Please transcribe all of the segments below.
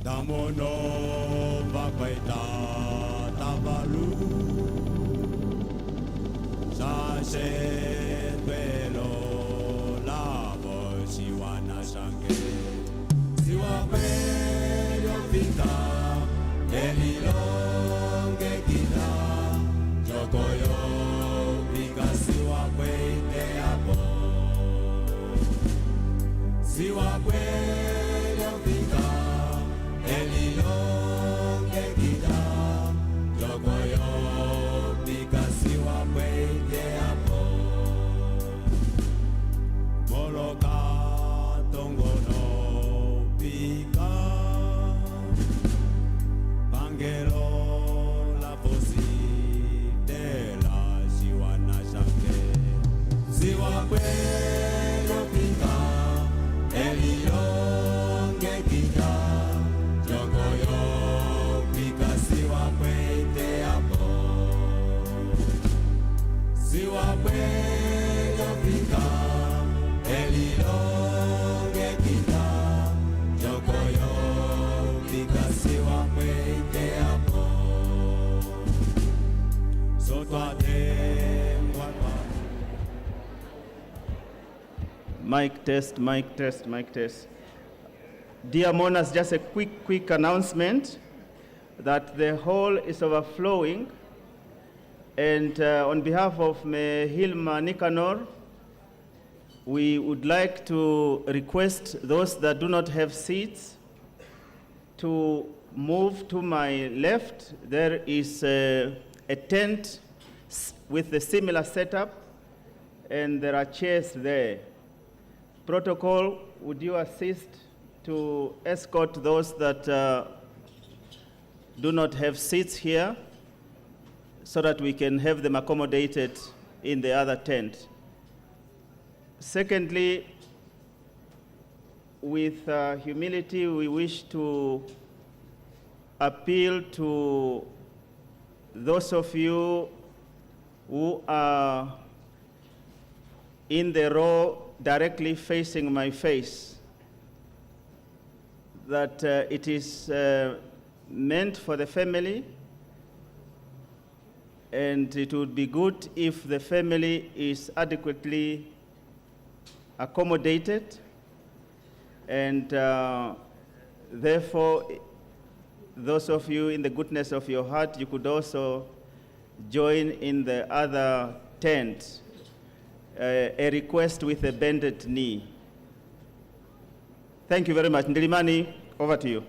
Damono bakwaita tabalu Sase pelo lavo siwana sange Siwa pelo vita elilonge kita Jokoyo vika siwa kwete abo Siwa pelo vika elilonge kita Jokoyo vika siwa kwete abo Moloka tongono vika Pangelo la posi de la siwana shange Siwa kwete vika elilonge kita Jokoyo vika siwa kwete abo Siwa kwete vika elilonge kita Jokoyo vika siwa kwete abo Sotwa de mwapa Mic test, mic test, mic test. Dear mourners, just a quick announcement that the hall is overflowing, and on behalf of Hilma Nicanor, we would like to request those that do not have seats to move to my left. There is a tent with a similar setup, and there are chairs there. Protocol, would you assist to escort those that do not have seats here so that we can have them accommodated in the other tent? Secondly, with humility, we wish to appeal to those of you who are in the row directly facing my face, that it is meant for the family, and it would be good if the family is adequately accommodated, and therefore those of you in the goodness of your heart, you could also join in the other tent. A request with a bended knee. Thank you very much. Ndilimani, over to you.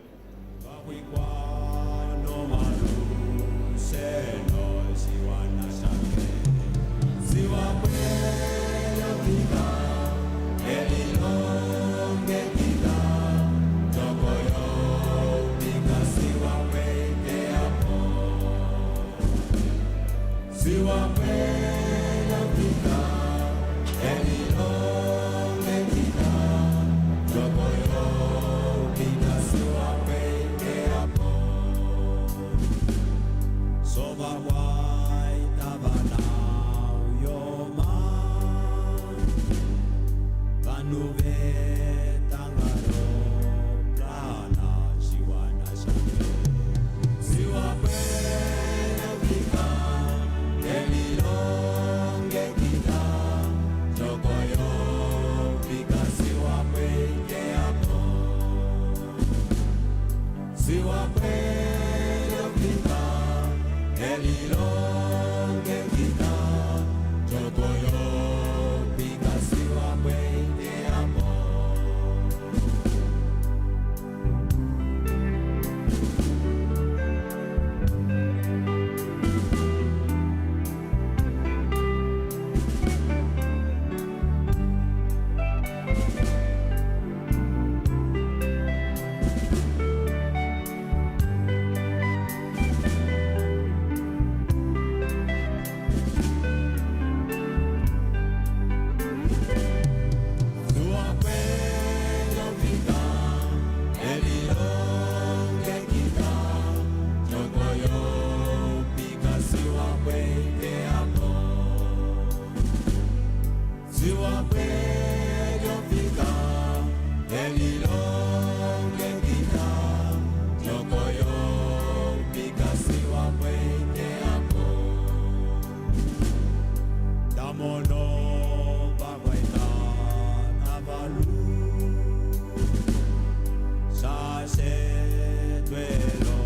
mwenge hapo, siwa mwenge fika, elilonge kita, jokoyo pika siwa mwenge hapo, damono bagwaita nabalu, sase dwelo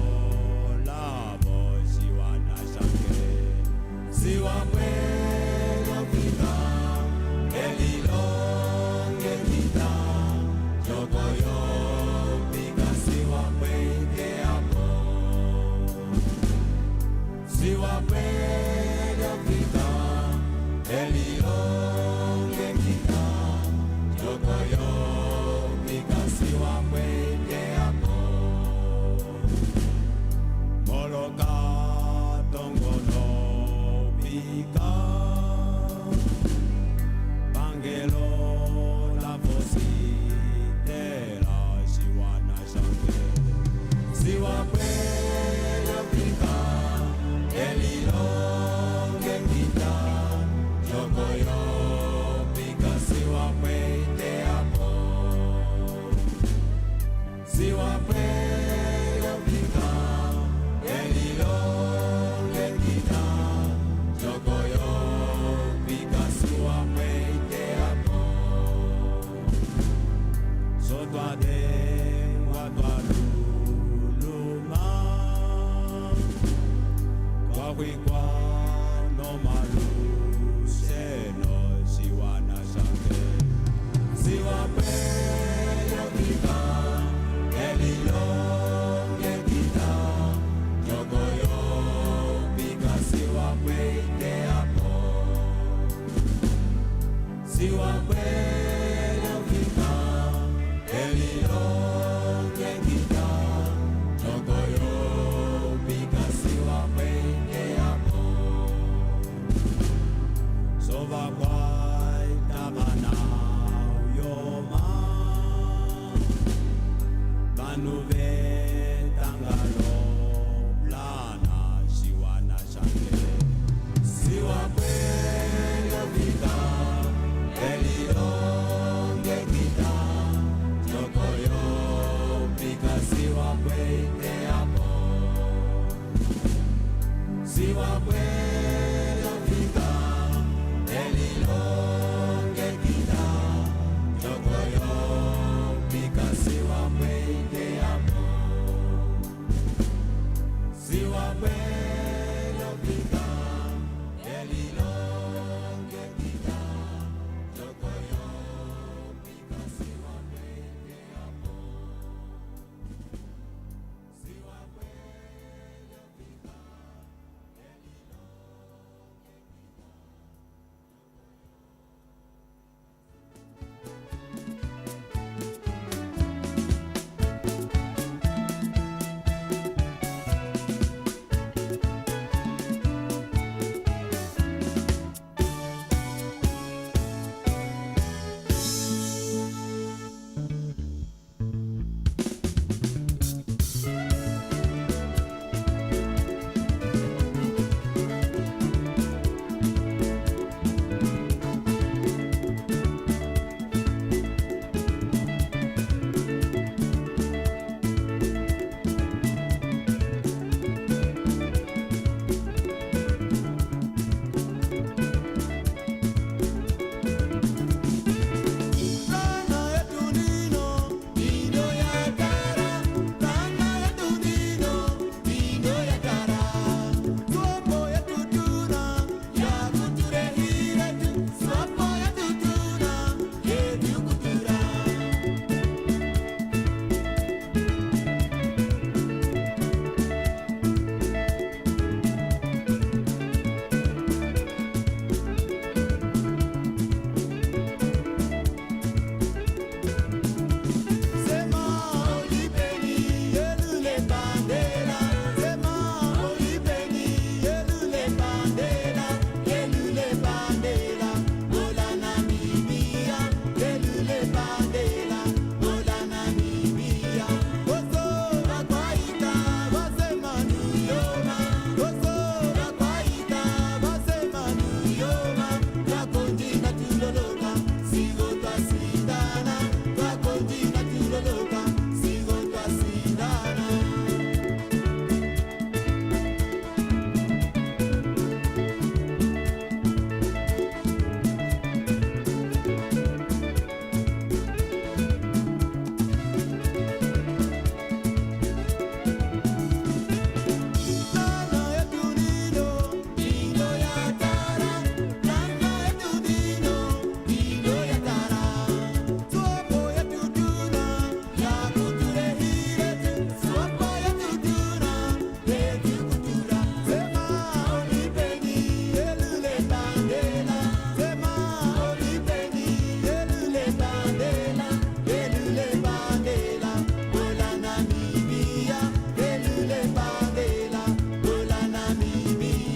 labo siwana shange, siwa mwenge fika, elilonge kita, jokoyo pika siwa mwenge hapo, siwa mwenge fika, elilonge kita, jokoyo pika siwa mwenge hapo, moloka tongono pika, Bangelo la positela siwana shange, siwa mwenge fika, elilonge kita, jokoyo pika siwa mwenge hapo, siwa mwenge fika, elilonge kita, jokoyo pika siwa mwenge hapo, sotwa de watwa luluma, kwahikwa no malu seno siwana shange, siwa mwenge fika, elilonge kita, jokoyo pika siwa mwenge hapo, siwa mwenge fika, elilonge kita, jokoyo pika siwa mwenge hapo, sova kwaita bana uyoma, banu vetangalo plana siwana shange, siwa mwenge fika, elilonge kita, jokoyo pika siwa mwenge hapo, siwa mwenge fika, elilonge kita, jokoyo pika siwa mwenge hapo, siwa mwenge fika, elilonge kita, jokoyo pika siwa mwenge hapo, siwa mwenge fika, elilonge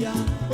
Bandela,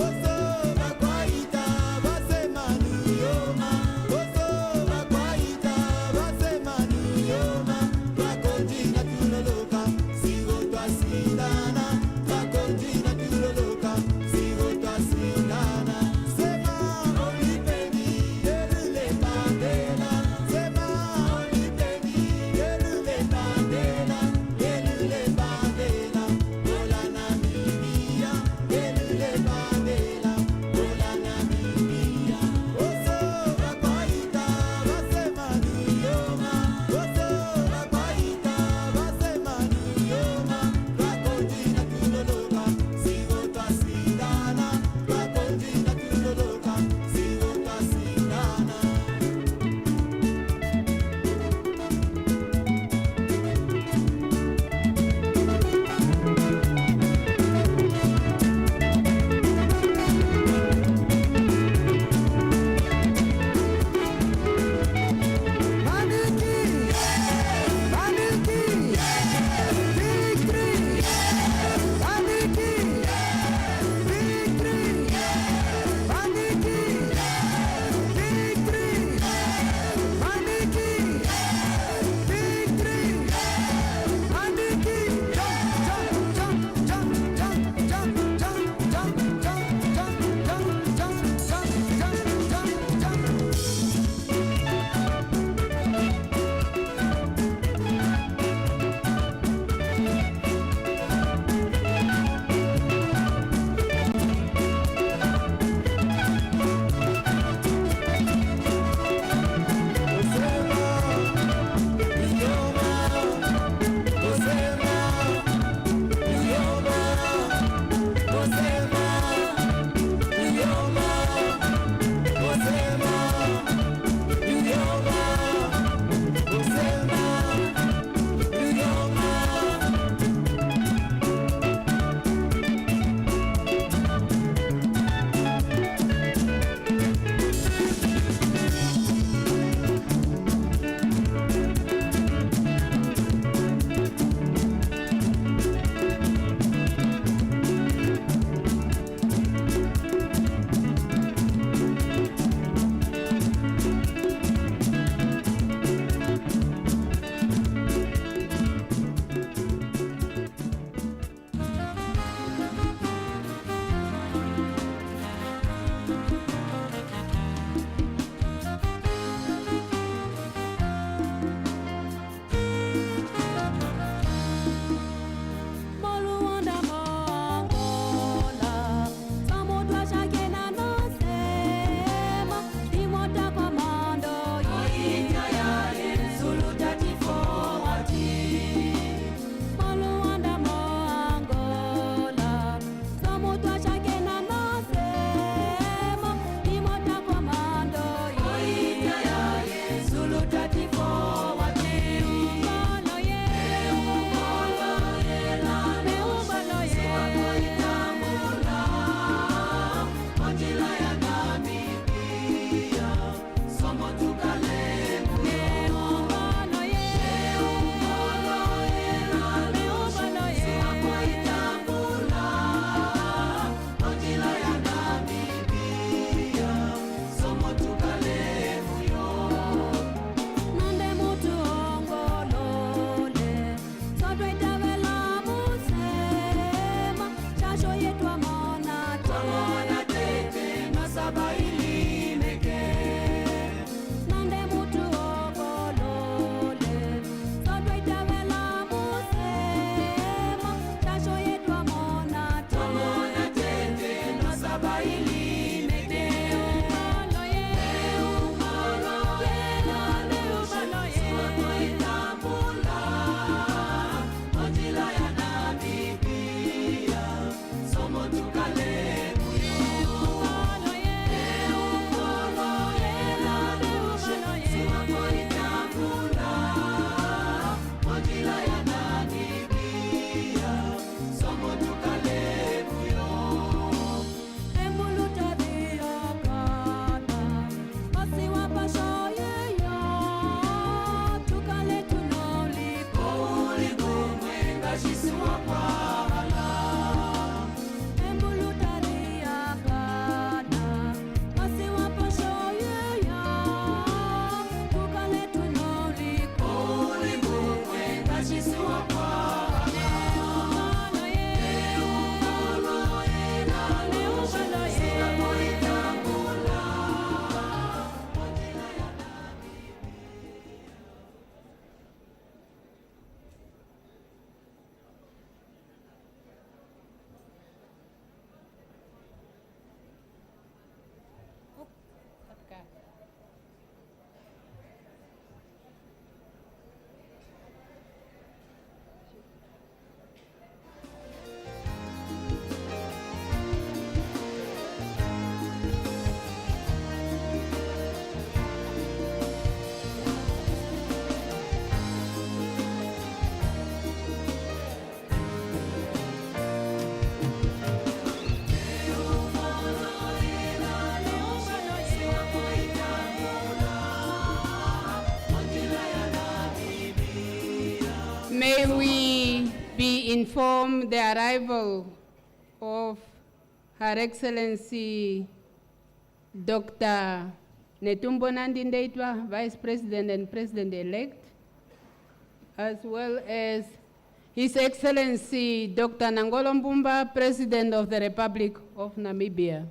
inform the arrival of Her Excellency Dr. Netumbo Nandi-Ndaitwah, Vice President and President-elect, as well as His Excellency Dr. Nangolo Mbumba, President of the Republic of Namibia.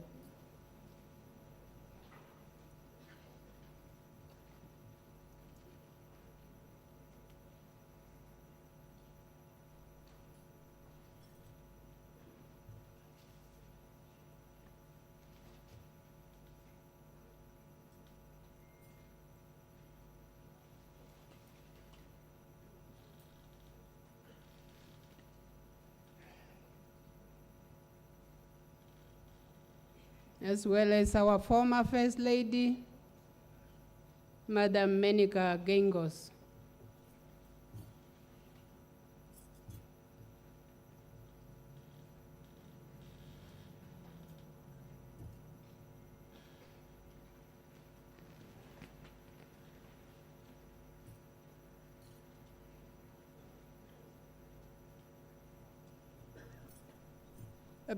As well as our former First Lady, Madam Menika Gengos.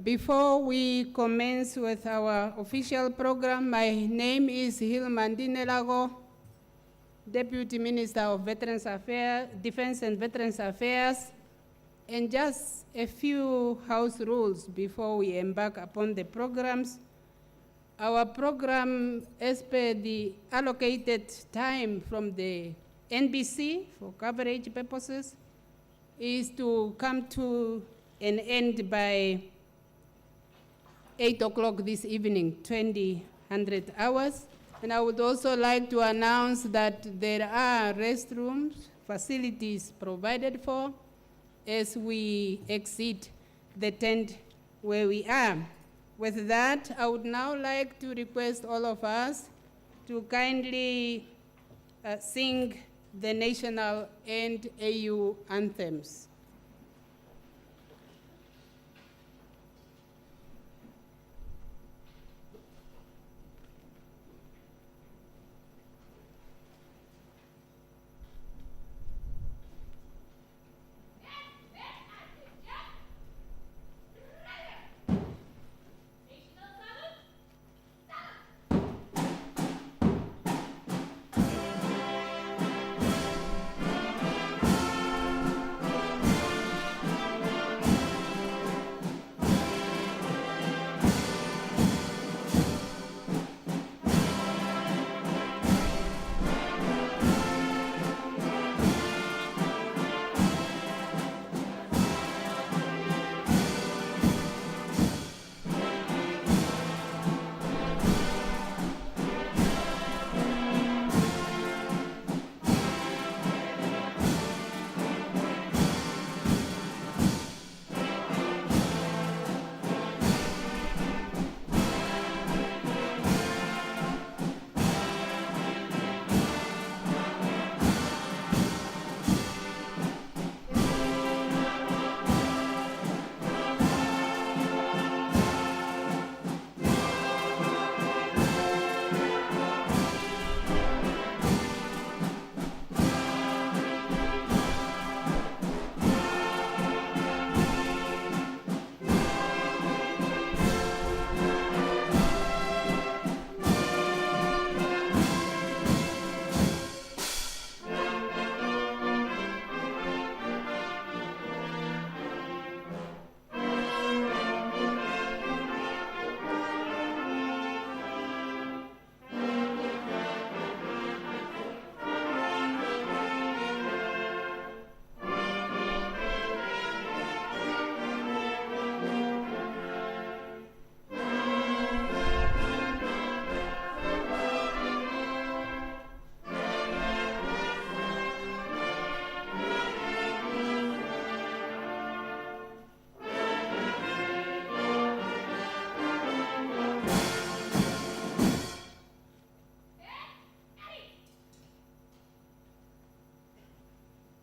Before we commence with our official program, my name is Hilma Ndinelago, Deputy Minister of Veterans Affairs, Defense and Veterans Affairs, and just a few house rules before we embark upon the programs. Our program, as per the allocated time from the NBC for coverage purposes, is to come to an end by 8 o'clock this evening, 2000 hours. And I would also like to announce that there are restrooms, facilities provided for as we exit the tent where we are. With that, I would now like to request all of us to kindly sing the national and AU anthems.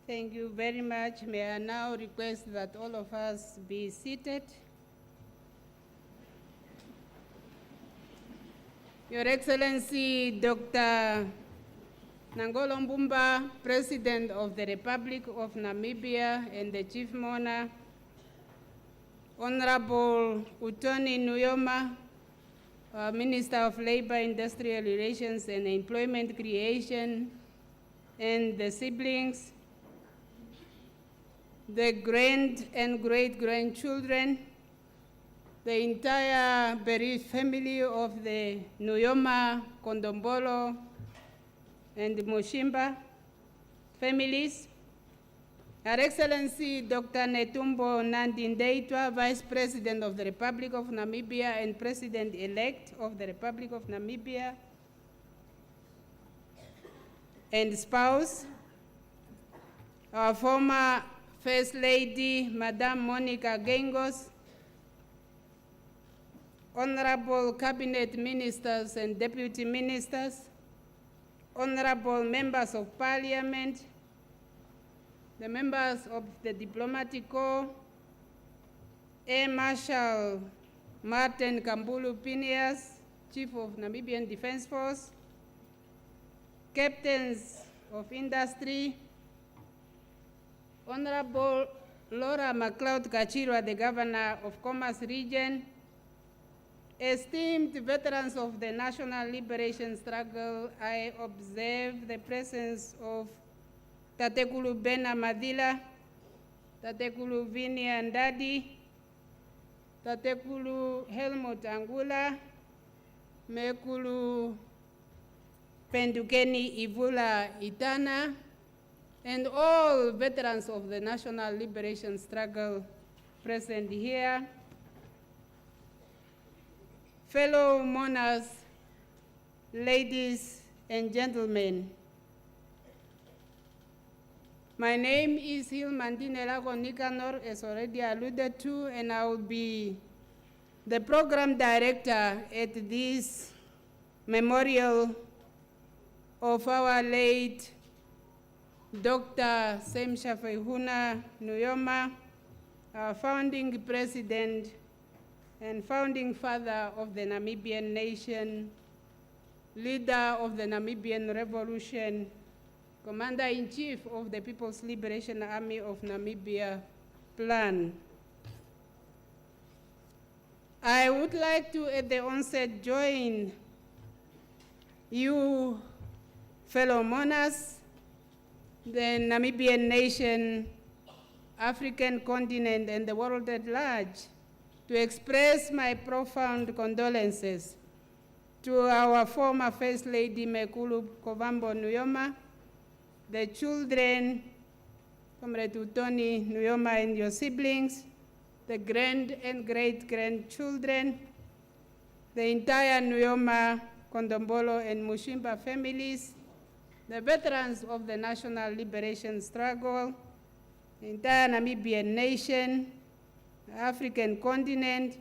Thank you very much. May I now request that all of us be seated. Your Excellency, Dr. Nangolo Mbumba, President of the Republic of Namibia and the Chief Mourner, Honorable Utoni Nujoma, Minister of Labor, Industrial Relations and Employment Creation, and the siblings, the grand and great-grandchildren, the entire bereaved family of the Nujoma, Kondombolo, and the Mushimba families, Her Excellency Dr. Netumbo Nandi-Ndaitwah, Vice President of the Republic of Namibia and President-elect of the Republic of Namibia, and spouse, our former First Lady, Madame Monica Gengos, Honorable Cabinet Ministers and Deputy Ministers, Honorable Members of Parliament, the members of the Diplomatic Corps, Air Marshal Martin Kambulu Phineas, Chief of Namibian Defense Force, Captains of Industry, Honorable Laura MacLeod Kachirwa, the Governor of Commerce Region, esteemed veterans of the national liberation struggle, I observe the presence of Tatekulu Bena Madila, Tatekulu Vini Andadi, Tatekulu Helmut Angula, Mekulu Pendukeni Ivula Itana, and all veterans of the national liberation struggle present here. Fellow mourners, ladies and gentlemen, my name is Hilmandine Lago Nicanor, as already alluded to, and I will be the program director at this memorial of our late Dr. Shafiishuna Nujoma, our founding president and founding father of the Namibian nation, leader of the Namibian Revolution, Commander-in-Chief of the People's Liberation Army of Namibia plan. I would like to, at the onset, join you, fellow mourners, the Namibian nation, African continent, and the world at large, to express my profound condolences to our former First Lady Mekulu Kovambo Nujoma, the children, Comrade Utoni Nujoma and your siblings, the grand and great-grandchildren, the entire Nujoma, Kondombolo, and Mushimba families, the veterans of the national liberation struggle, the entire Namibian nation, the African continent,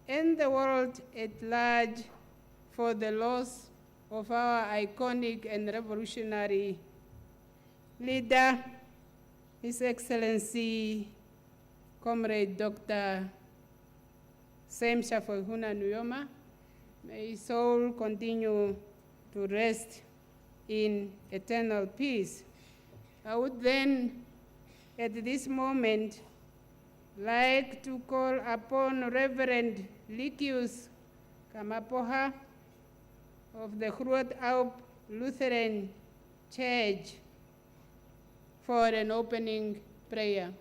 and the world at large for the loss of our iconic and revolutionary leader, His Excellency, Comrade Dr. Shafiishuna Nujoma. May his soul continue to rest in eternal peace. I would then, at this moment, like to call upon Reverend Likius Kamapoha of the Groot Aup Lutheran Church for an opening prayer.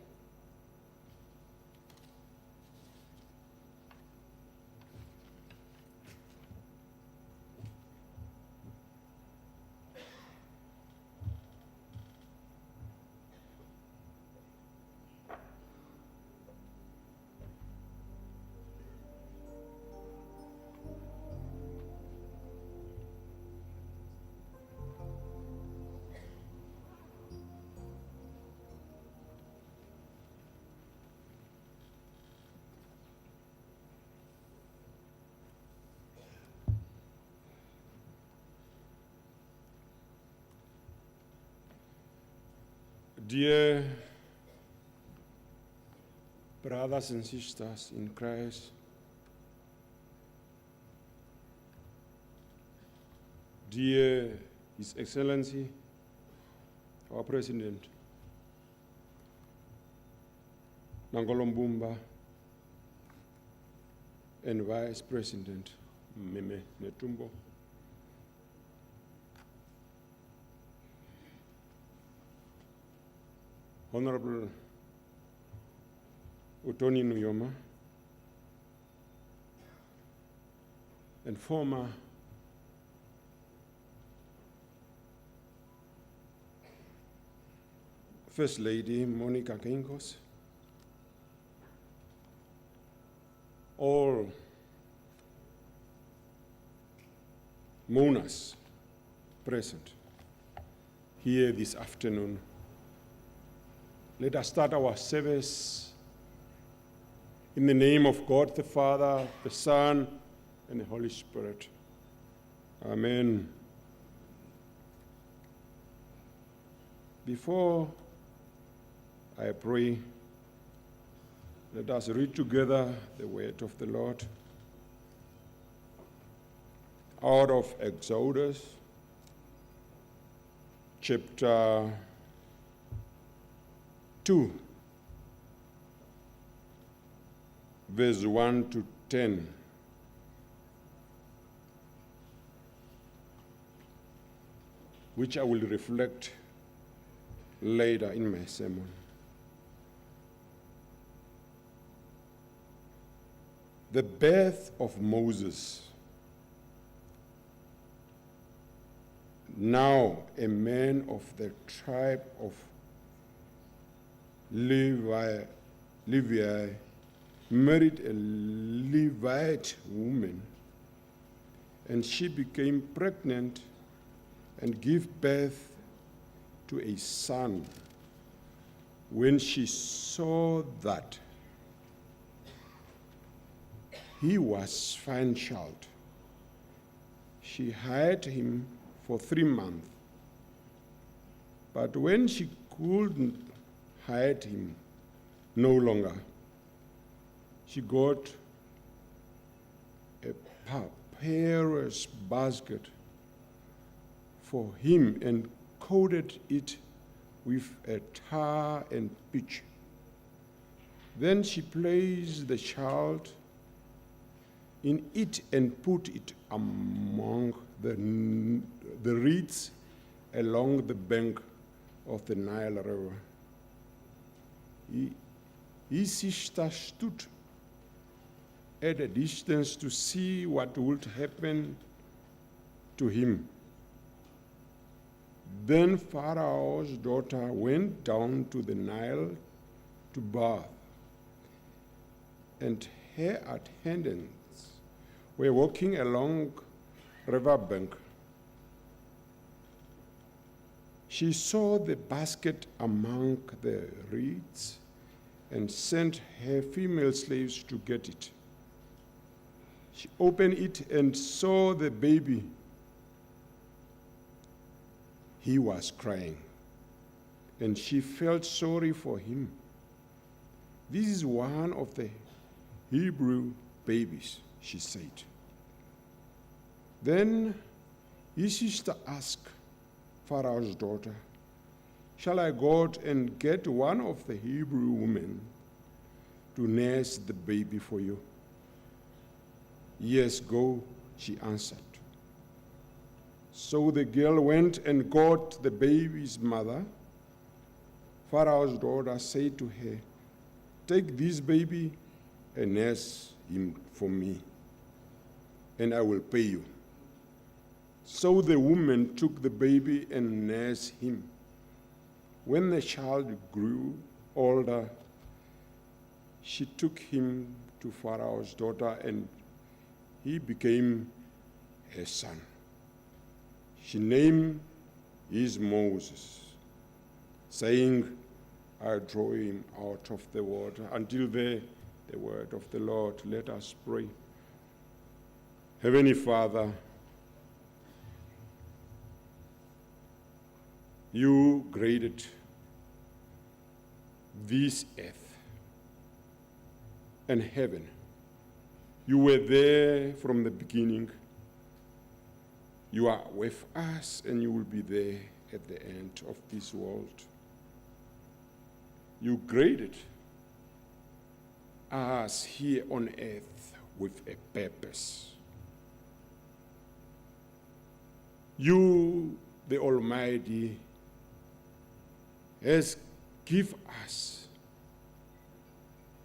Dear brothers and sisters in Christ, dear His Excellency, our President, Nangolo Mbumba, and Vice President Meme Netumbo. Honorable Utoni Nujoma, and former First Lady Monica Kinkos, all Monas present here this afternoon. Let us start our service in the name of God the Father, the Son, and the Holy Spirit. Amen. Before I pray, let us read together the word of the Lord out of Exodus, chapter 2, verse 1 to 10. Which I will reflect later in my sermon. The birth of Moses. Now a man of the tribe of Levi married a Levite woman, and she became pregnant and gave birth to a son. When she saw that he was fine child, she hid him for 3 months. But when she couldn't hide him no longer, she got a papyrus basket for him and coated it with a tar and pitch. Then she placed the child in it and put it among the reeds along the bank of the Nile River. His sister stood at a distance to see what would happen to him. Then Pharaoh's daughter went down to the Nile to bathe, and her attendants were walking along riverbank. She saw the basket among the reeds and sent her female slaves to get it. She opened it and saw the baby. He was crying, and she felt sorry for him. This is one of the Hebrew babies, she said. Then his sister asked Pharaoh's daughter, "Shall I go and get one of the Hebrew women to nurse the baby for you?" "Yes, go," she answered. So the girl went and got the baby's mother. Pharaoh's daughter said to her, "Take this baby and nurse him for me, and I will pay you." So the woman took the baby and nursed him. When the child grew older, she took him to Pharaoh's daughter, and he became her son. She named his Moses, saying, "I draw him out of the water." Until there, the word of the Lord. Let us pray. Heavenly Father, you created this earth and heaven. You were there from the beginning. You are with us, and you will be there at the end of this world. You created us here on earth with a purpose. You, the Almighty, has given us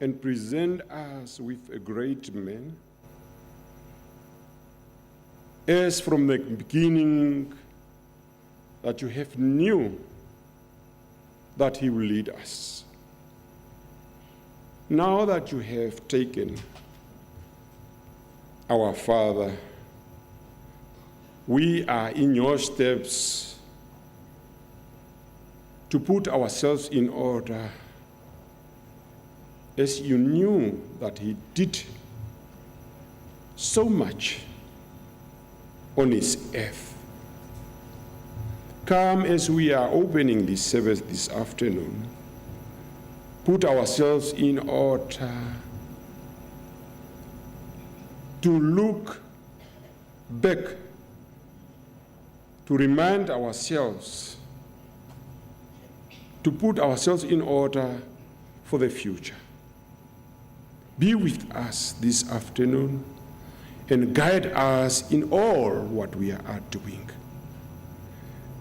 and present us with a great man, as from the beginning that you have knew that he will lead us. Now that you have taken our Father, we are in your steps to put ourselves in order, as you knew that he did so much on his earth. Come, as we are opening this service this afternoon, put ourselves in order to look back, to remind ourselves, to put ourselves in order for the future. Be with us this afternoon and guide us in all what we are doing.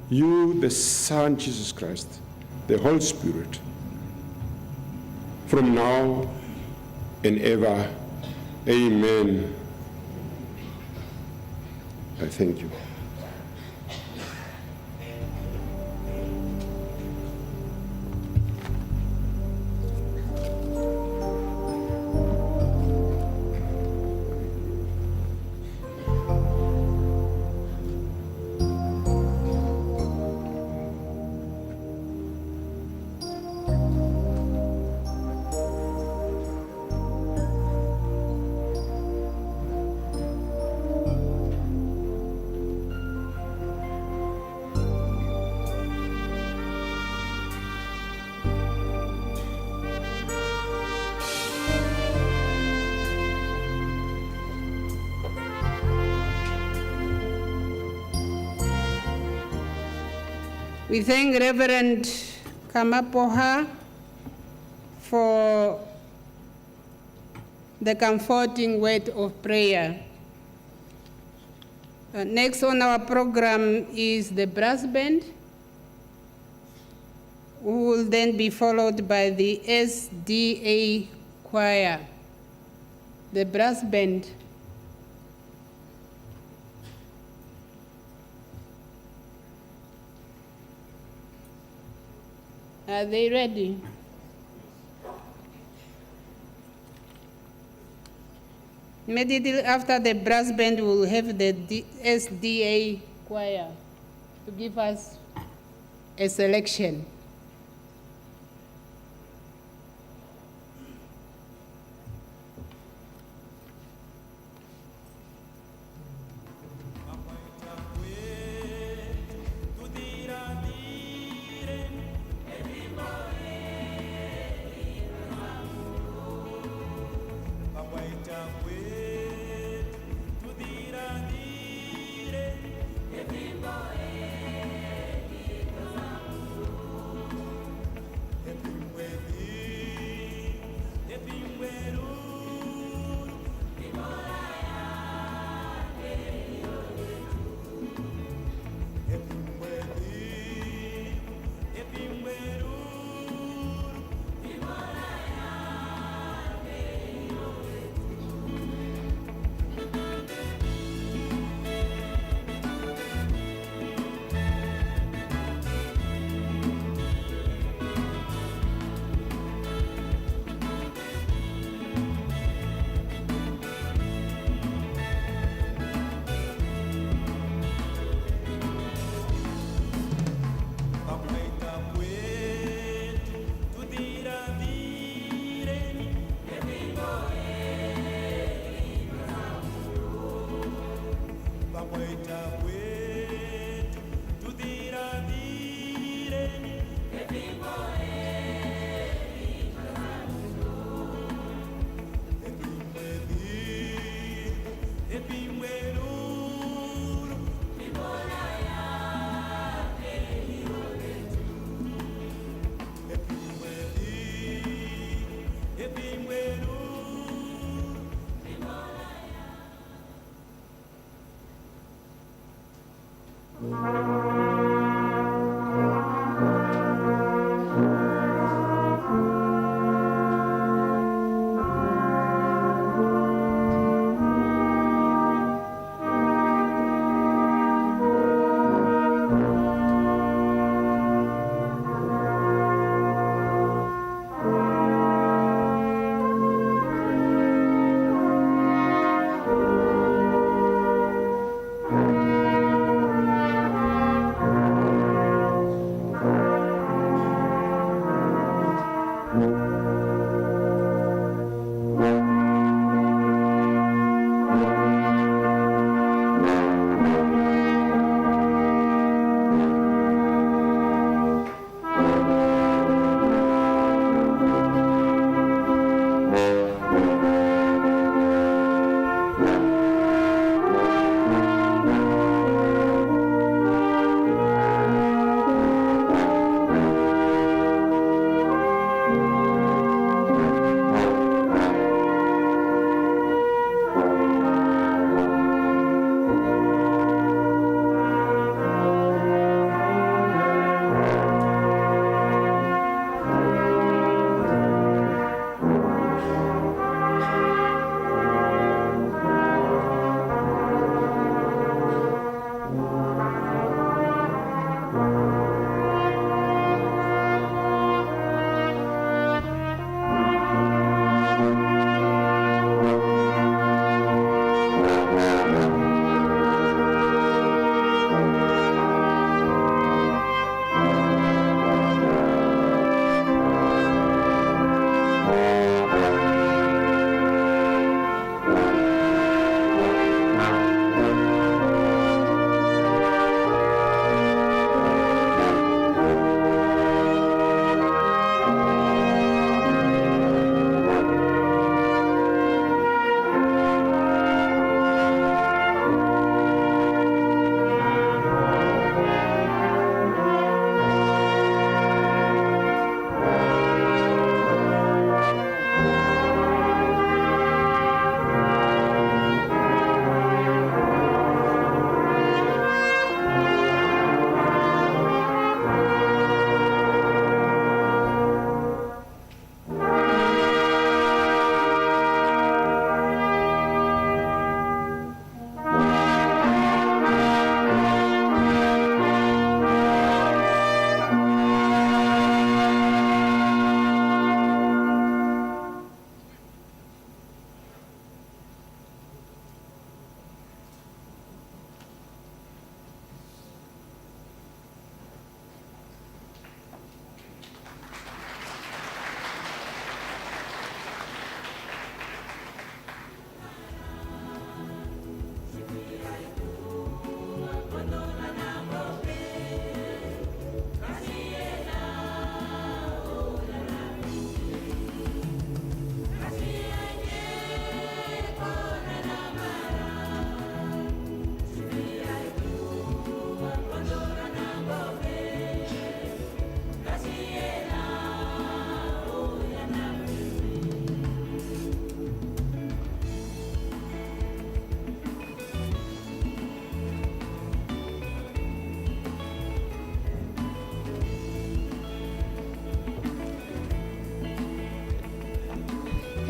You, the Son, Jesus Christ, the Holy Spirit, from now and ever, amen. I thank you. We thank Reverend Kamapoha for the comforting word of prayer. Next on our program is the brass band, who will then be followed by the SDA choir. The brass band. Are they ready? Immediately after the brass band, we will have the SDA choir to give us a selection.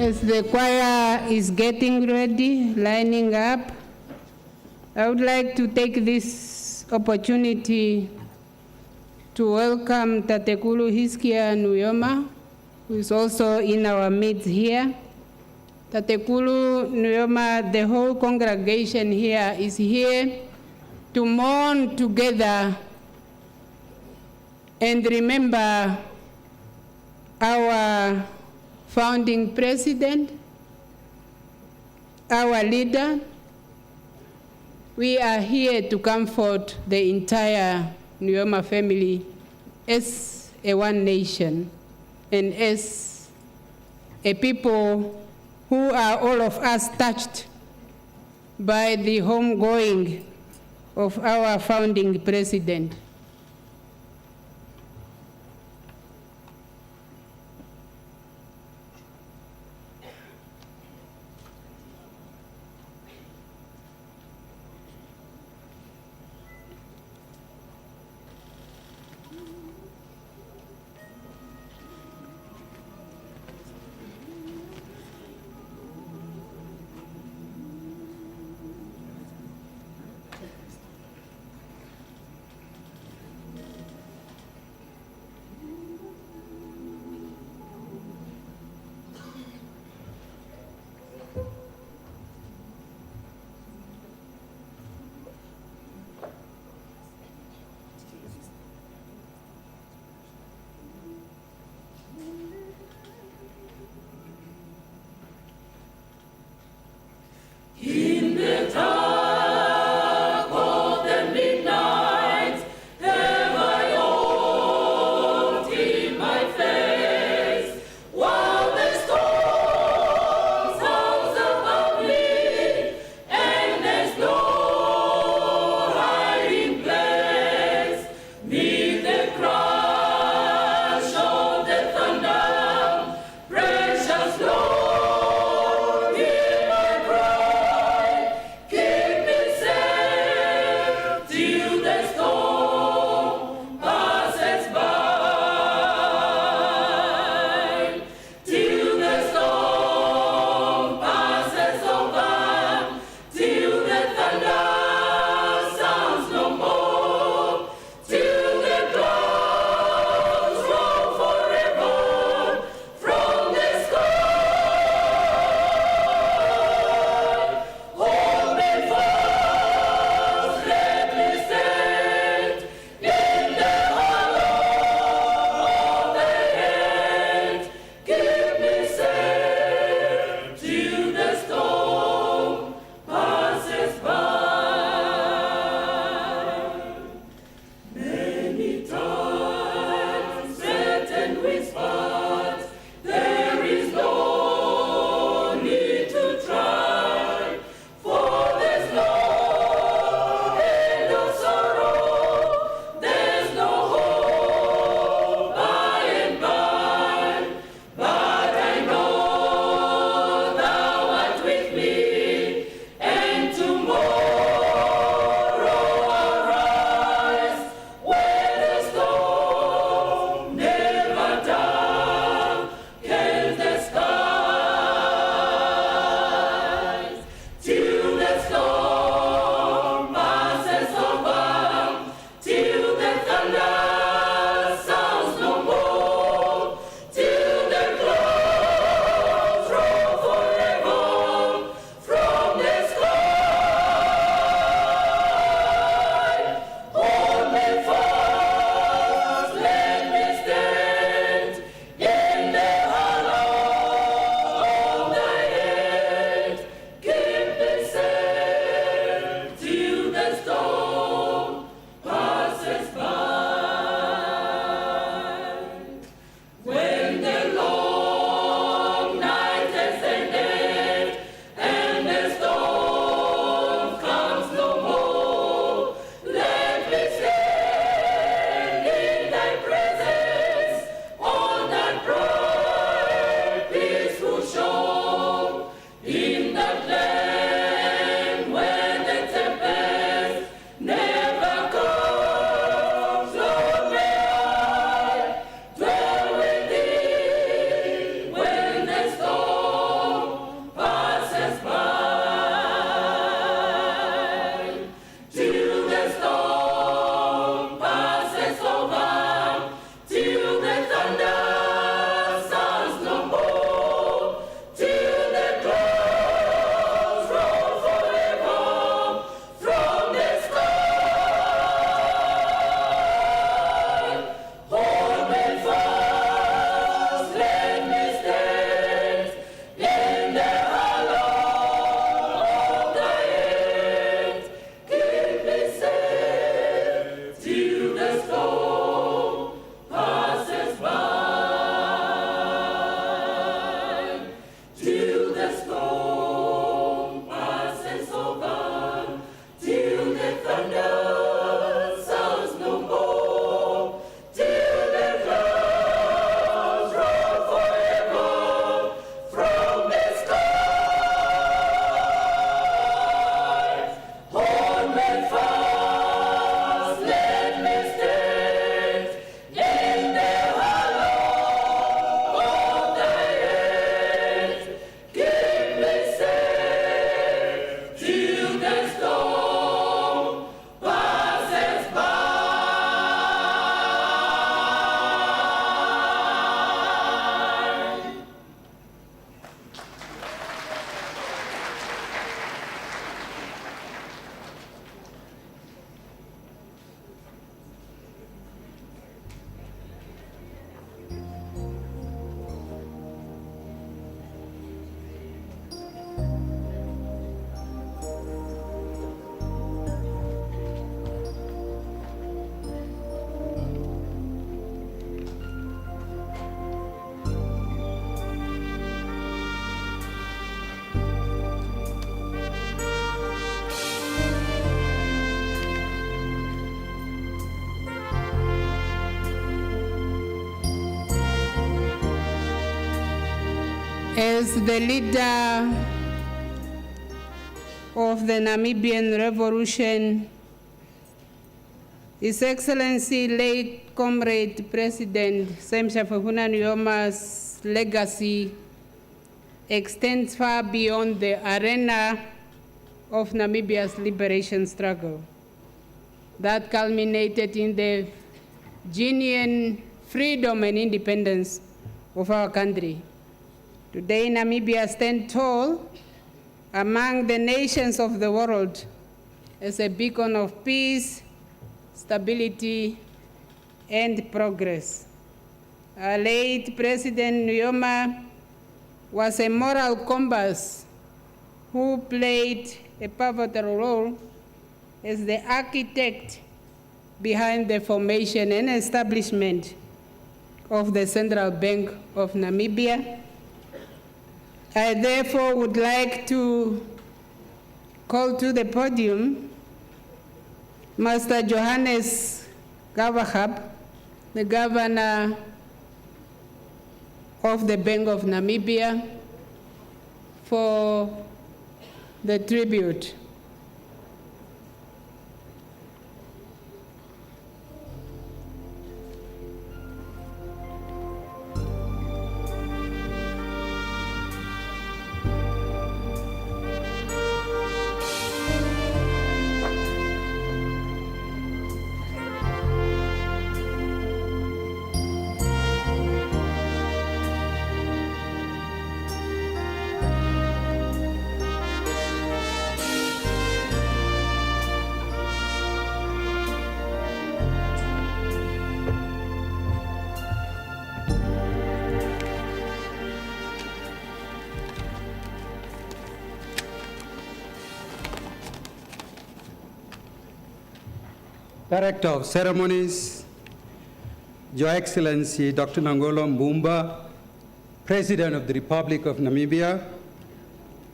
As the choir is getting ready, lining up, I would like to take this opportunity to welcome Tatekulu Hiskia Nujoma, who is also in our midst here. Tatekulu Nujoma, the whole congregation here is here to mourn together and remember our founding president, our leader. We are here to comfort the entire Nujoma family as a one nation and as a people who are all of us touched by the homegoing of our founding president. As the leader of the Namibian Revolution, His Excellency late Comrade President Shafiishuna Nujoma's legacy extends far beyond the arena of Namibia's liberation struggle that culminated in the genuine freedom and independence of our country. Today, Namibia stands tall among the nations of the world as a beacon of peace, stability, and progress. Our late President Nujoma was a moral compass who played a pivotal role as the architect behind the formation and establishment of the Central Bank of Namibia. I therefore would like to call to the podium Master Johannes Gavahab, the Governor of the Bank of Namibia, for the tribute. Director of Ceremonies, Your Excellency Dr. Nangolo Mbumba, President of the Republic of Namibia,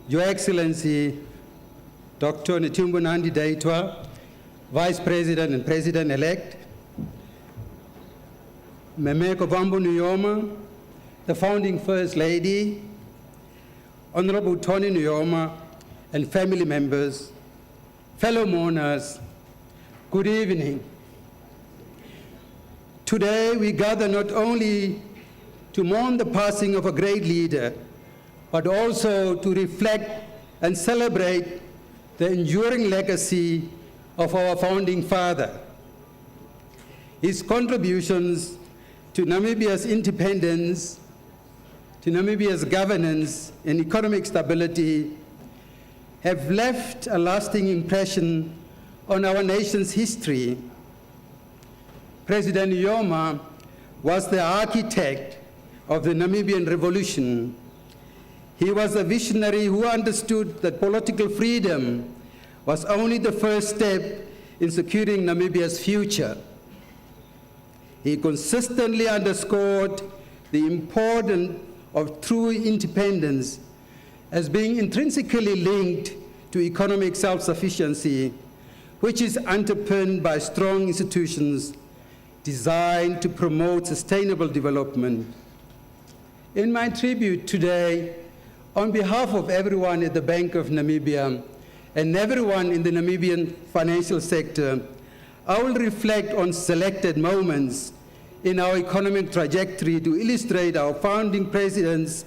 Your Excellency Dr. Netumbo Nandi-Ndaitwah, Vice President and President-elect, Meme Kovambu Nujoma, the founding First Lady, Honorable Tony Nujoma, and family members, fellow mourners, good evening. Today we gather not only to mourn the passing of a great leader, but also to reflect and celebrate the enduring legacy of our founding father. His contributions to Namibia's independence, to Namibia's governance and economic stability have left a lasting impression on our nation's history. President Nujoma was the architect of the Namibian Revolution. He was a visionary who understood that political freedom was only the first step in securing Namibia's future. He consistently underscored the importance of true independence as being intrinsically linked to economic self-sufficiency, which is underpinned by strong institutions designed to promote sustainable development. In my tribute today, on behalf of everyone at the Bank of Namibia and everyone in the Namibian financial sector, I will reflect on selected moments in our economic trajectory to illustrate our founding president's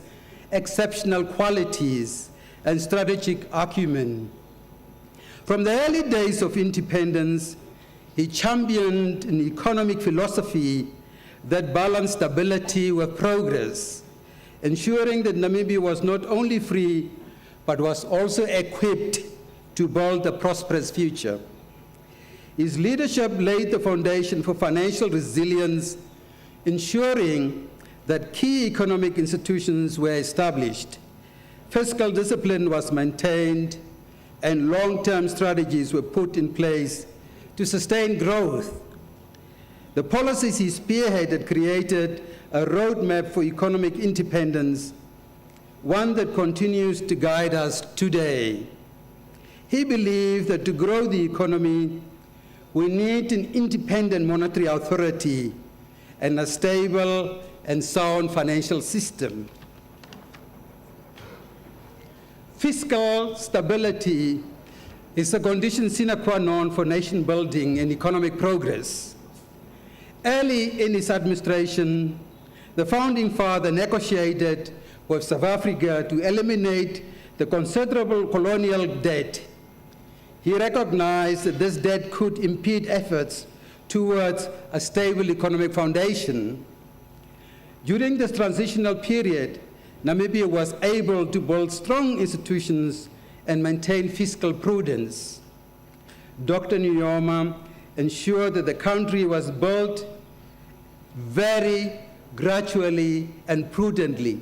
exceptional qualities and strategic acumen. From the early days of independence, he championed an economic philosophy that balanced stability with progress, ensuring that Namibia was not only free, but was also equipped to build a prosperous future. His leadership laid the foundation for financial resilience, ensuring that key economic institutions were established, fiscal discipline was maintained, and long-term strategies were put in place to sustain growth. The policies he spearheaded created a roadmap for economic independence, one that continues to guide us today. He believed that to grow the economy, we need an independent monetary authority and a stable and sound financial system. Fiscal stability is a condition sine qua non for nation building and economic progress. Early in his administration, the founding father negotiated with South Africa to eliminate the considerable colonial debt. He recognized that this debt could impede efforts towards a stable economic foundation. During this transitional period, Namibia was able to build strong institutions and maintain fiscal prudence. Dr. Nujoma ensured that the country was built very gradually and prudently,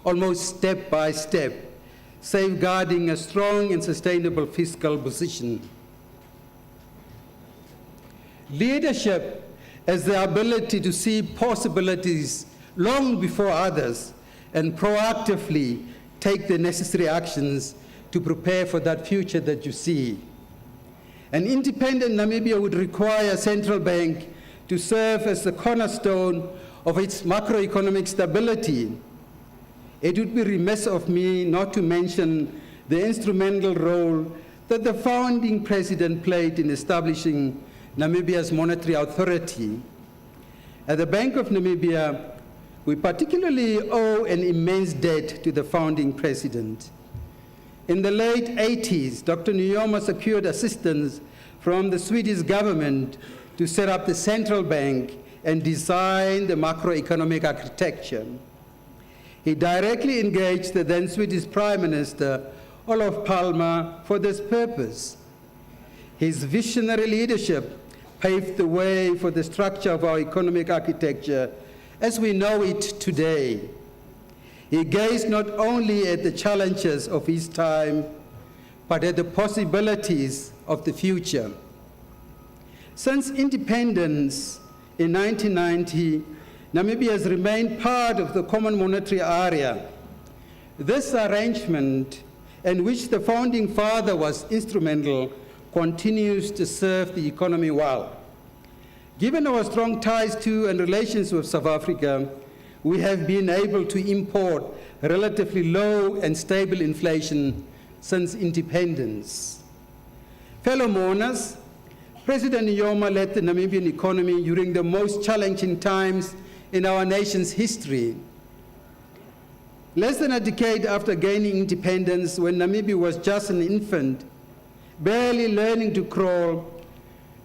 almost step by step, safeguarding a strong and sustainable fiscal position. Leadership has the ability to see possibilities long before others and proactively take the necessary actions to prepare for that future that you see. An independent Namibia would require a central bank to serve as the cornerstone of its macroeconomic stability. It would be remiss of me not to mention the instrumental role that the founding president played in establishing Namibia's monetary authority. At the Bank of Namibia, we particularly owe an immense debt to the founding president. In the late 80s, Dr. Nujoma secured assistance from the Swedish government to set up the central bank and design the macroeconomic architecture. He directly engaged the then Swedish Prime Minister, Olof Palme, for this purpose. His visionary leadership paved the way for the structure of our economic architecture as we know it today. He gazed not only at the challenges of his time, but at the possibilities of the future. Since independence in 1990, Namibia has remained part of the common monetary area. This arrangement, in which the founding father was instrumental, continues to serve the economy well. Given our strong ties to and relations with South Africa, we have been able to import relatively low and stable inflation since independence. Fellow mourners, President Nujoma led the Namibian economy during the most challenging times in our nation's history. Less than a decade after gaining independence, when Namibia was just an infant, barely learning to crawl,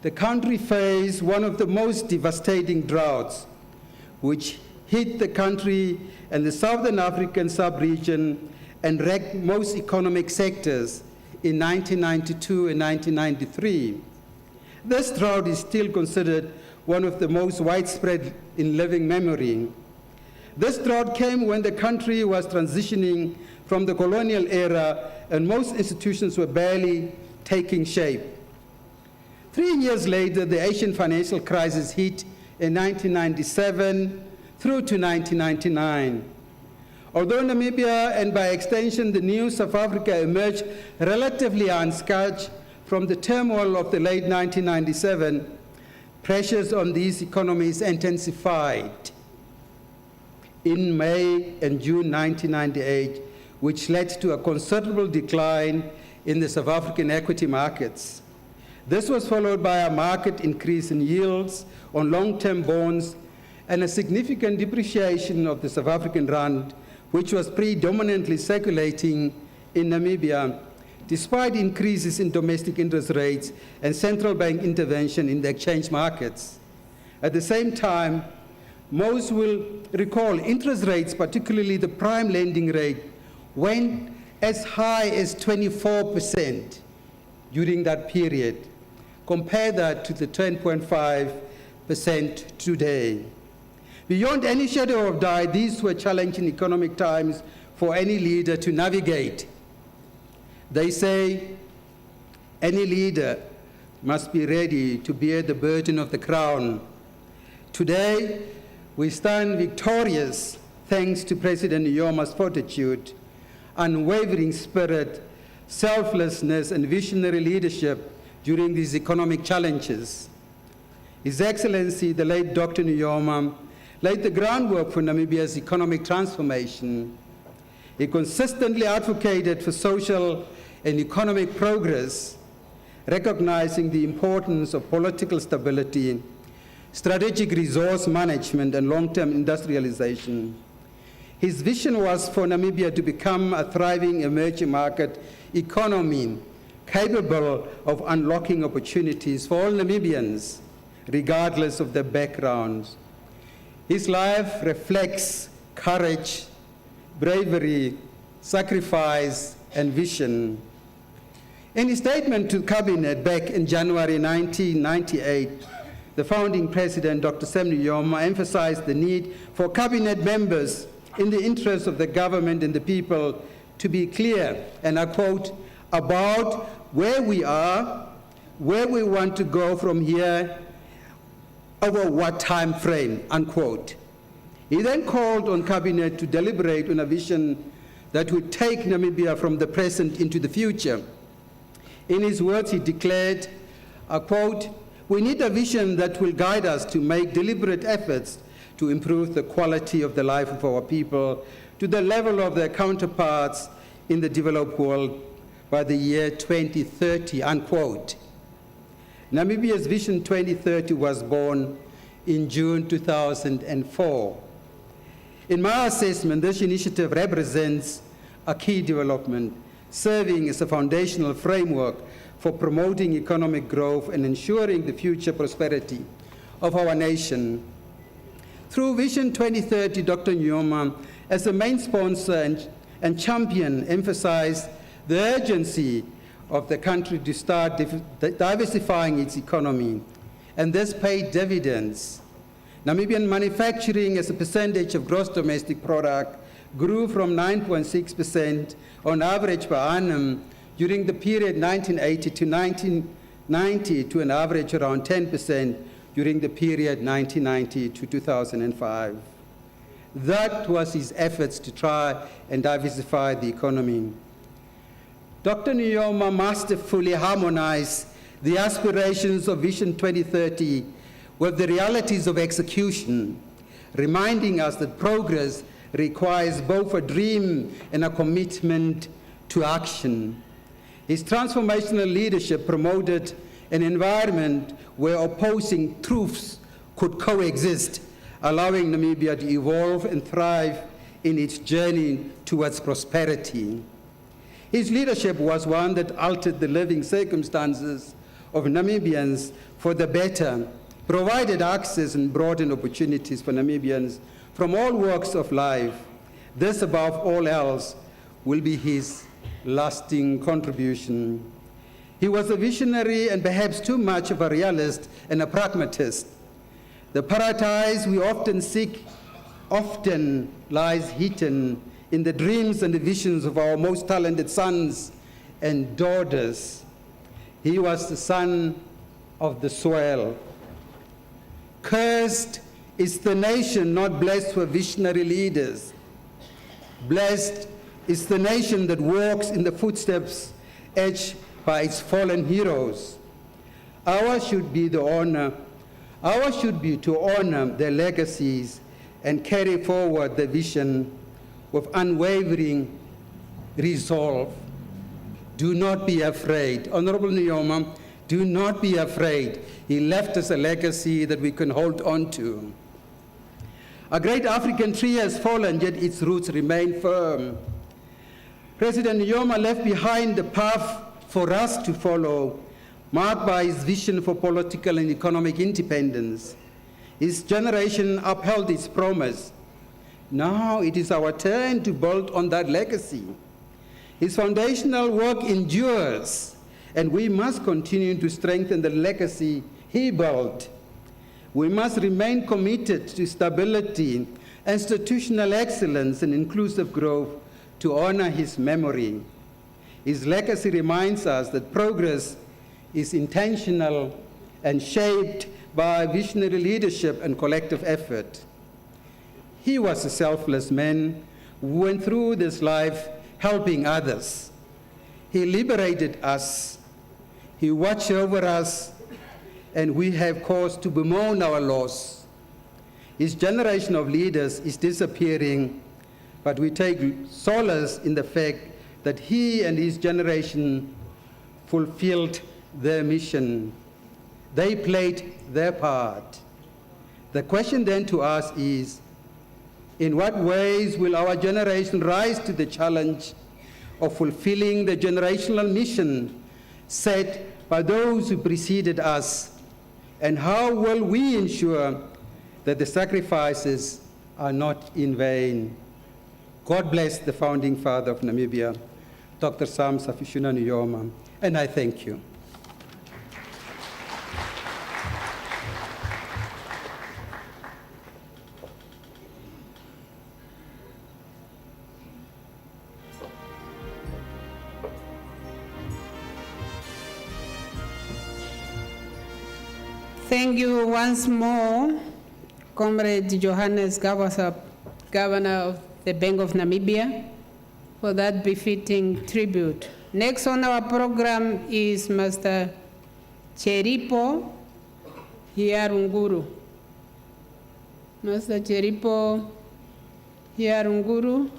the country faced one of the most devastating droughts, which hit the country and the Southern African sub-region and wrecked most economic sectors in 1992 and 1993. This drought is still considered one of the most widespread in living memory. This drought came when the country was transitioning from the colonial era and most institutions were barely taking shape. 3 years later, the Asian financial crisis hit in 1997 through to 1999. Although Namibia, and by extension the new South Africa, emerged relatively unscathed from the turmoil of the late 1997, pressures on these economies intensified in May and June 1998, which led to a considerable decline in the South African equity markets. This was followed by a market increase in yields on long-term bonds and a significant depreciation of the South African rand, which was predominantly circulating in Namibia, despite increases in domestic interest rates and central bank intervention in the exchange markets. At the same time, most will recall interest rates, particularly the prime lending rate, went as high as 24% during that period. Compare that to the 10.5% today. Beyond any shadow of doubt, these were challenging economic times for any leader to navigate. They say any leader must be ready to bear the burden of the crown. Today, we stand victorious thanks to President Nujoma's fortitude, unwavering spirit, selflessness, and visionary leadership during these economic challenges. His Excellency, the late Dr. Nujoma, laid the groundwork for Namibia's economic transformation. He consistently advocated for social and economic progress, recognizing the importance of political stability, strategic resource management, and long-term industrialization. His vision was for Namibia to become a thriving emerging market economy capable of unlocking opportunities for all Namibians, regardless of their backgrounds. His life reflects courage, bravery, sacrifice, and vision. In his statement to Cabinet back in January 1998, the founding president, Dr. Sam Nujoma, emphasized the need for Cabinet members in the interest of the government and the people to be clear, and I quote, about where we are, where we want to go from here, over what time frame, unquote. He then called on Cabinet to deliberate on a vision that would take Namibia from the present into the future. In his words, he declared, I quote, we need a vision that will guide us to make deliberate efforts to improve the quality of the life of our people to the level of their counterparts in the developed world by the year 2030, unquote. Namibia's Vision 2030 was born in June 2004. In my assessment, this initiative represents a key development, serving as a foundational framework for promoting economic growth and ensuring the future prosperity of our nation. Through Vision 2030, Dr. Nujoma, as the main sponsor and champion, emphasized the urgency of the country to start diversifying its economy, and this paid dividends. Namibian manufacturing as a percentage of gross domestic product grew from 9.6% on average per annum during the period 1980 to 1990 to an average around 10% during the period 1990 to 2005. That was his efforts to try and diversify the economy. Dr. Nujoma masterfully harmonized the aspirations of Vision 2030 with the realities of execution, reminding us that progress requires both a dream and a commitment to action. His transformational leadership promoted an environment where opposing truths could coexist, allowing Namibia to evolve and thrive in its journey towards prosperity. His leadership was one that altered the living circumstances of Namibians for the better, provided access and broadened opportunities for Namibians from all walks of life. This, above all else, will be his lasting contribution. He was a visionary and perhaps too much of a realist and a pragmatist. The paradise we often seek often lies hidden in the dreams and the visions of our most talented sons and daughters. He was the son of the soil. Cursed is the nation not blessed with visionary leaders. Blessed is the nation that walks in the footsteps etched by its fallen heroes. Ours should be to honor their legacies and carry forward the vision with unwavering resolve. Do not be afraid. Honorable Nujoma, do not be afraid. He left us a legacy that we can hold on to. A great African tree has fallen, yet its roots remain firm. President Nujoma left behind the path for us to follow, marked by his vision for political and economic independence. His generation upheld its promise. Now it is our turn to build on that legacy. His foundational work endures, and we must continue to strengthen the legacy he built. We must remain committed to stability, institutional excellence, and inclusive growth to honor his memory. His legacy reminds us that progress is intentional and shaped by visionary leadership and collective effort. He was a selfless man who went through this life helping others. He liberated us. He watched over us, and we have cause to bemoan our loss. His generation of leaders is disappearing, but we take solace in the fact that he and his generation fulfilled their mission. They played their part. The question then to us is, in what ways will our generation rise to the challenge of fulfilling the generational mission set by those who preceded us? And how will we ensure that the sacrifices are not in vain? God bless the founding father of Namibia, Dr. Sam Shafiishuna Nujoma, and I thank you. Thank you once more, Comrade Johannes Gawasap, Governor of the Bank of Namibia, for that befitting tribute. Next on our program is Master Cheripo Hiarunguru. Master Cheripo Hiarunguru.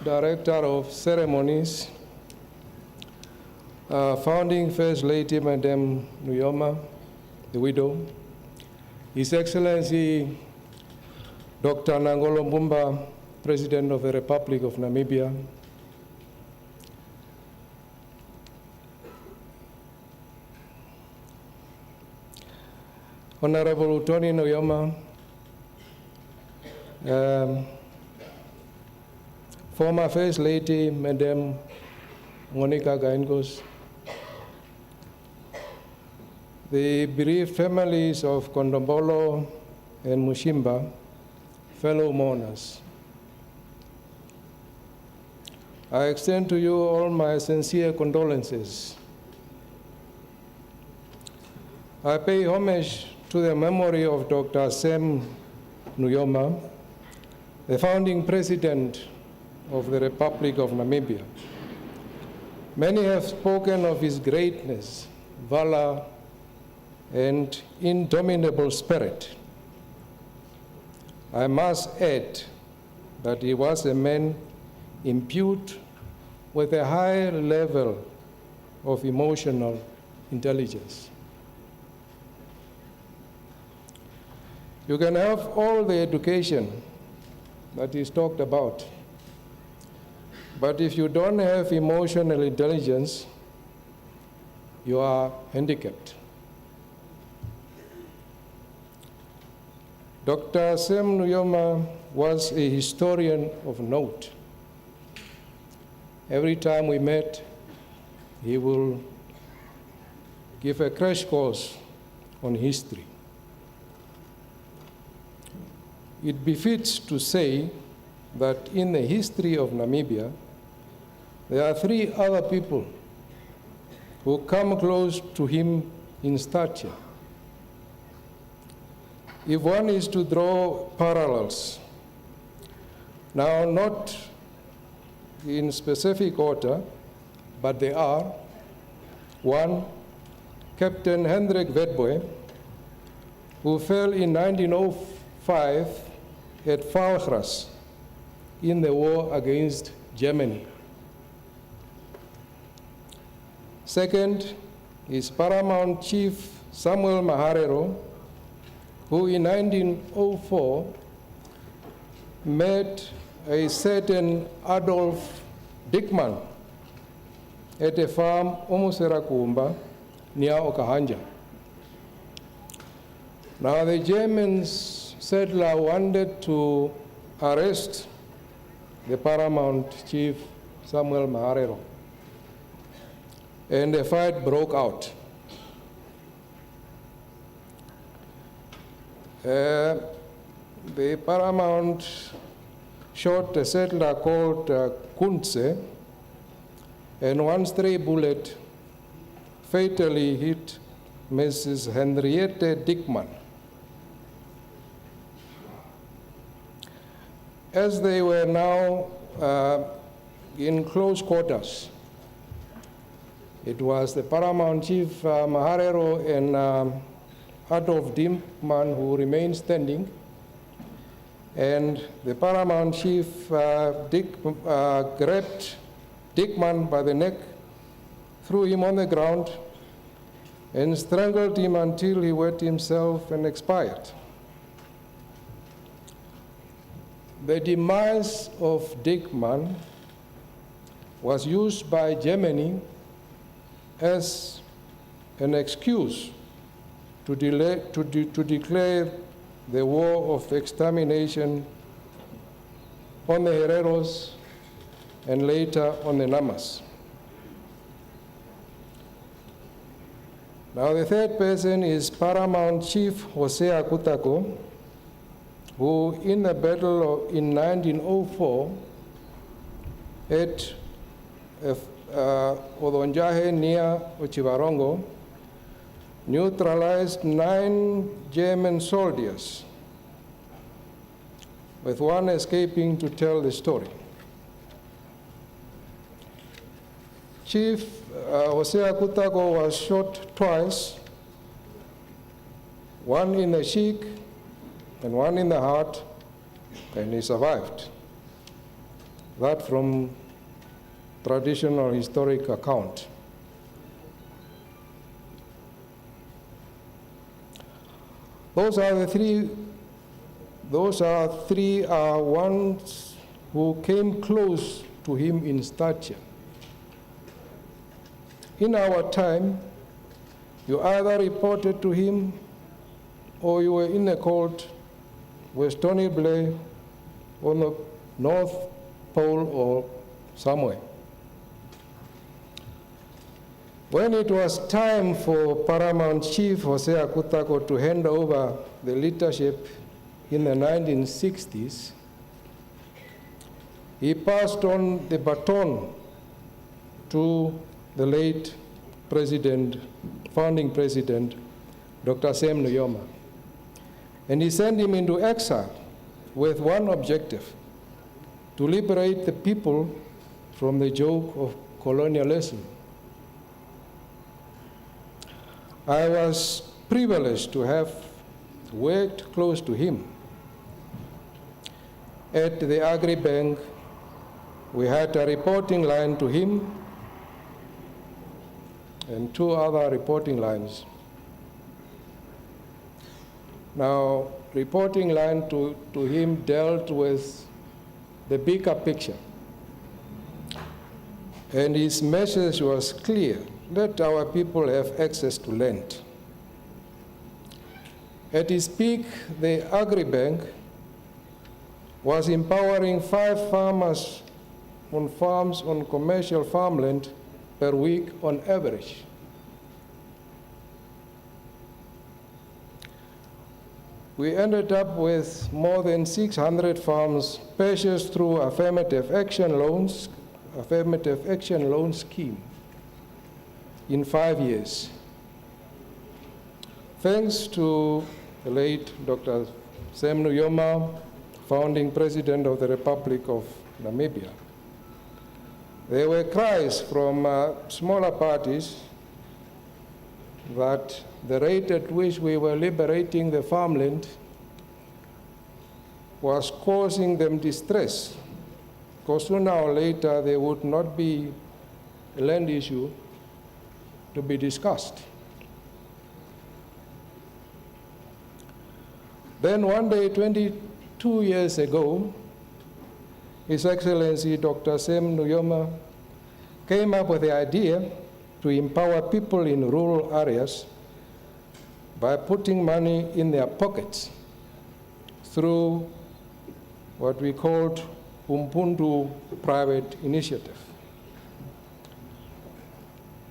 Director of Ceremonies, Founding First Lady Madam Nujoma, the widow, His Excellency Dr. Nangolo Mbumba, President of the Republic of Namibia, Honorable Tony Nujoma, former First Lady, Madam Monica Gaingos, the bereaved families of Kondombolo and Mushimba, fellow mourners. I extend to you all my sincere condolences. I pay homage to the memory of Dr. Sam Nujoma, the founding president of the Republic of Namibia. Many have spoken of his greatness, valor, and indomitable spirit. I must add that he was a man imbued with a high level of emotional intelligence. You can have all the education that is talked about, but if you don't have emotional intelligence, you are handicapped. Dr. Sam Nujoma was a historian of note. Every time we met, he will give a crash course on history. It befits to say that in the history of Namibia, there are three other people who come close to him in stature. If one is to draw parallels, now not in specific order, but they are: one, Captain Hendrik Witbooi, who fell in 1905 at Valgras in the war against Germany. Second is Paramount Chief Samuel Maharero, who in 1904 met a certain Adolf Dickmann at a farm Omuserakumba near Okahanja. Now the German settler wanted to arrest the Paramount Chief Samuel Maharero, and a fight broke out. the paramount shot a settler called Kuntze, and one stray bullet fatally hit Mrs. Henriette Dickman. As they were now in close quarters, it was the paramount chief Maharero and Adolf Dickman who remained standing, and the paramount chief grabbed Dickman by the neck, threw him on the ground, and strangled him until he wet himself and expired. The demise of Dickman was used by Germany as an excuse to declare the war of extermination on the Hereros and later on the Namas. Now the third person is Paramount Chief Jose Akutako, who in the battle in 1904 at Odonjahe near Ochivarongo, neutralized 9 German soldiers, with one escaping to tell the story. Chief Jose Akutako was shot twice, one in the cheek and one in the heart, and he survived. That from traditional historic account. Those are three ones who came close to him in stature. In our time, you either reported to him or you were in a court with Tony Blair on the North Pole or somewhere. When it was time for Paramount Chief Jose Akutako to hand over the leadership in the 1960s, he passed on the baton to the late president, founding president, Dr. Sam Nujoma. And he sent him into exile with one objective: to liberate the people from the yoke of colonialism. I was privileged to have worked close to him. At the Agri Bank, we had a reporting line to him and 2 other reporting lines. Now, reporting line to him dealt with the bigger picture. And his message was clear: let our people have access to land. At its peak, the Agri-Bank was empowering 5 farmers on farms on commercial farmland per week on average. We ended up with more than 600 farms purchased through affirmative action loan scheme in 5 years. Thanks to the late Dr. Sam Nujoma, founding president of the Republic of Namibia. There were cries from smaller parties that the rate at which we were liberating the farmland was causing them distress, because sooner or later there would not be a land issue to be discussed. Then one day, 22 years ago, His Excellency Dr. Sam Nujoma came up with the idea to empower people in rural areas by putting money in their pockets through what we called Umpundu Private Initiative.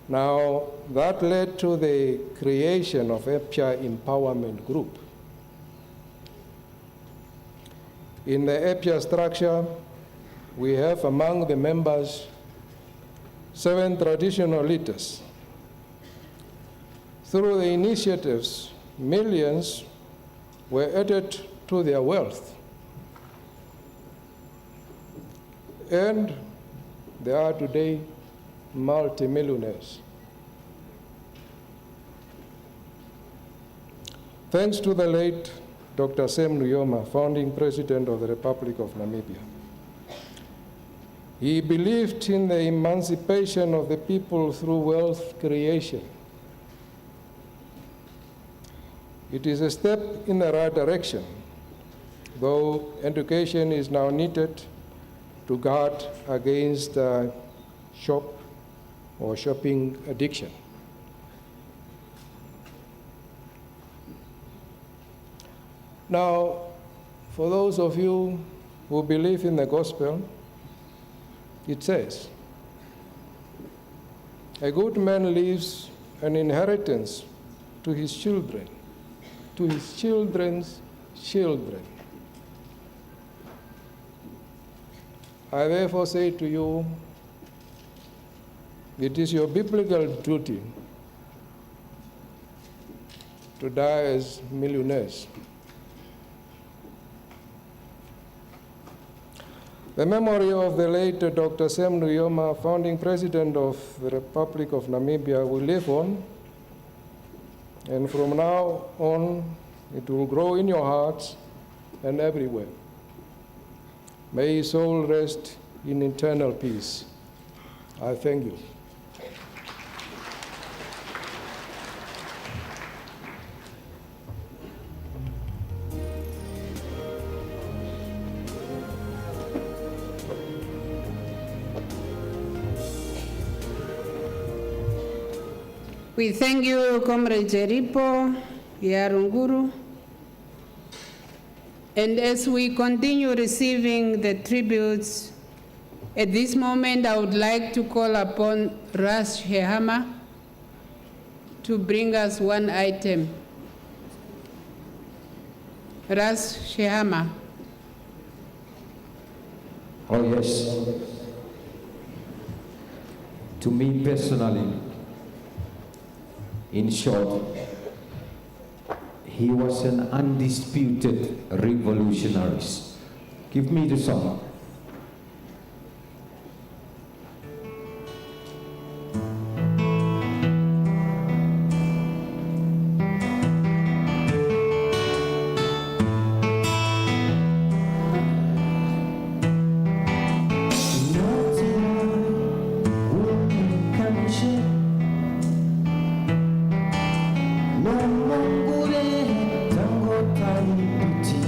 Now, that led to the creation of EPCHA Empowerment Group. In the APIA structure, we have among the members 7 traditional leaders. Through the initiatives, millions were added to their wealth. And they are today multimillionaires. Thanks to the late Dr. Sam Nujoma, founding president of the Republic of Namibia. He believed in the emancipation of the people through wealth creation. It is a step in the right direction, though education is now needed to guard against shopping addiction. Now, for those of you who believe in the gospel, it says, a good man leaves an inheritance to his children, to his children's children. I therefore say to you, it is your biblical duty to die as millionaires. The memory of the late Dr. Sam Nujoma, founding president of the Republic of Namibia, will live on, and from now on, it will grow in your hearts and everywhere. May his soul rest in eternal peace. I thank you. We thank you, Comrade Jeripo, Yarunguru. And as we continue receiving the tributes, at this moment I would like to call upon Ras Shehama to bring us one item. Ras Shehama. Oh yes. To me personally, in short, he was an undisputed revolutionary. Give me the song. Tango tani piti,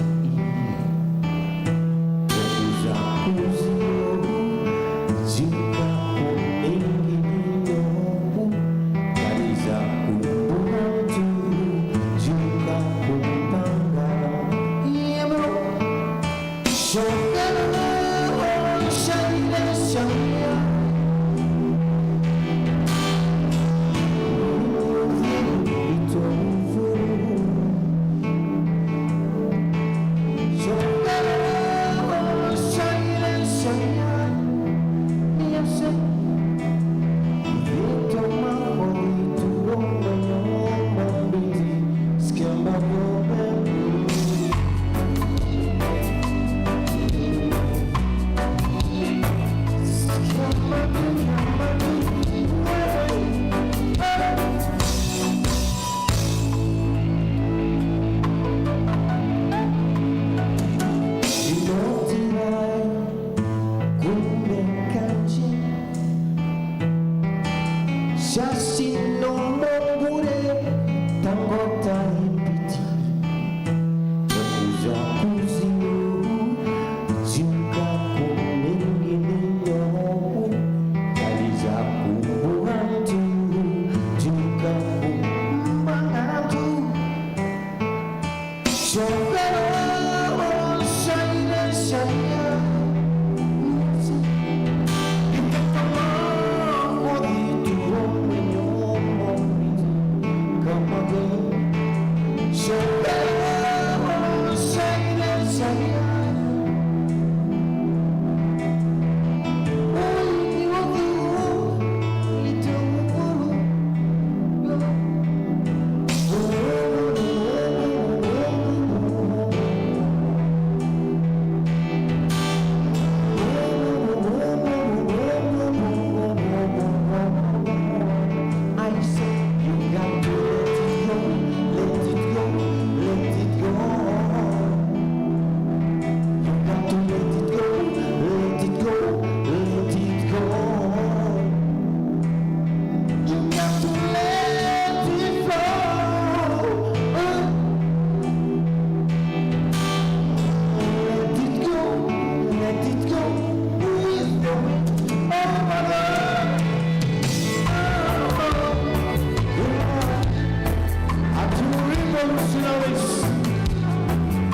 revolutionaries.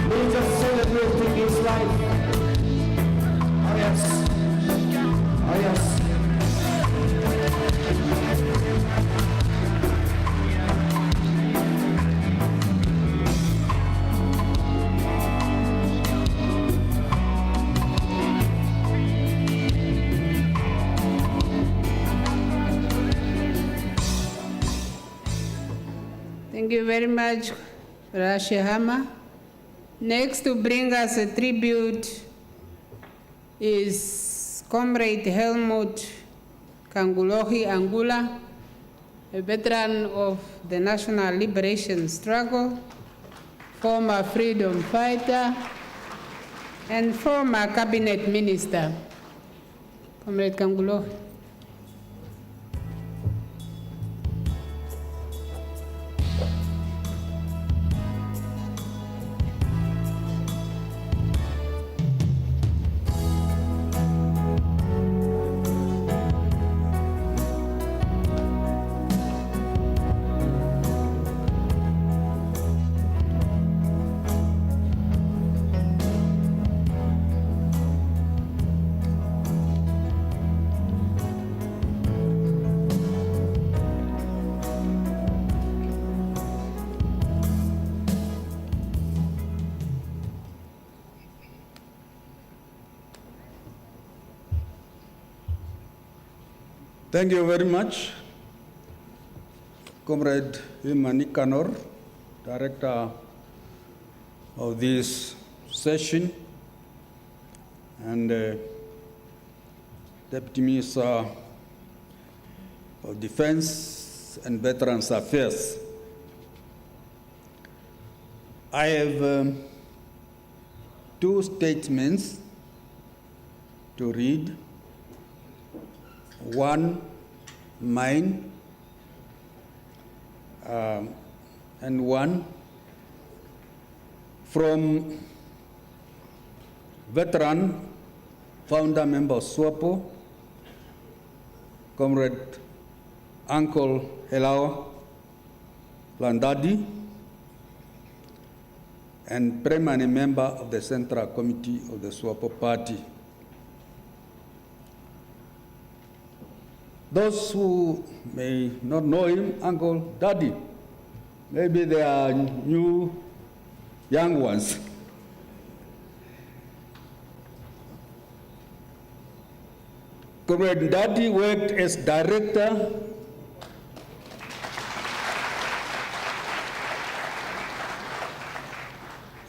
We're just celebrating his life. Oh yes. Oh yes. Thank you very much, Rashihama. Next to bring us a tribute is Comrade Helmut Kangulohi Angula, a veteran of the National Liberation Struggle, former freedom fighter, and former cabinet minister. Comrade Kangulohi. Thank you very much, Comrade Imani Kanor, Director of this session, and Deputy Minister of Defense and Veterans Affairs. I have two statements to read. One, mine, and one from veteran, founder member of SWAPO, Comrade Uncle Helao Landadi, and permanent member of the Central Committee of the SWAPO Party. Those who may not know him, Uncle Daddy, maybe they are new young ones. Comrade Daddy worked as director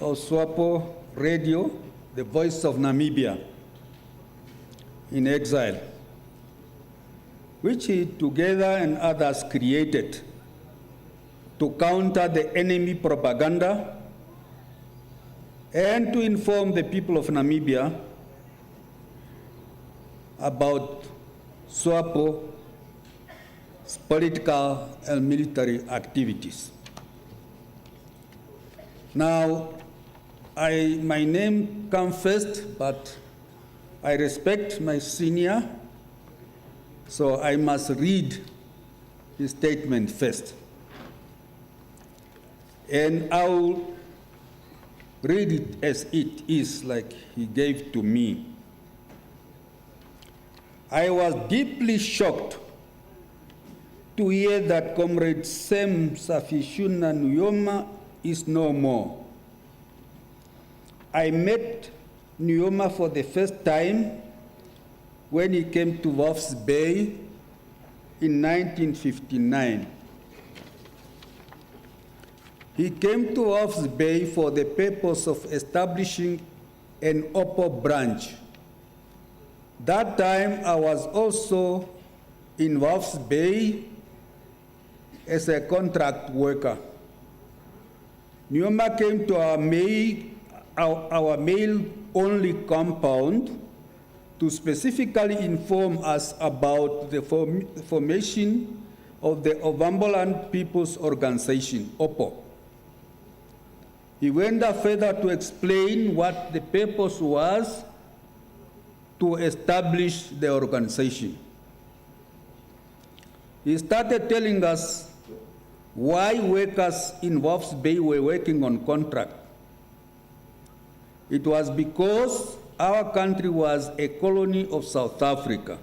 of SWAPO Radio, the voice of Namibia, in exile, which he together and others created to counter the enemy propaganda and to inform the people of Namibia about SWAPO's political and military activities. Now, my name comes first, but I respect my senior, so I must read his statement first. And I'll read it as it is, like he gave to me. I was deeply shocked to hear that Comrade Sam Shafiishuna Nujoma is no more. I met Nujoma for the first time when he came to Walvis Bay in 1959. He came to Walvis Bay for the purpose of establishing an OPPO branch. That time I was also in Walvis Bay as a contract worker. Nujoma came to our male-only compound to specifically inform us about the formation of the Ovamboland People's Organization, OPPO. He went further to explain what the purpose was to establish the organization. He started telling us why workers in Walvis Bay were working on contract. It was because our country was a colony of South Africa.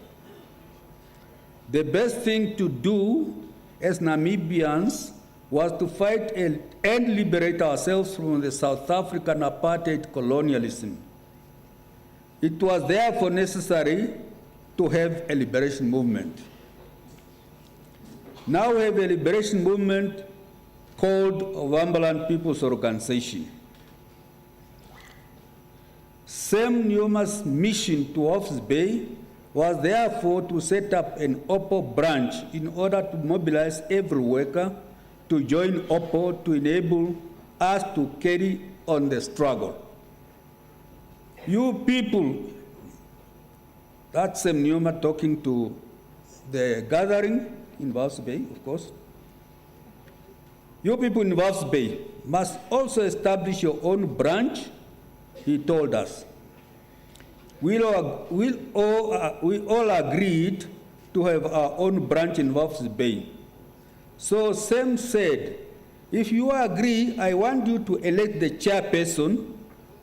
The best thing to do as Namibians was to fight and liberate ourselves from the South African apartheid colonialism. It was therefore necessary to have a liberation movement. Now we have a liberation movement called Wambaland People's Organization. Sam Nuyoma's mission to Walvis Bay was therefore to set up an OPPO branch in order to mobilize every worker to join OPPO to enable us to carry on the struggle. You people, that's Sam Nujoma talking to the gathering in Walvis Bay, of course. You people in Walvis Bay must also establish your own branch, he told us. We all agreed to have our own branch in Walvis Bay. So Sam said, if you agree, I want you to elect the chairperson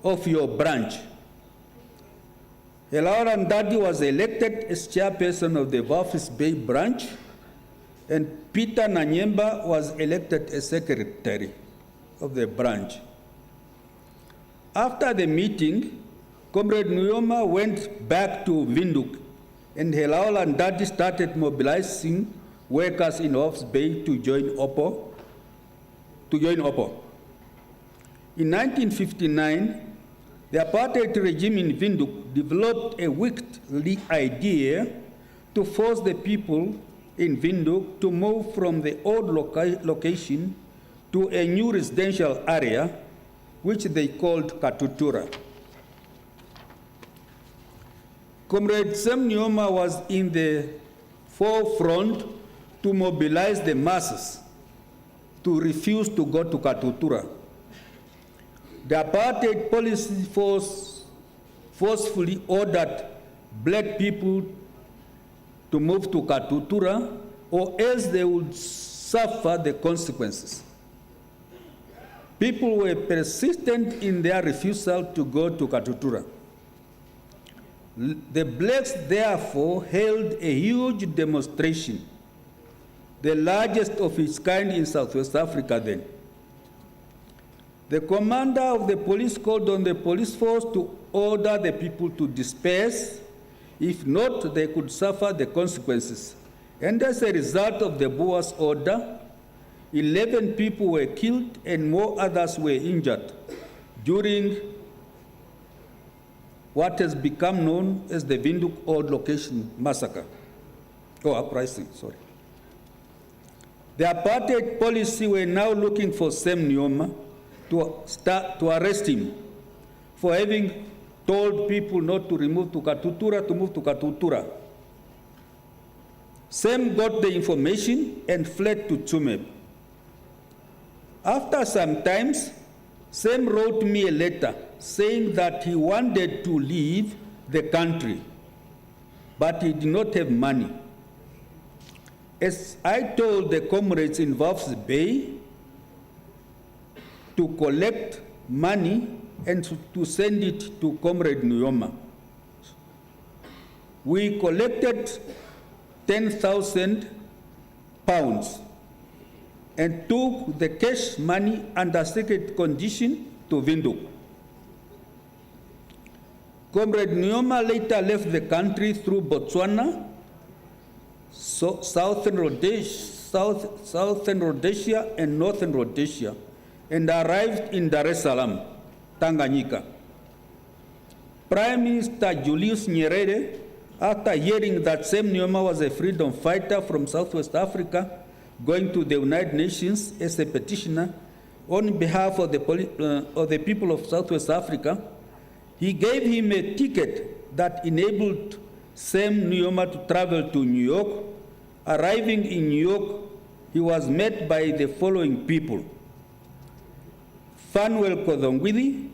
of your branch. Elaura Ndadi was elected as chairperson of the Walvis Bay branch, and Peter Nanyemba was elected as secretary of the branch. After the meeting, Comrade Nujoma went back to Windhoek, and Elaura Ndadi started mobilizing workers in Walvis Bay to join OPPO. In 1959, the apartheid regime in Windhoek developed a wicked idea to force the people in Windhoek to move from the old location to a new residential area, which they called Katutura. Comrade Sam Nujoma was in the forefront to mobilize the masses to refuse to go to Katutura. The apartheid policy forcefully ordered black people to move to Katutura, or else they would suffer the consequences. People were persistent in their refusal to go to Katutura. The blacks therefore held a huge demonstration, the largest of its kind in Southwest Africa then. The commander of the police called on the police force to order the people to disperse. If not, they could suffer the consequences. And as a result of the Boer's order, 11 people were killed and more others were injured during what has become known as the Windhoek Old Location Massacre, or uprising, sorry. The apartheid policy were now looking for Sam Nujoma to arrest him for having told people not to move to Katutura. Sam got the information and fled to Tsumeb. After some time, Sam wrote me a letter saying that he wanted to leave the country, but he did not have money. As I told the comrades in Walvis Bay to collect money and to send it to Comrade Nujoma. We collected 10,000 pounds and took the cash money under secret condition to Windhoek. Comrade Nujoma later left the country through Botswana, Southern Rhodesia and Northern Rhodesia, and arrived in Dar es Salaam, Tanganyika. Prime Minister Julius Nyerere, after hearing that Sam Nujoma was a freedom fighter from Southwest Africa, going to the United Nations as a petitioner on behalf of the people of Southwest Africa, he gave him a ticket that enabled Sam Nujoma to travel to New York. Arriving in New York, he was met by the following people: Fanuel Kodongwidi,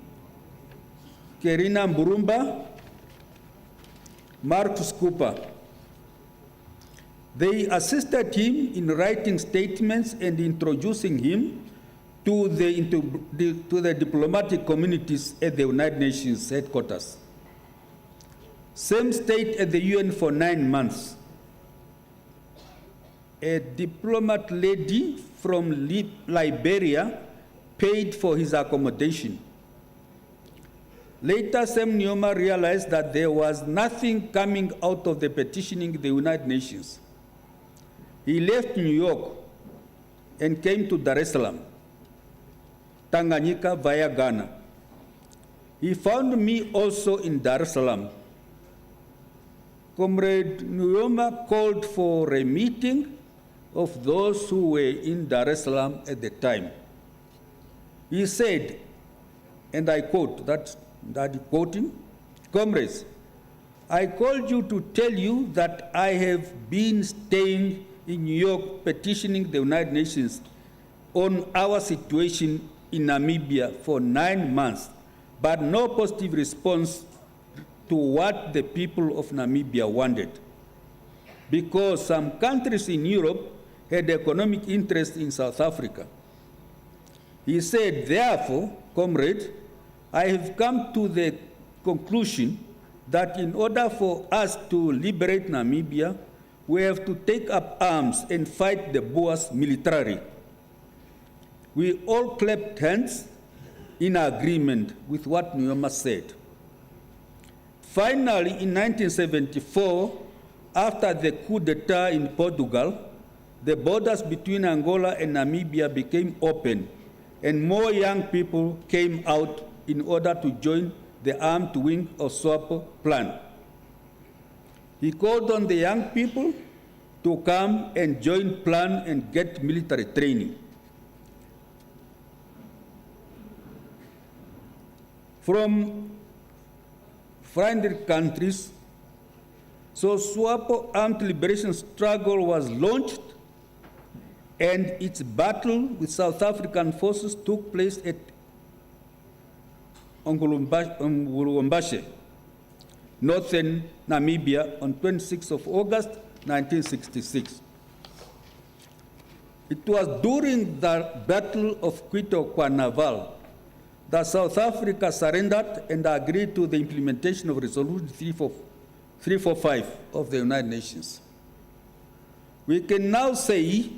Kerina Mburumba, Marcus Cooper. They assisted him in writing statements and introducing him to the diplomatic communities at the United Nations headquarters. Sam stayed at the UN for 9 months. A diplomat lady from Liberia paid for his accommodation. Later, Sam Nujoma realized that there was nothing coming out of the petitioning the United Nations. He left New York and came to Dar es Salaam, Tanganyika via Ghana. He found me also in Dar es Salaam. Comrade Nujoma called for a meeting of those who were in Dar es Salaam at the time. He said, and I quote, that quoting, "Comrades, I called you to tell you that I have been staying in New York petitioning the United Nations on our situation in Namibia for 9 months, but no positive response to what the people of Namibia wanted. Because some countries in Europe had economic interest in South Africa. He said, therefore, comrade, I have come to the conclusion that in order for us to liberate Namibia, we have to take up arms and fight the Boers militarily. We all clapped hands in agreement with what Nujoma said. Finally, in 1974, after the coup d'etat in Portugal, the borders between Angola and Namibia became open, and more young people came out in order to join the armed wing of SWAPO plan. He called on the young people to come and join plan and get military training. From friendly countries, so SWAPO armed liberation struggle was launched, and its battle with South African forces took place at Ngulumbashe, northern Namibia, on 26th of August, 1966. It was during the Battle of Quito-Quanaval that South Africa surrendered and agreed to the implementation of Resolution 345 of the United Nations. We can now say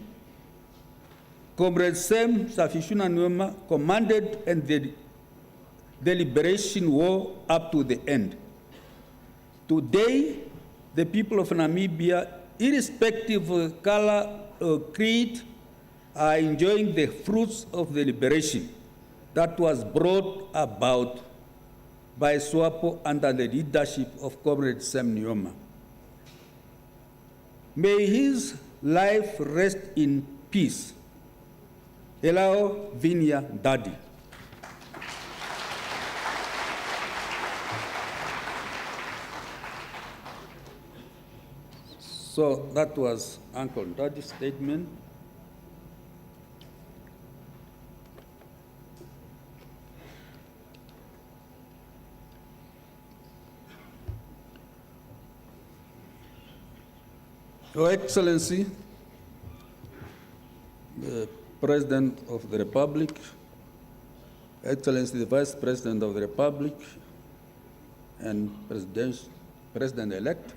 Comrade Sam Shafiishuna Nujoma commanded and the liberation war up to the end. Today, the people of Namibia, irrespective of color or creed, are enjoying the fruits of the liberation that was brought about by SWAPO under the leadership of Comrade Sam Nujoma. May his life rest in peace. Hello, Vinya Daddy. So that was Uncle Daddy's statement. Your Excellency, the President of the Republic, Excellency the Vice President of the Republic, and President-elect,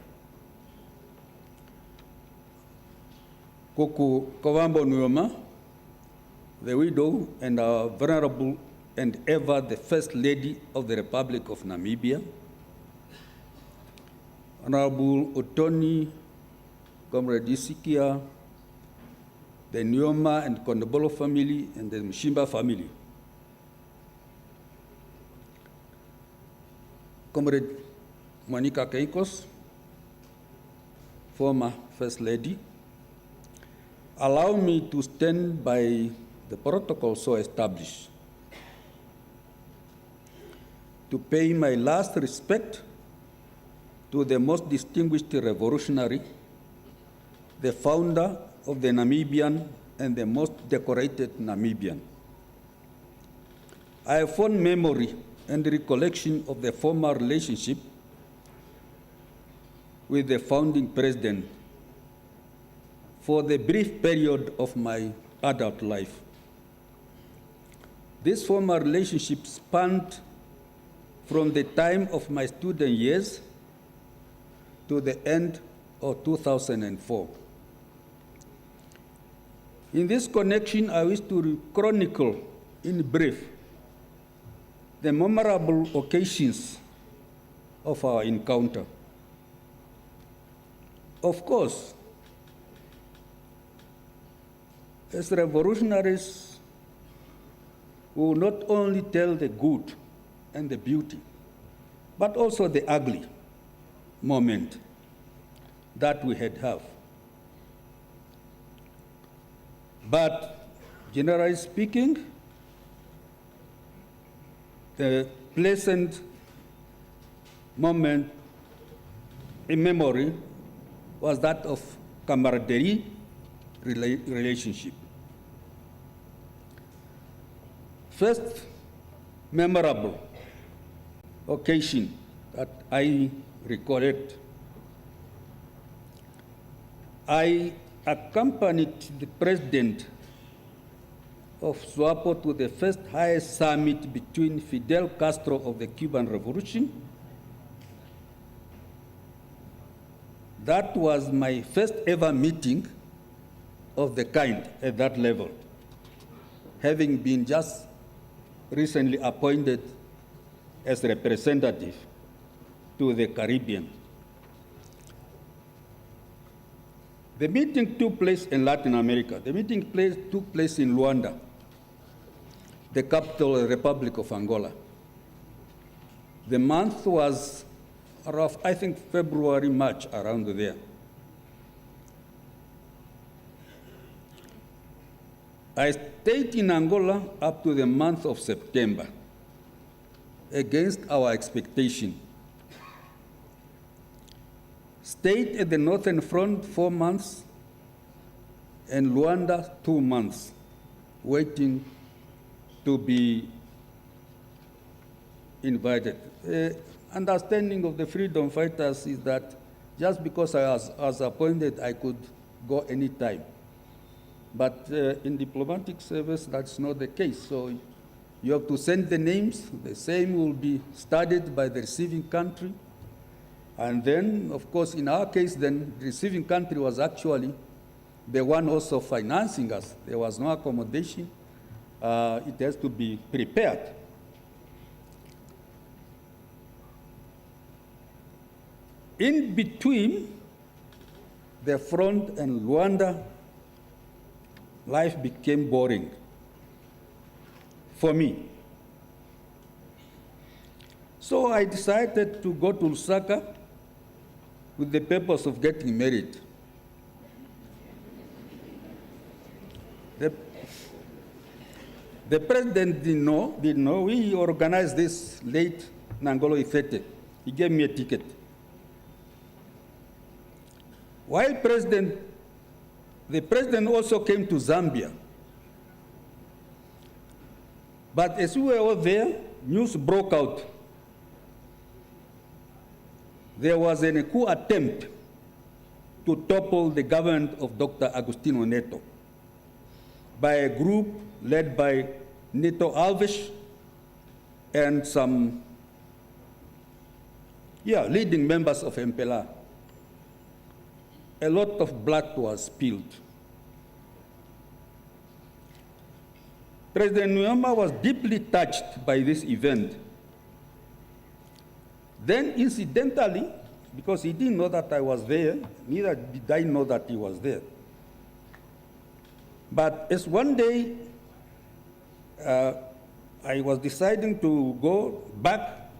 Koko Kovambo Nujoma, the widow and our venerable and ever the First Lady of the Republic of Namibia, Honorable Otoni, Comrade Isikia, the Nujoma and Kondobolo family, and the Mshimba family. Comrade Monica Keikos, former First Lady, allow me to stand by the protocol so established to pay my last respect to the most distinguished revolutionary, the founder of the Namibian and the most decorated Namibian. I have fond memory and recollection of the former relationship with the founding president, for the brief period of my adult life. This former relationship spanned from the time of my student years to the end of 2004. In this connection, I wish to chronicle in brief the memorable occasions of our encounter. Of course, as revolutionaries, we will not only tell the good and the beauty, but also the ugly moment that we had have. But generally speaking, the pleasant moment in memory was that of camaraderie relationship. First memorable occasion that I recollect, I accompanied the president of SWAPO to the first highest summit between Fidel Castro of the Cuban Revolution. That was my first ever meeting of the kind at that level, having been just recently appointed as representative to the Caribbean. The meeting took place in Latin America. The meeting took place in Luanda, the capital of the Republic of Angola. The month was around, I think, February, March, around there. I stayed in Angola up to the month of September, against our expectation. Stayed at the Northern Front 4 months, and Luanda 2 months, waiting to be invited. Understanding of the freedom fighters is that just because I was appointed, I could go anytime. But in diplomatic service, that's not the case. So you have to send the names. The same will be studied by the receiving country. And then, of course, in our case, then the receiving country was actually the one also financing us. There was no accommodation. It has to be prepared. In between the front and Luanda, life became boring for me. So I decided to go to Lusaka with the purpose of getting married. The president didn't know. We organized this late Nangolo Ifete. He gave me a ticket. While the president also came to Zambia. But as we were all there, news broke out. There was a coup attempt to topple the government of Dr. Agostinho Neto by a group led by Neto Alves and some leading members of MPLA. A lot of blood was spilled. President Nujoma was deeply touched by this event. Then, incidentally, because he didn't know that I was there, neither did I know that he was there. But as one day I was deciding to go back,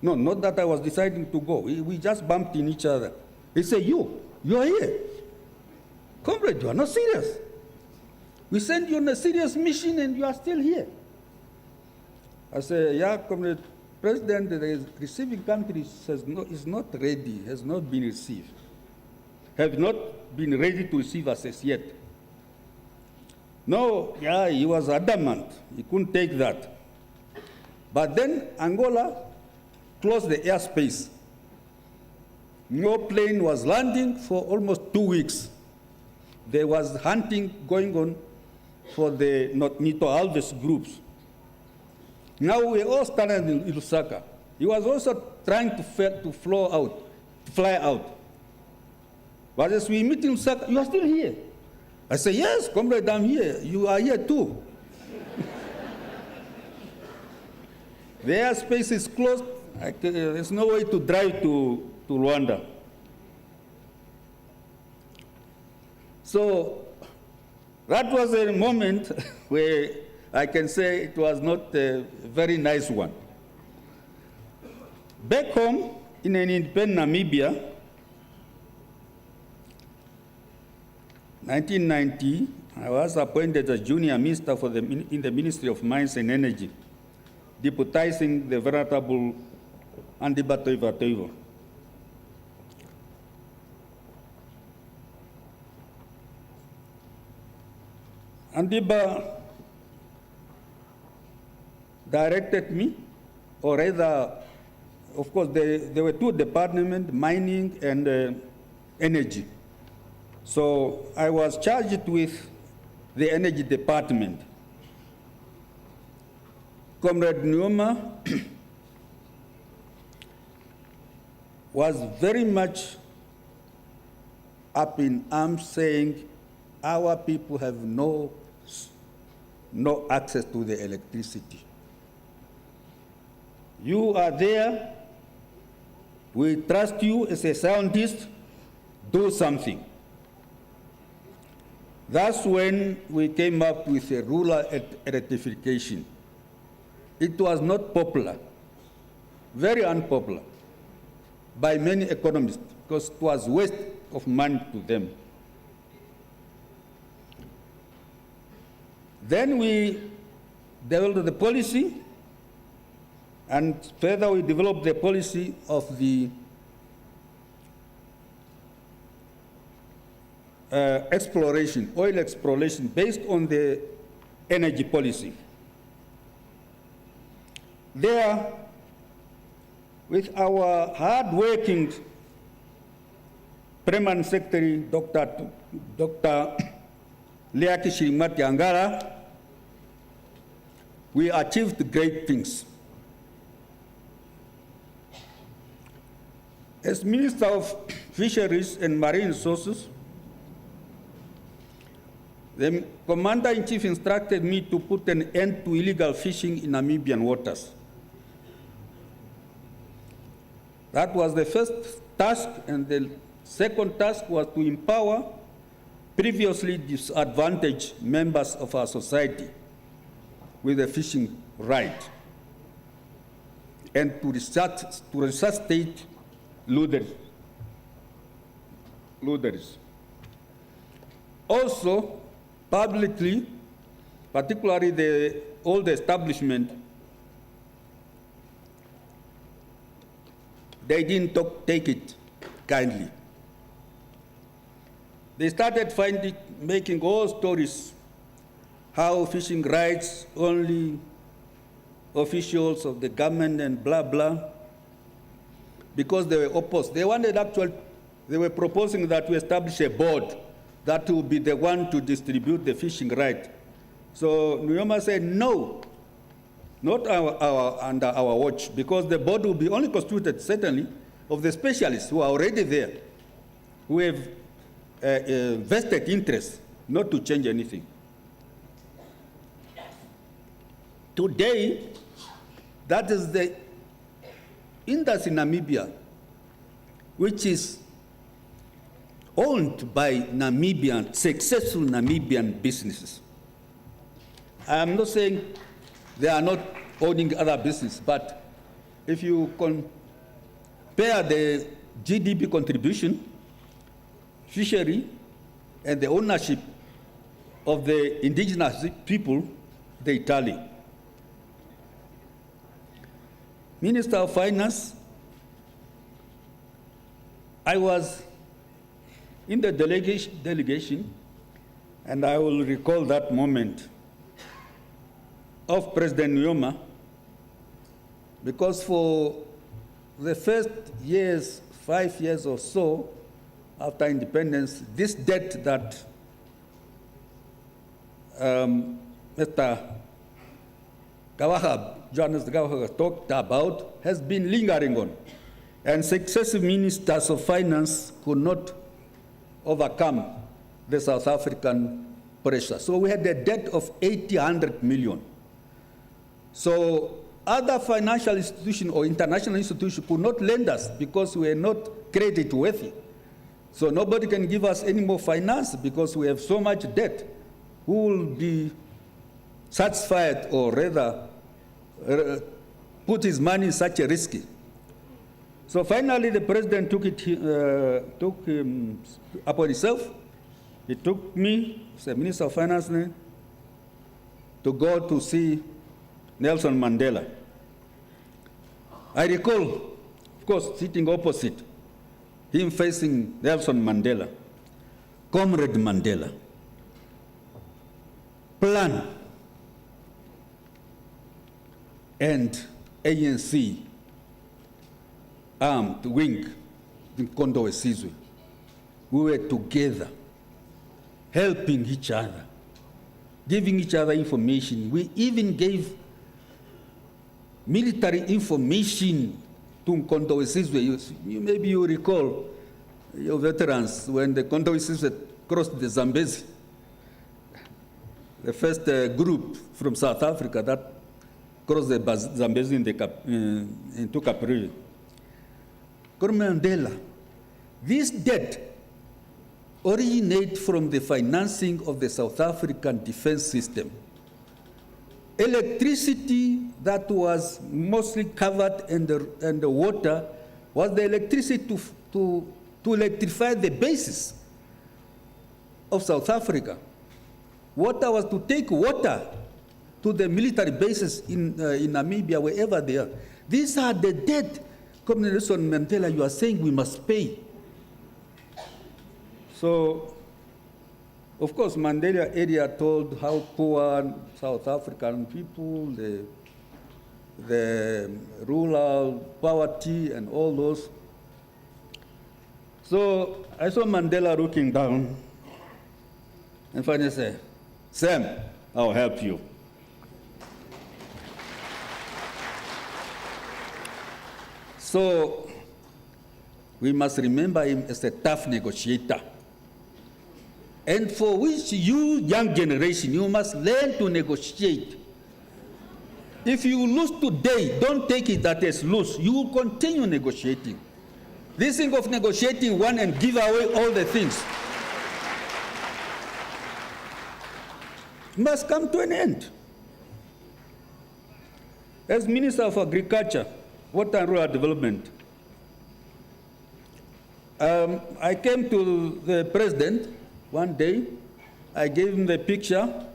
no, not that I was deciding to go, we just bumped in each other. He said, you are here. Comrade, you are not serious. We sent you on a serious mission and you are still here. I said, yeah, Comrade President, the receiving country is not ready, has not been received, have not been ready to receive us as yet. No, yeah, he was adamant. He couldn't take that. But then Angola closed the airspace. No plane was landing for almost 2 weeks. there was hunting going on for the Nito Alves groups. Now we all standing in Lusaka. He was also trying to fly out. But as we meet in Lusaka, you are still here. I say, yes, comrade, I'm here. You are here too. The airspace is closed. There's no way to drive to Rwanda. So that was a moment where I can say it was not a very nice one. Back home in an independent Namibia, 1990, I was appointed as junior minister in the Ministry of Mines and Energy, deputizing the venerable Andiba Toiva Toivo. Andiba directed me, or rather, of course, there were two departments, mining and energy. So I was charged with the energy department. Comrade Nujoma was very much up in arms saying, our people have no access to the electricity. You are there, we trust you as a scientist, do something. That's when we came up with a rural electrification. It was not popular, very unpopular by many economists because it was waste of money to them. Then we developed the policy, and further we developed the policy of the exploration, oil exploration, based on the energy policy. There, with our hard-working Permanent Secretary, Dr. Leaki Shirimati Angara, we achieved great things. As Minister of Fisheries and Marine Resources, the Commander-in-Chief instructed me to put an end to illegal fishing in Namibian waters. That was the first task, and the second task was to empower previously disadvantaged members of our society with a fishing right, and to resuscitate looteries. Also, publicly, particularly the old establishment, they didn't take it kindly. They started making all stories, how fishing rights only officials of the government and blah, blah, because they were opposed. They were proposing that we establish a board that will be the one to distribute the fishing right. So Nujoma said, no, not under our watch, because the board will be only constituted, certainly, of the specialists who are already there, who have vested interest not to change anything. Today, that is the industry in Namibia, which is owned by successful Namibian businesses. I am not saying they are not owning other business, but if you compare the GDP contribution, fishery, and the ownership of the indigenous people, they tally. Minister of Finance, I was in the delegation, and I will recall that moment of President Nujoma, because for the first 5 years or so after independence, this debt that Mr. Johannes Gawahab talked about has been lingering on, and successive ministers of finance could not overcome the South African pressure. So we had a debt of 800 million. So other financial institutions or international institutions could not lend us because we are not credit worthy. So nobody can give us any more finance because we have so much debt. Who will be satisfied or rather put his money in such a risky? So finally the president took him upon himself. He took me, as the Minister of Finance, to go to see Nelson Mandela. I recall, of course, sitting opposite, him facing Nelson Mandela, Comrade Mandela. Plan and ANC armed wing in Mkondo Wesizwe. We were together, helping each other, giving each other information. We even gave military information to Mkondo Wesizwe. Maybe you recall, your veterans, when the Mkondo Wesizwe crossed the Zambezi, the first group from South Africa that crossed the Zambezi into Caprivi. Mandela, this debt originates from the financing of the South African defense system. Electricity that was mostly covered in the water was the electricity to electrify the bases of South Africa. Water was to take water to the military bases in Namibia, wherever they are. These are the debt, Comrade Nelson Mandela, you are saying we must pay. So, of course, Mandela area told how poor South African people, the rural poverty and all those. So I saw Mandela looking down and finally said, Sam, I'll help you. So we must remember him as a tough negotiator. And for which you, young generation, you must learn to negotiate. If you lose today, don't take it that as lose. You will continue negotiating. This thing of negotiating one and give away all the things must come to an end. As Minister of Agriculture, Water and Rural Development, I came to the President one day. I gave him the picture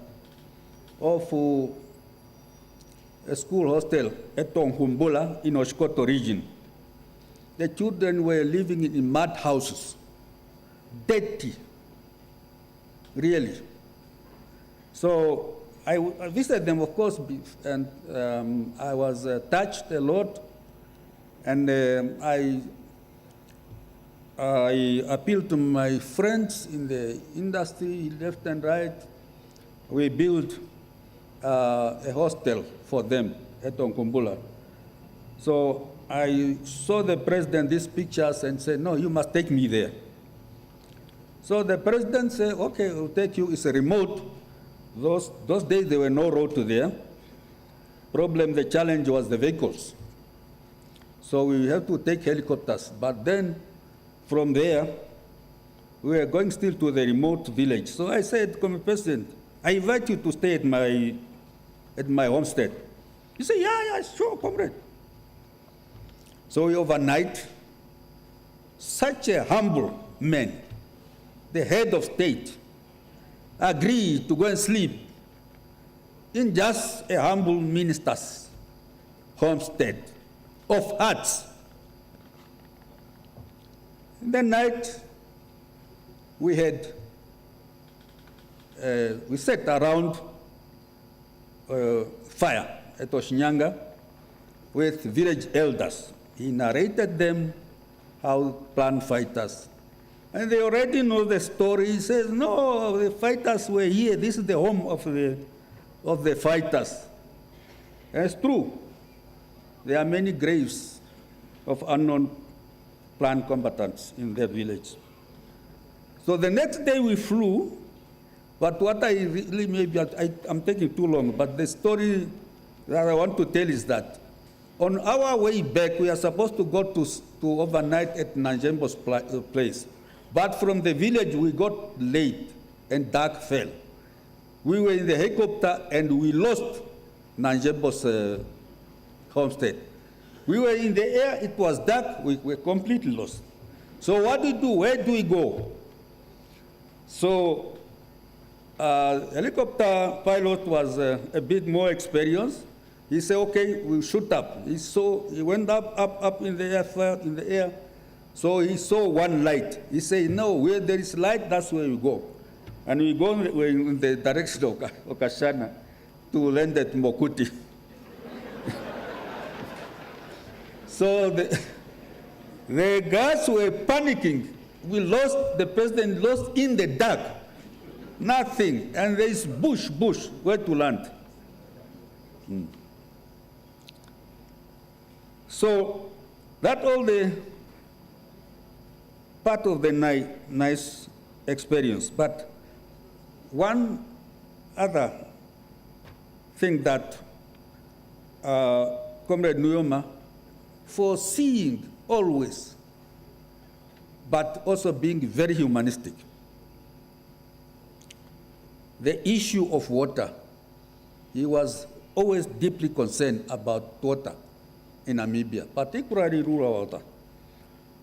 of a school hostel at Tongumbula in Oshkoto region. The children were living in mud houses, dirty, really. So I visited them, of course, and I was touched a lot, and I appealed to my friends in the industry, left and right. We built a hostel for them at Tongumbula. So I saw the president these pictures and said, no, you must take me there. So the president said, okay, I'll take you. It's a remote. Those days there were no road to there. The challenge was the vehicles. So we have to take helicopters. But then from there, we were going still to the remote village. So I said, Comrade President, I invite you to stay at my homestead. He said, yeah, sure, comrade. So we overnight, such a humble man, the head of state, agreed to go and sleep in just a humble minister's homestead of huts. In the night, we sat around fire at Oshinyanga with village elders. He narrated them how plant fighters And they already know the story. He says, no, the fighters were here. This is the home of the fighters. And it's true. There are many graves of unknown planned combatants in that village. So the next day we flew, but what I really, maybe I'm taking too long, but the story that I want to tell is that on our way back, we are supposed to go to overnight at Nujomba's place. But from the village, we got late and dark fell. We were in the helicopter and we lost Nujomba's homestead. We were in the air, it was dark, we were completely lost. So what do we do? Where do we go? So helicopter pilot was a bit more experienced. He said, okay, we'll shoot up. He went up in the air. So he saw one light. He said, no, where there is light, that's where we go. And we go in the direction of Okashana to land at Mokuti. So the guys were panicking. The president lost in the dark. Nothing. And there is bush, where to land. So that all the part of the nice experience. But one other thing that Comrade Nujoma, foreseeing always, but also being very humanistic. The issue of water, he was always deeply concerned about water in Namibia, particularly rural water.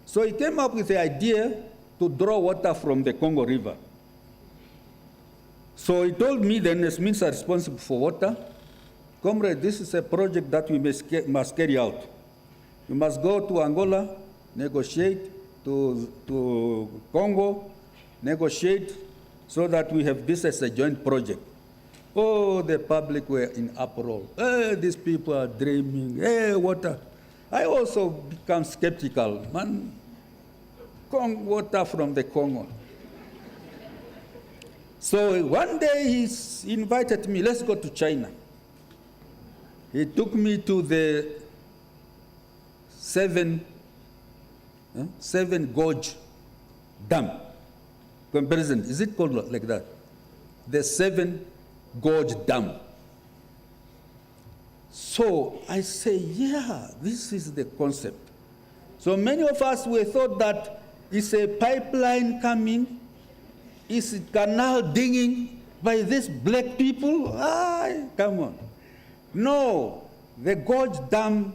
So he came up with the idea to draw water from the Congo River. So he told me then, as minister responsible for water, comrade, this is a project that we must carry out. You must go to Angola, negotiate, to Congo, negotiate, so that we have this as a joint project. Oh, the public were in uproar. Hey, these people are dreaming. Hey, water. I also become skeptical. Man, water from the Congo. So one day he invited me, let's go to China. He took me to the seven gorge dam. Comparison, is it called like that? The 7 gorge dam. So I say, yeah, this is the concept. So many of us we thought that it's a pipeline coming, it's a canal digging by these black people. Come on. No, the gorge dam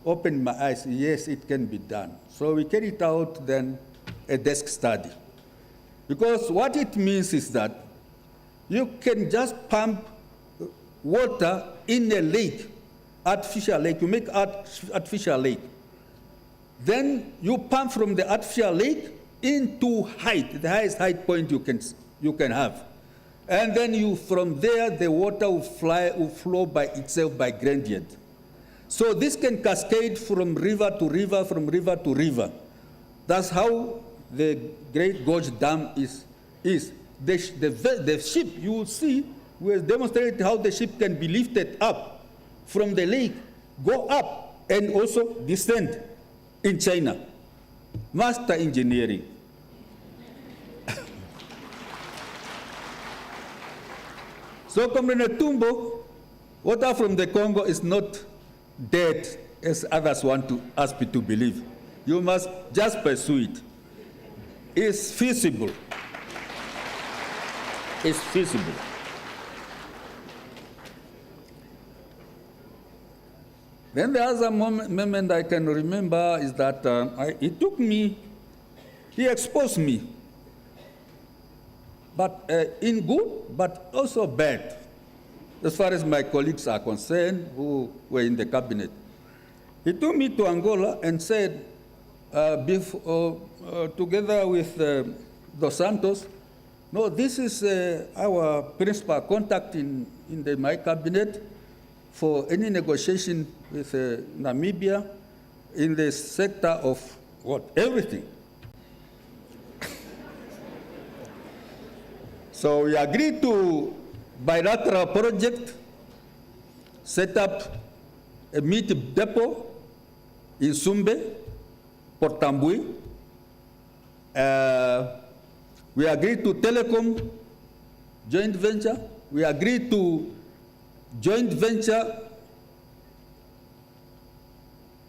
opened my eyes. Yes, it can be done. So we carried out then a desk study. Because what it means is that you can just pump water in a lake, artificial lake. You make artificial lake. Then you pump from the artificial lake into height, the highest height point you can have. And then from there, the water will flow by itself by gradient. So this can cascade from river to river, from river to river. That's how the Great Gorge Dam is. The ship, you will see, we have demonstrated how the ship can be lifted up from the lake, go up, and also descend in China. Master engineering. So, Comrade Tumbo, water from the Congo is not dead as others want to ask me to believe. You must just pursue it. It's feasible. It's feasible. Then the other moment I can remember is that he exposed me, but in good, but also bad, as far as my colleagues are concerned who were in the cabinet. He took me to Angola and said, together with Dos Santos, no, this is our principal contact in my cabinet for any negotiation with Namibia in the sector of what? Everything. So we agreed to bilateral project, set up a meat depot in Sumbe, Port Tambui. We agreed to telecom joint venture. We agreed to joint venture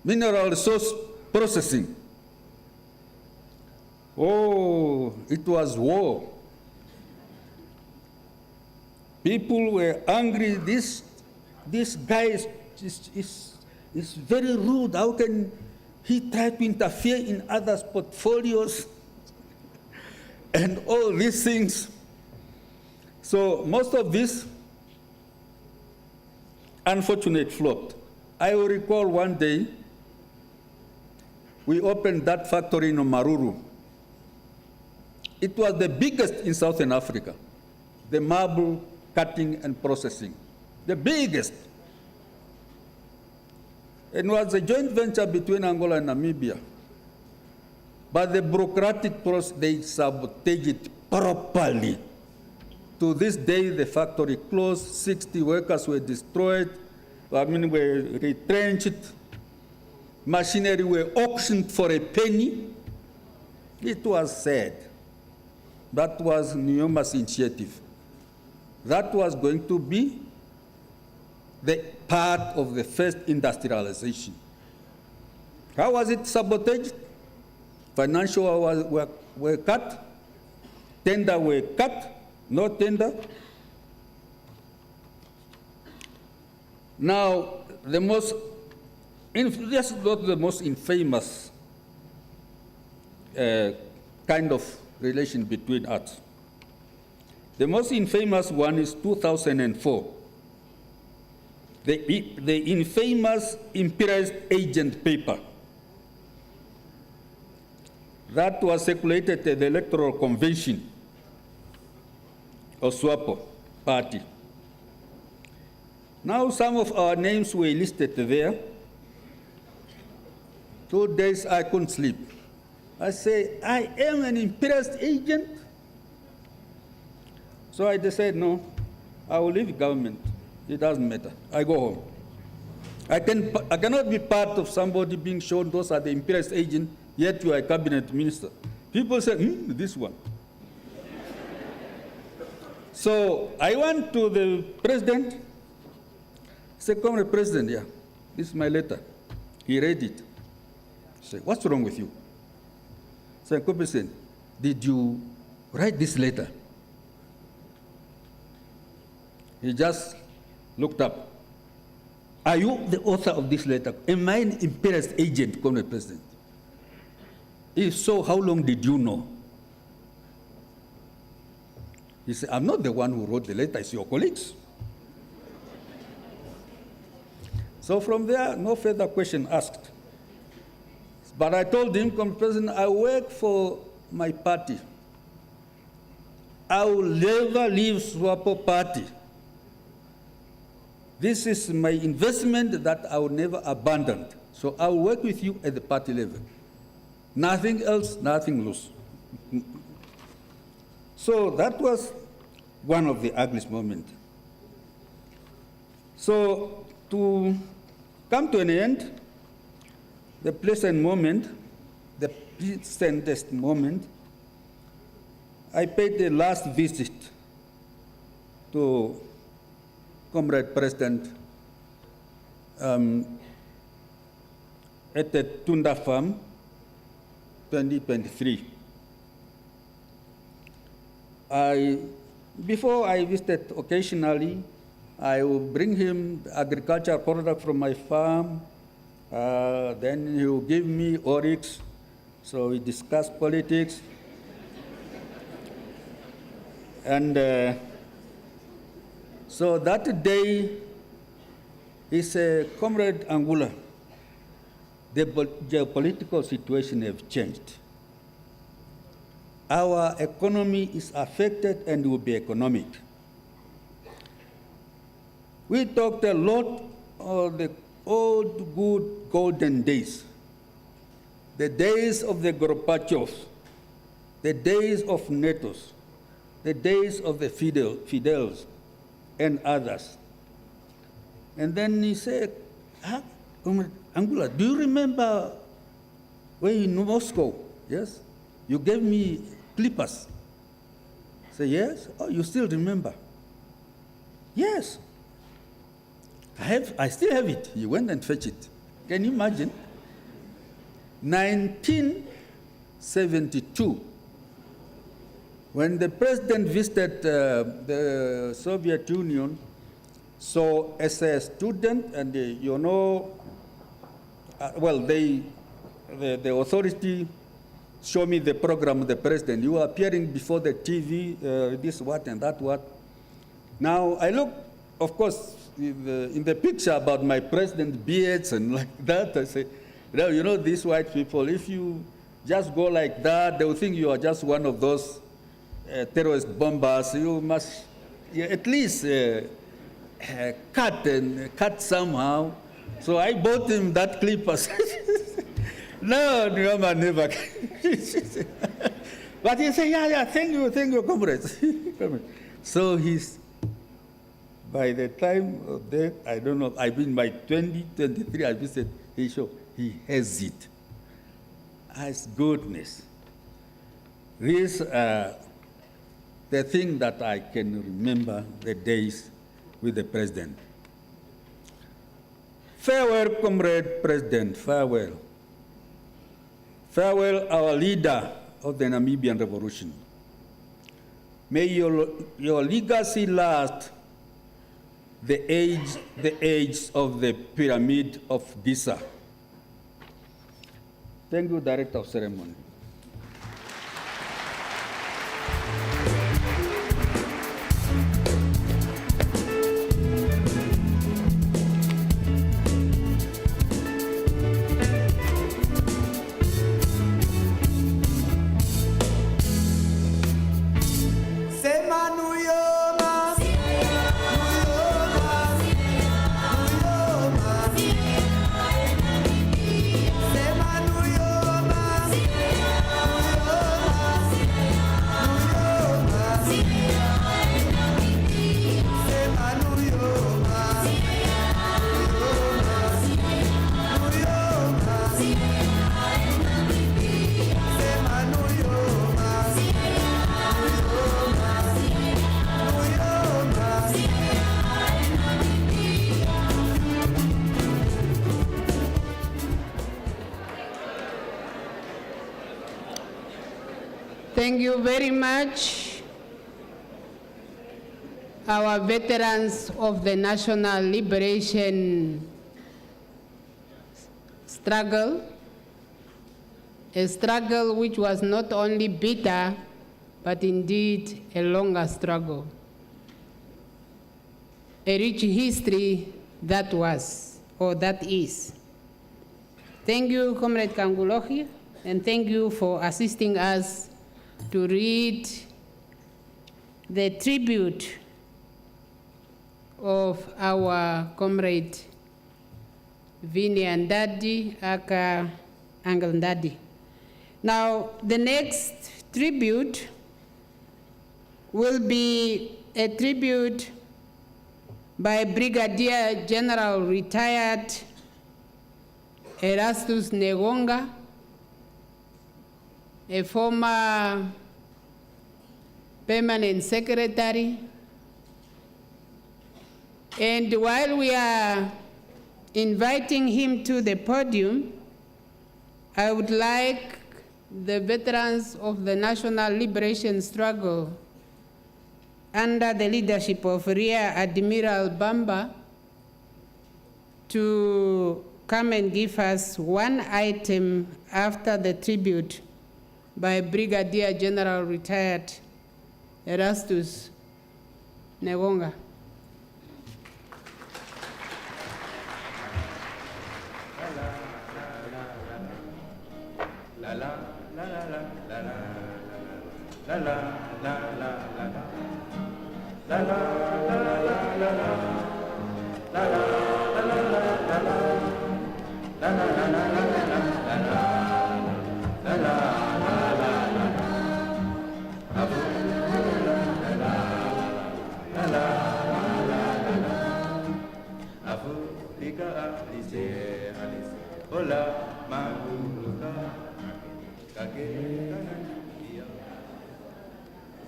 mineral resource processing. Oh, it was war. People were angry. This guy is very rude. How can he try to interfere in others' portfolios and all these things? So most of this, unfortunately, flopped. I will recall one day, we opened that factory in Maruru. It was the biggest in Southern Africa, the marble cutting and processing, the biggest. It was a joint venture between Angola and Namibia. But the bureaucratic process, they sabotaged it properly. To this day, the factory closed, 60 workers were destroyed, were retrenched, machinery were auctioned for a penny. It was sad. That was Nujoma's initiative. That was going to be the part of the first industrialization. How was it sabotaged? Financial were cut, tender were cut, no tender. Now, just not the most infamous kind of relation between us. The most infamous one is 2004. The infamous imperialist agent paper that was circulated at the Electoral Convention of SWAPO party. Now some of our names were listed there. 2 days I couldn't sleep. I say, I am an imperialist agent. So I decided, no, I will leave government. It doesn't matter. I go home. I cannot be part of somebody being shown those are the imperialist agent, yet you are a cabinet minister. People say, this one. So I went to the president. I said, Comrade President, yeah, this is my letter. He read it. I said, what's wrong with you? I said, Comrade President, did you write this letter? He just looked up. Are you the author of this letter? Am I an imperialist agent, Comrade President? If so, how long did you know? He said, I'm not the one who wrote the letter, it's your colleagues. So from there, no further question asked. But I told him, Comrade President, I work for my party. I will never leave SWAPO party. This is my investment that I will never abandon. So I will work with you at the party level. Nothing else, nothing less. So that was one of the ugliest moments. So to come to an end, the pleasantest moment, I paid the last visit to Comrade President at the Tunda Farm, 2023. Before I visited occasionally, I will bring him agricultural product from my farm. Then he will give me oryx. So we discuss politics. And so that day, he said, Comrade Angula, the geopolitical situation has changed. Our economy is affected and will be economic. We talked a lot of the old, good, golden days, the days of the Gorbachevs, the days of NATOs, the days of the Fidels and others. And then he said, Comrade Angula, do you remember when in Moscow? Yes? You gave me clippers. I said, yes? Oh, you still remember? Yes. I still have it. He went and fetched it. Can you imagine? 1972, when the president visited the Soviet Union, so as a student, and the authority showed me the program of the president. You were appearing before the TV, this what and that what. Now, I look, of course, in the picture about my president beards and like that, I say, you know, these white people, if you just go like that, they will think you are just one of those terrorist bombers. You must at least cut somehow. So I bought him that clippers. No, Nujoma never. But he said, yeah, thank you, comrades. So by the time of death, I don't know, I've been by 2023, I visited his show. He has it. As goodness. These are the thing that I can remember the days with the president. Farewell, comrade president, farewell. Farewell, our leader of the Namibian Revolution. May your legacy last the age of the Pyramid of Giza. Thank you, Director of Ceremony. Thank you very much, our veterans of the national liberation struggle, a struggle which was not only bitter, but indeed a longer struggle. A rich history that was, or that is. Thank you, Comrade Kangulohi, and thank you for assisting us to read the tribute of our comrade Vinny and Daddy, aka Uncle Daddy. Now, the next tribute will be a tribute by Brigadier General retired Erastus Negonga, a former permanent secretary. And while we are inviting him to the podium, I would like the veterans of the national liberation struggle under the leadership of Rear Admiral Bamba to come and give us one item after the tribute by Brigadier General retired Erastus Negonga.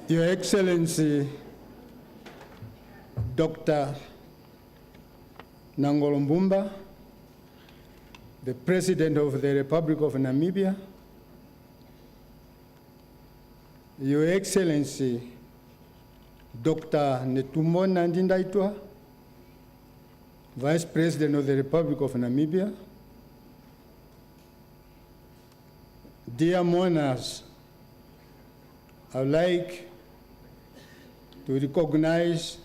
Your Excellency, Dr. Nangolo Mbumba, the President of the Republic of Namibia, Your Excellency, Dr. Netumbo Nandi-Ndaitwah, Vice President of the Republic of Namibia, dear mourners, I would like to recognize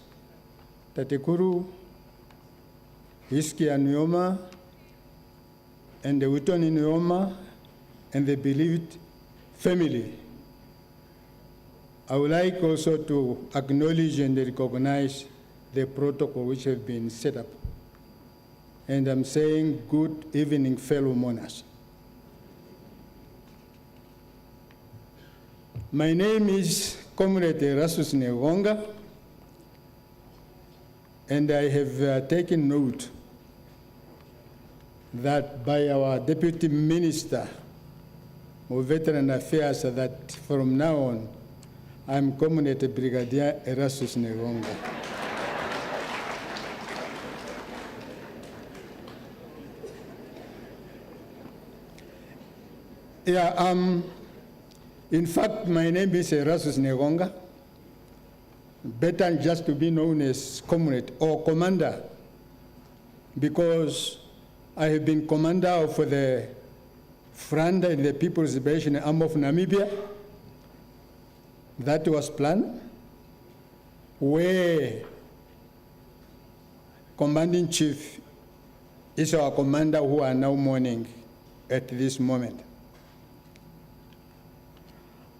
Tatekuru, Hiskia Nujoma, and the Witoni Nujoma, and the beloved family. I would like also to acknowledge and recognize the protocol which have been set up. And I'm saying good evening, fellow mourners. My name is Comrade Erastus Newonga, and I have taken note that by our Deputy Minister of Veteran Affairs that from now on, I'm Comrade Brigadier Erastus Newonga. In fact, my name is Erastus Newonga, better just to be known as Comrade or Commander, because I have been Commander of the Front and the People's Liberation Army of Namibia. That was planned, where Commanding Chief is our commander who are now mourning at this moment.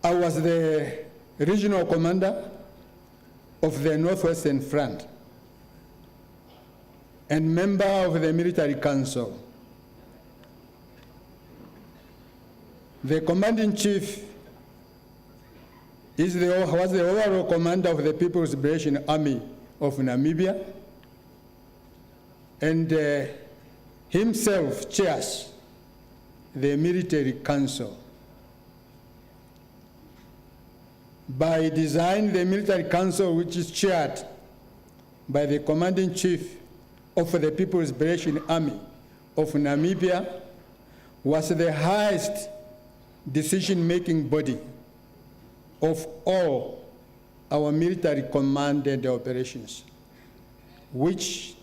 I was the regional commander of the Northwestern Front and member of the Military Council. The commanding chief was the overall commander of the People's Liberation Army of Namibia, and himself chairs the Military Council. By design, the Military Council, which is chaired by the commanding chief of the People's Liberation Army of Namibia, was the highest decision-making body of all our military command and operations, which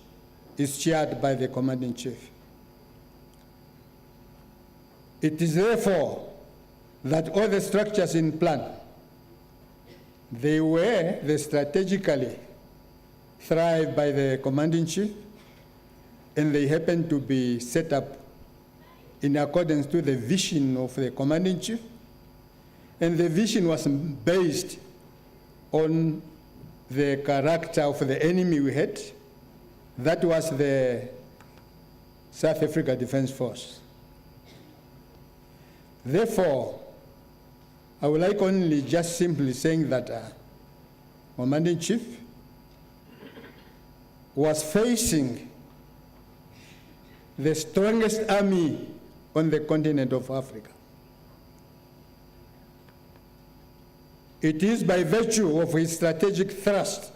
is chaired by the commanding chief. It is therefore that all the structures in plan, they strategically thrived by the commanding chief, and they happen to be set up in accordance to the vision of the commanding chief. And the vision was based on the character of the enemy we had. That was the South Africa Defense Force. Therefore, I would like only just simply saying that Commanding Chief was facing the strongest army on the continent of Africa. It is by virtue of his strategic thrust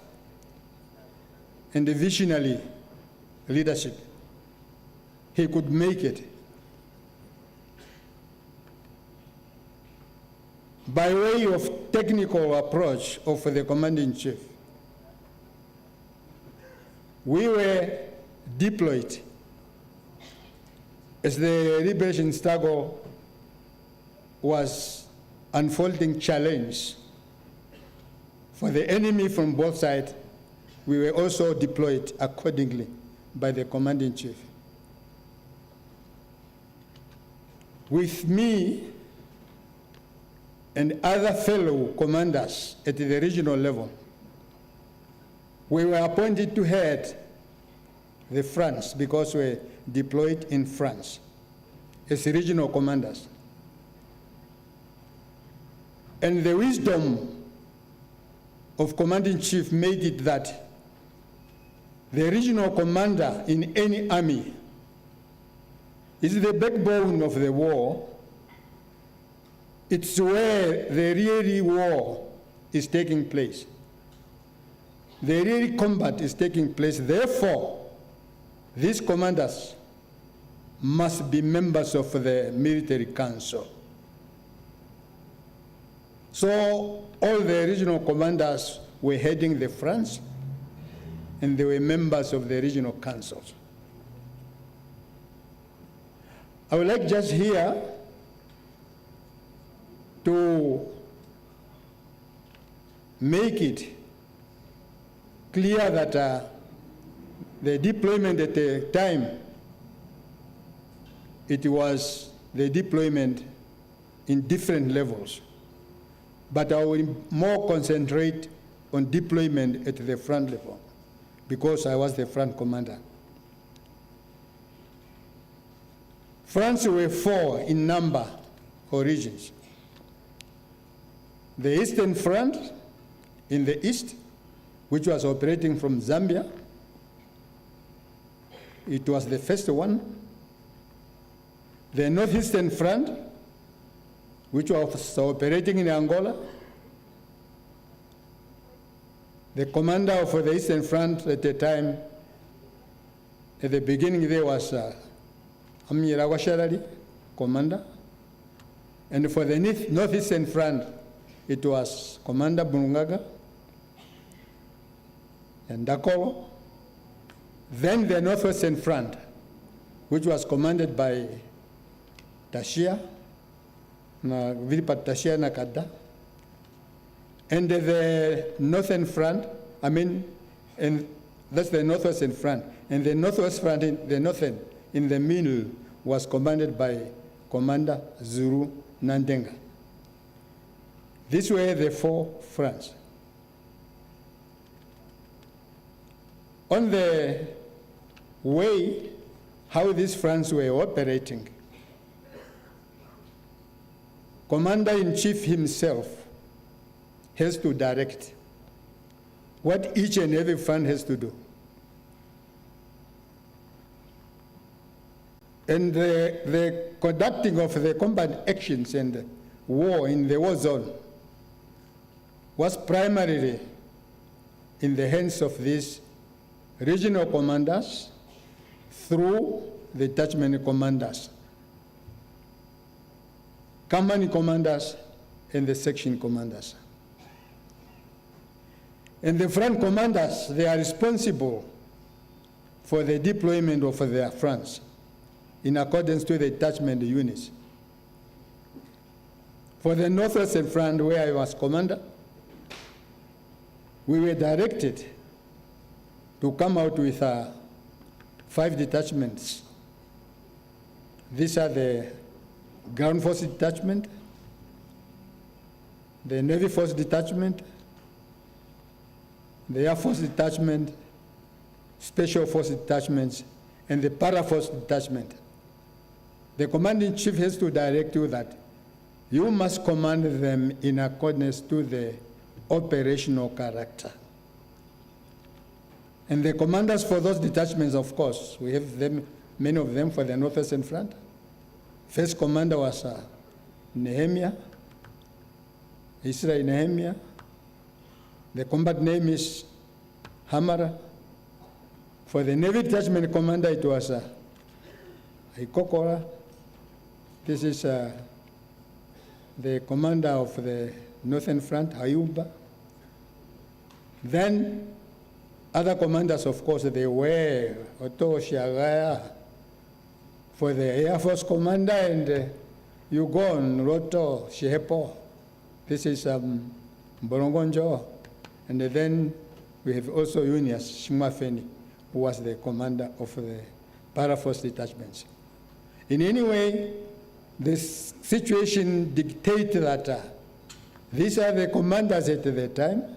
and the visionary leadership he could make it. By way of technical approach of the commanding chief, we were deployed as the liberation struggle was unfolding challenge for the enemy from both sides. We were also deployed accordingly by the commanding chief. With me and other fellow commanders at the regional level, we were appointed to head the France because we were deployed in France as regional commanders. And the wisdom of commanding chief made it that the regional commander in any army is the backbone of the war. It's where the real war is taking place. The real combat is taking place. Therefore, these commanders must be members of the military council. So all the regional commanders were heading the fronts, and they were members of the regional councils. I would like just here to make it clear that the deployment at the time, it was the deployment in different levels. But I will more concentrate on deployment at the front level because I was the front commander. Fronts were 4 in number or regions. The Eastern Front in the east, which was operating from Zambia. It was the first one. The Northeastern Front, which was operating in Angola. The commander of the Eastern Front at the time, at the beginning there was Amira Washarali, commander. And for the Northeastern Front, it was Commander Bungaga and Dakolo. Then the Northwestern Front, which was commanded by Tashia, Vilipat Tashia Nakada. And the Northern Front, and that's the Northwestern Front. And the Northwest Front, in the middle, was commanded by Commander Zuru Nandenga. These were the 4 fronts. On the way, how these fronts were operating, Commander-in-Chief himself has to direct what each and every front has to do. And the conducting of the combat actions and war in the war zone was primarily in the hands of these regional commanders through the detachment commanders, company commanders, and the section commanders. And the front commanders, they are responsible for the deployment of their fronts in accordance to the detachment units. For the Northwestern Front, where I was commander, we were directed to come out with 5 detachments. These are the Ground Force Detachment, the Navy Force Detachment, the Air Force Detachment, Special Force Detachments, and the Para Force Detachment. The Commanding-in-Chief has to direct you that you must command them in accordance to the operational character. And the commanders for those detachments, of course, we have them, many of them for the Northwestern Front. First commander was Nehemiah, Israel Nehemiah. The combat name is Hamara. For the Navy Detachment commander, it was Ikokora. This is the commander of the Northern Front, Ayuba. Then other commanders, of course, they were Otto Shiagaya for the Air Force commander, and Yugon, Roto, Shehepo. This is Borongonjo. And then we have also Yunius Shimafeni, who was the commander of the Para Force detachments. In any way, this situation dictates that these are the commanders at the time,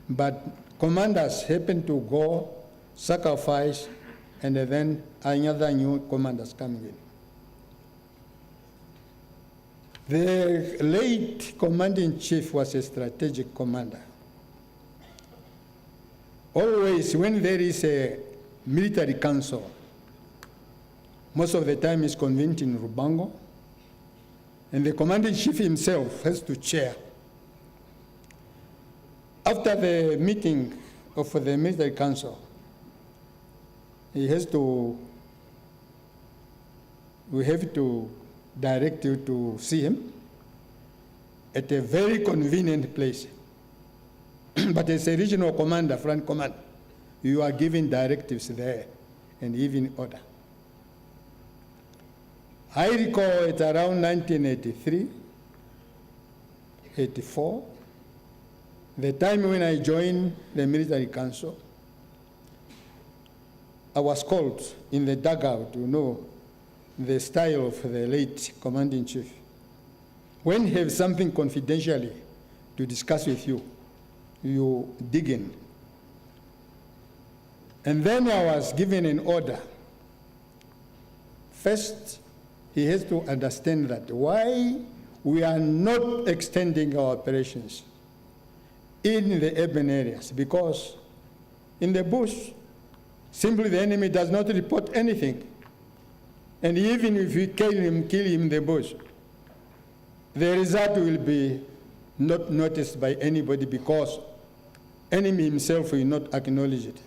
but commanders happen to go, sacrifice, and then another new commanders coming in. The late Commanding-in-Chief was a strategic commander. Always when there is a military council. Most of the time is convened in Rubango, and the commanding chief himself has to chair. After the meeting of the military council, we have to direct you to see him at a very convenient place. But as a regional commander, front command, you are giving directives there and even order. I recall it around 1983, 84, the time when I joined the military council. I was called in the dugout, you know, the style of the late commanding chief. When you have something confidentially to discuss with you, you dig in. And then I was given an order. First, he has to understand that why we are not extending our operations in the urban areas, because in the bush, simply the enemy does not report anything. And even if we kill him in the bush, the result will be not noticed by anybody because enemy himself will not acknowledge it.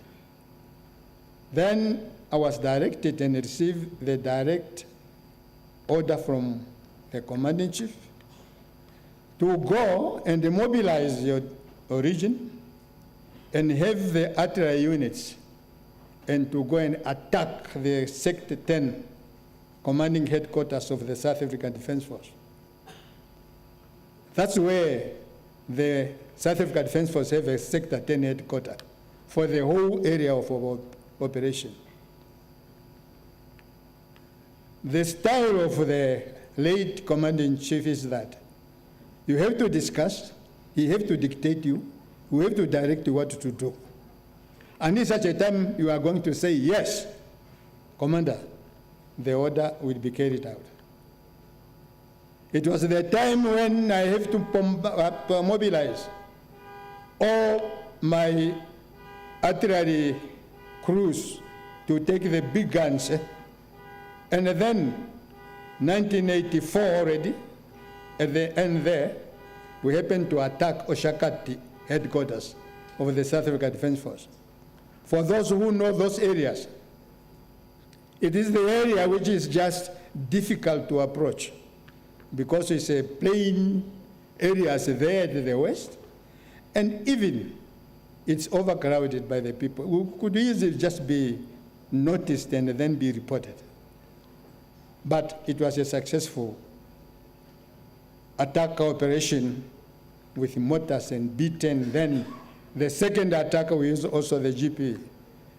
Then I was directed and received the direct order from the commanding chief to go and mobilize your region and have the artillery units and to go and attack the Sector 10 commanding headquarters of the South African Defense Force. That's where the South African Defense Force have a Sector 10 headquarters for the whole area of our operation. The style of the late commanding chief is that you have to discuss, he have to dictate you, we have to direct you what to do. And in such a time, you are going to say, yes, Commander, the order will be carried out. It was the time when I have to mobilize all my artillery crews to take the big guns. And then, 1984 already, at the end there, we happened to attack Oshakati headquarters of the South African Defense Force. For those who know those areas, it is the area which is just difficult to approach because it's a plain areas there to the west, and even it's overcrowded by the people who could easily just be noticed and then be reported. But it was a successful attack operation with mortars and B-10. Then the second attack we used also the GP.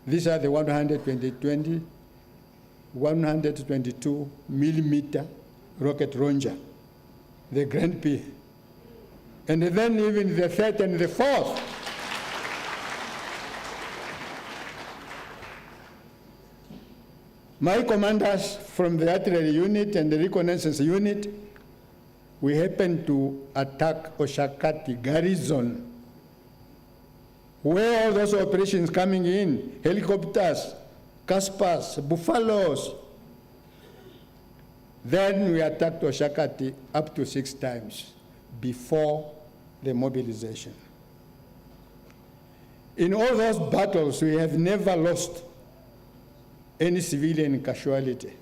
These are the 122 millimeter rocket launcher, the Grand P. And then even the third and the fourth. My commanders from the artillery unit and the reconnaissance unit, we happened to attack Oshakati garrison, where all those operations coming in, helicopters, Caspars, Buffaloes. Then we attacked Oshakati up to 6 times before the mobilization. In all those battles, we have never lost any civilian casualty.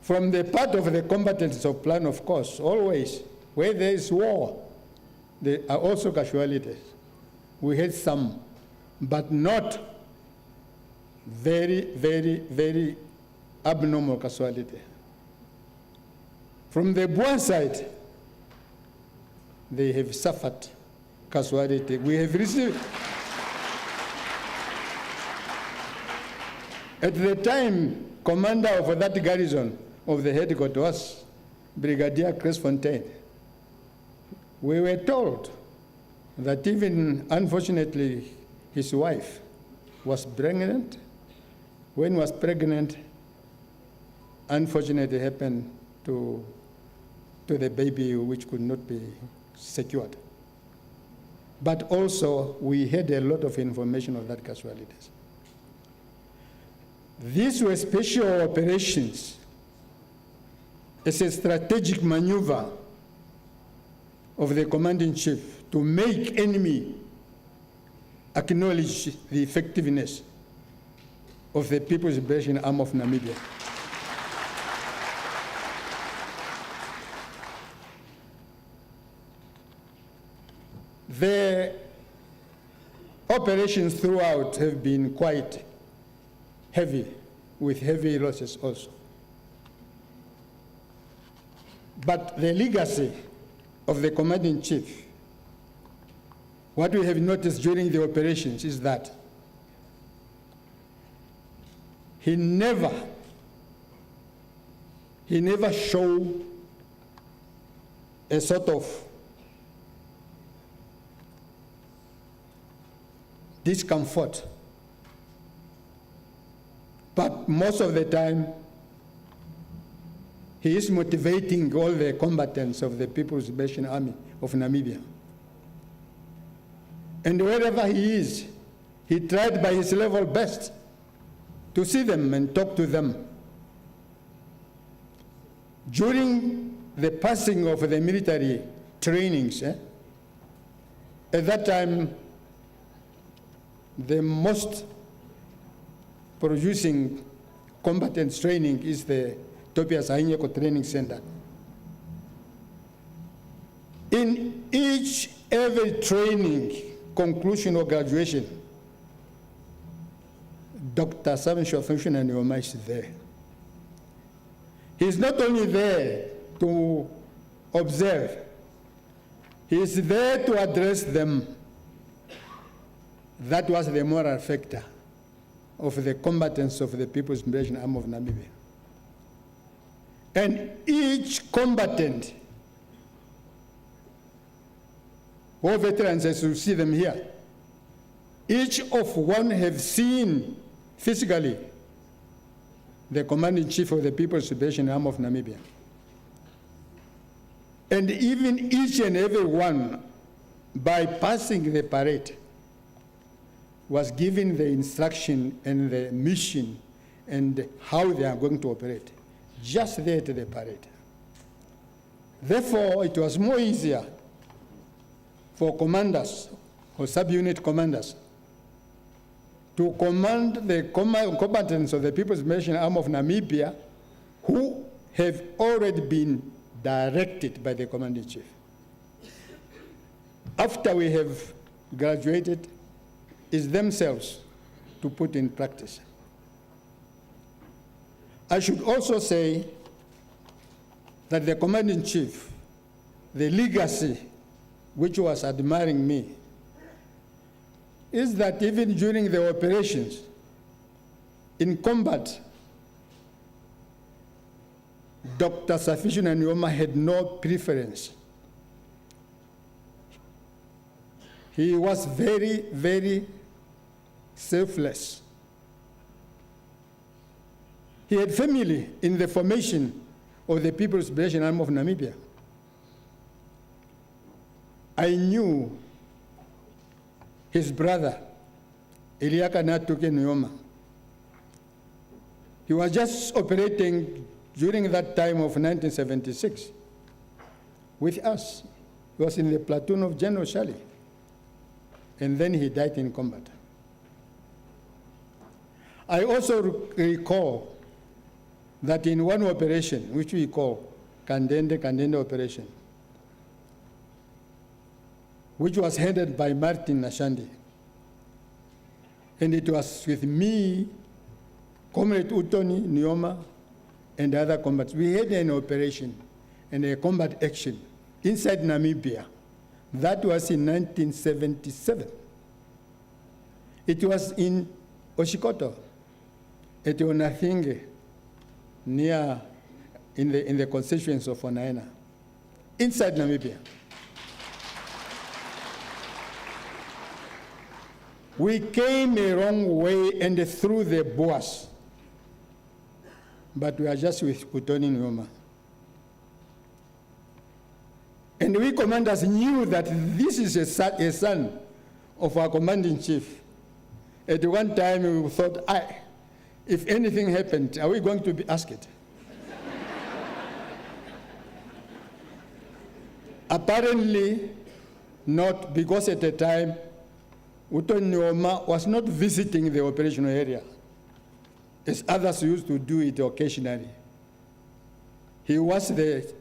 From the part of the combatants of plan, of course, always, where there is war, there are also casualties. We had some, but not very, very, very abnormal casualty. From the Buan side, they have suffered casualty. We have received. At the time, commander of that garrison of the headquarters was Brigadier Chris Fontaine. We were told that even, unfortunately, his wife was pregnant. When was pregnant, unfortunately happened to the baby which could not be secured. But also, we had a lot of information of that casualties. These were special operations. It's a strategic maneuver of the commanding chief to make enemy acknowledge the effectiveness of the People's Liberation Army of Namibia. The operations throughout have been quite heavy, with heavy losses also. But the legacy of the commanding chief, what we have noticed during the operations is that he never showed a sort of discomfort. But most of the time, he is motivating all the combatants of the People's Liberation Army of Namibia. And wherever he is, he tried by his level best to see them and talk to them. During the passing of the military trainings, at that time, the most producing combatants training is the Topias Ahinyeko Training Center. In every training, conclusion or graduation, Dr. Shafiishuna Nujoma is there. He's not only there to observe, he is there to address them. That was the moral factor of the combatants of the People's Liberation Army of Namibia. And each combatant, all veterans, as you see them here, each of one have seen physically the commanding chief of the People's Liberation Army of Namibia. And even each and every one, by passing the parade, was given the instruction and the mission and how they are going to operate, just there at the parade. Therefore, it was more easier for commanders or subunit commanders to command the combatants of the People's Liberation Army of Namibia who have already been directed by the commanding chief. After we have graduated, is themselves to put in practice. I should also say that the commanding chief, the legacy which was admiring me, is that even during the operations in combat, Dr. Shafiishuna Nujoma had no preference. He was very, very selfless. He had family in the formation of the People's Liberation Army of Namibia. I knew his brother, Eliaka Natuke Nujoma. He was just operating during that time of 1976 with us. He was in the platoon of General Shali. And then he died in combat. I also recall that in one operation, which we call Kandende operation, which was headed by Martin Nashandi, and it was with me, Comrade Utoni Nujoma, and other combats. We had an operation and a combat action inside Namibia. That was in 1977. It was in Oshikoto, at Onathinge, near in the constituency of Onaena, inside Namibia. We came a long way and through the Boas, but we are just with Utoni Nujoma. And we commanders knew that this is a son of our commanding chief. At one time we thought, if anything happened, are we going to be asked? Apparently not, because at the time, Nujoma was not visiting the operational area, as others used to do it occasionally. He was the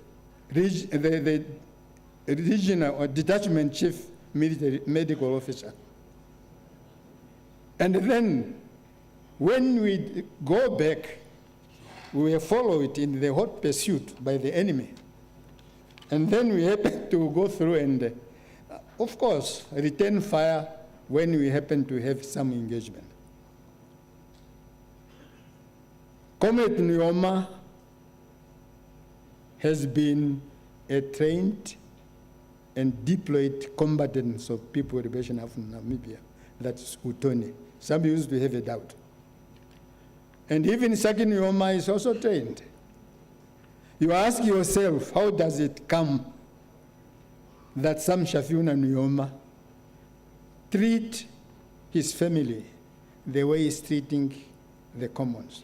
regional or detachment chief military medical officer. And then, when we go back, we were followed in the hot pursuit by the enemy. And then we happened to go through and, of course, return fire when we happen to have some engagement. Comrade Nujoma has been a trained and deployed combatant of People Liberation of Namibia, that's Utoni. Some used to have a doubt. And even Saki Nujoma is also trained. You ask yourself, how does it come that some Shafiishuna Nujoma treat his family the way he's treating the commons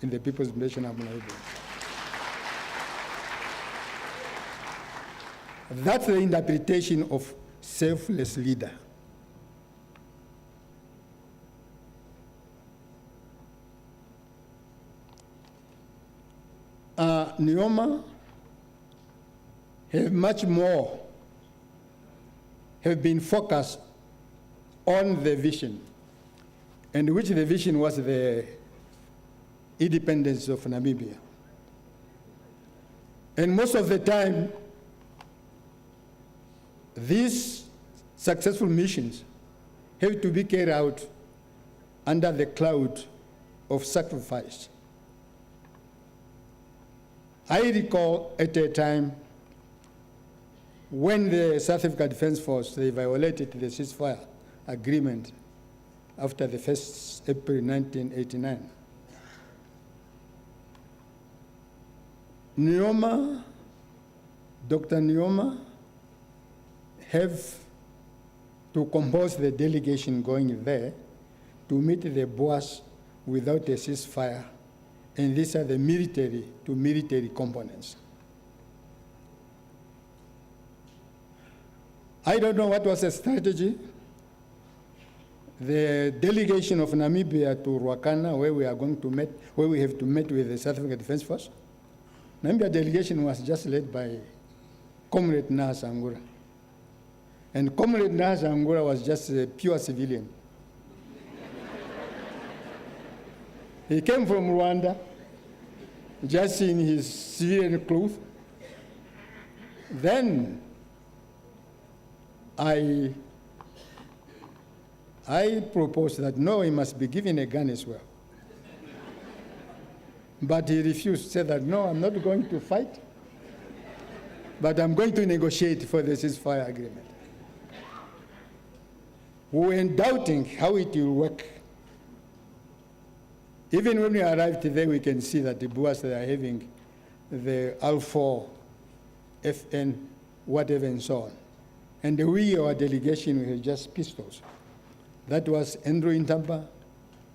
in the People's Liberation of Namibia? That's the interpretation of selfless leader. Nujoma have much more, have been focused on the vision, and which the vision was the independence of Namibia. And most of the time, these successful missions have to be carried out under the cloud of sacrifice. I recall at a time when the South Africa Defense Force, they violated the ceasefire agreement after the 1st April 1989. Nujoma, Dr. Nujoma, have to compose the delegation going there to meet the Boers without a ceasefire. And these are the military to military components. I don't know what was the strategy. The delegation of Namibia to Ruakana, where we are going to meet, where we have to meet with the South African Defense Force. Namibia delegation was just led by Comrade Nahasangura. And Comrade Nahasangura was just a pure civilian. He came from Rwanda, just in his civilian clothes. Then I proposed that no, he must be given a gun as well. But he refused, said that no, I'm not going to fight, but I'm going to negotiate for the ceasefire agreement. We were doubting how it will work. Even when we arrived there, we can see that the Boers, they are having the L4, FN, whatever, and so on. And we, our delegation, we had just pistols. That was Andrew Intamba,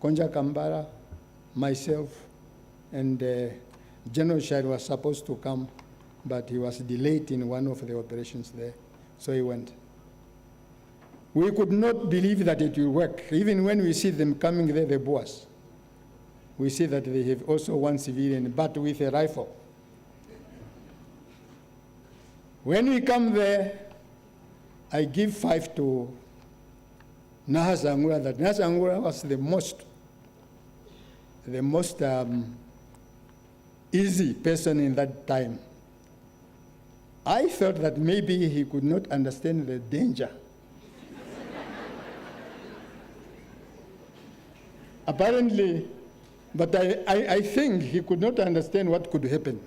Konja Kambara, myself, and General Shire was supposed to come, but he was delayed in one of the operations there, so he went. We could not believe that it will work. Even when we see them coming there, the Boers, we see that they have also one civilian, but with a rifle. When we come there, I give 5 to Nahasangura, that Nahasangura was the most easy person in that time. I thought that maybe he could not understand the danger. Apparently, but I think he could not understand what could happen.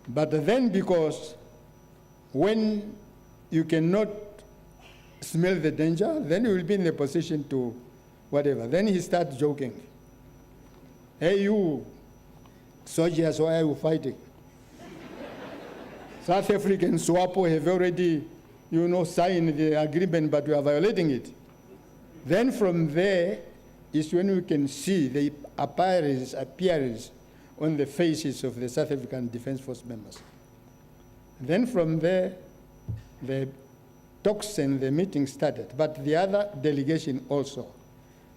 But then, because when you cannot smell the danger, then you will be in the position to whatever. Then he starts joking. Hey, you soldiers, why are you fighting? South African SWAPO have already, signed the agreement, but we are violating it. Then from there, is when we can see the appearance on the faces of the South African Defence Force members. Then from there, the talks and the meeting started, but the other delegation also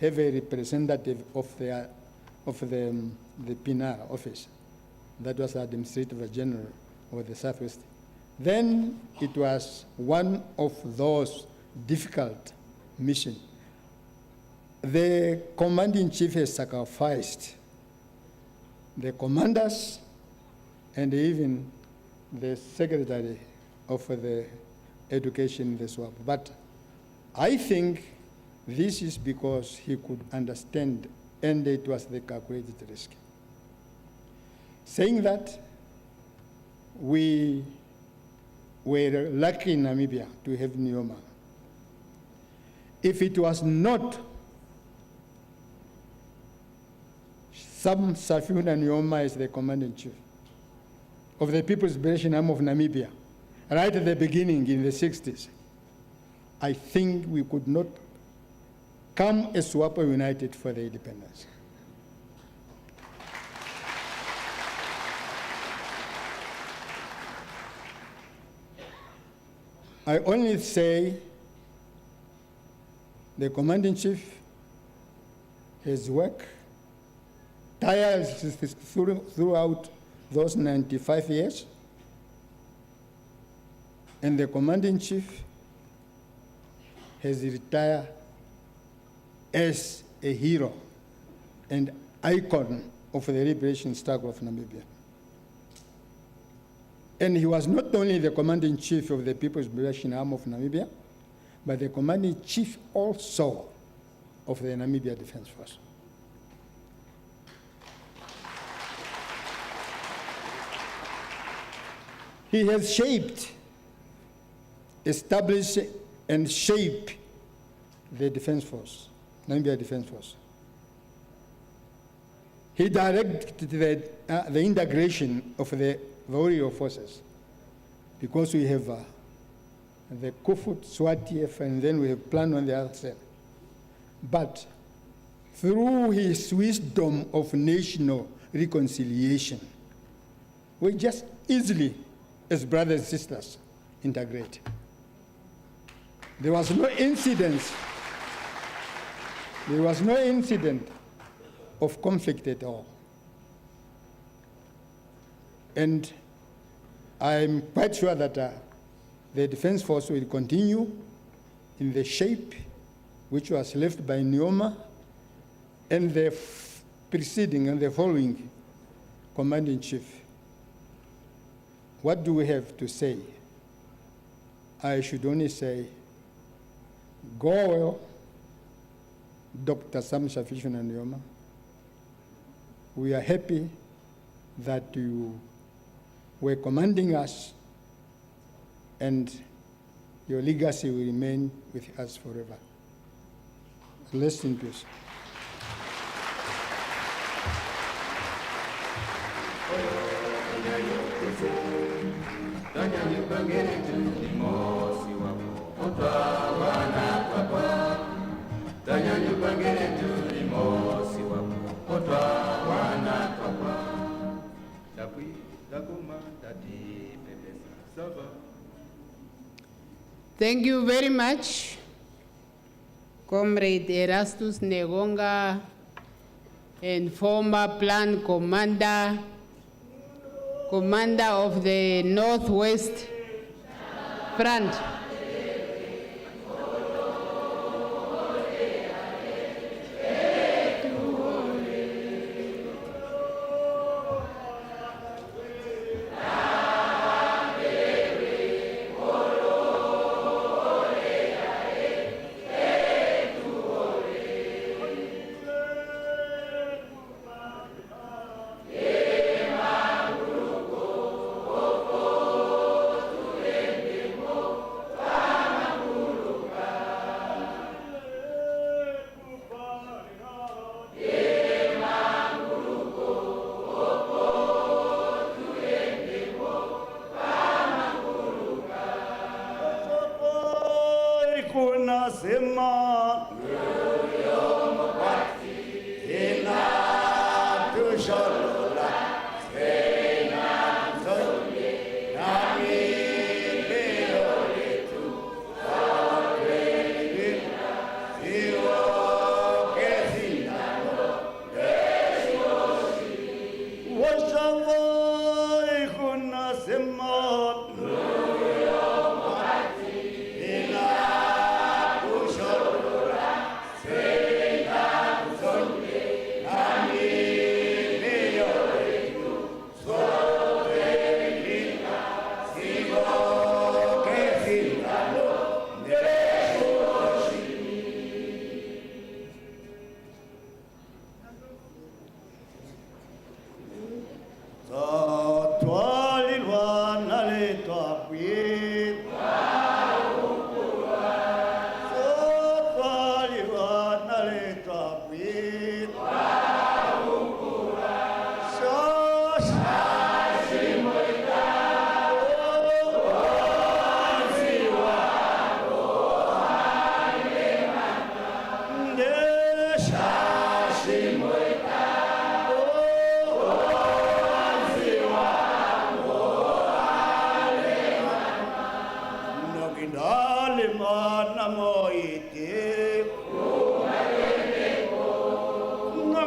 have a representative of the PNR office. That was the Administrative General of the Southwest. Then it was one of those difficult missions. The commanding-in-chief has sacrificed the commanders and even the secretary of the education, the SWAP. But I think this is because he could understand, and it was the calculated risk. Saying that, we were lucky in Namibia to have Nujoma. If it was not Shafiishuna Nujoma as the commander-in-chief of the People's Liberation Army of Namibia, right at the beginning in the 60s, I think we could not come as SWAPO united for the independence. I only say the commander-in-chief has worked tirelessly throughout those 95 years, and the commander-in-chief has retired as a hero and icon of the liberation struggle of Namibia. And he was not only the commander-in-chief of the People's Liberation Army of Namibia, but the commander-in-chief also of the Namibia Defense Force. He has shaped, established, and shaped the Defense Force, Namibia Defense Force. He directed the integration of the warrior forces, because we have the Kufut, SWATF, and then we have Plan on the other side. But through his wisdom of national reconciliation, we just easily, as brothers and sisters, integrate. There was no incident of conflict at all. And I'm quite sure that the Defense Force will continue in the shape which was left by Nujoma and the preceding and the following Commander-in-Chief. What do we have to say? I should only say, go well, Dr. Sam Shafiishuna Nujoma. We are happy that you were commanding us, and your legacy will remain with us forever. Rest in peace. Thank you very much, Comrade Erastus Negonga, and former Plan Commander of the Northwest Front.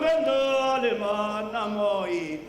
Mongendo le mana moiti.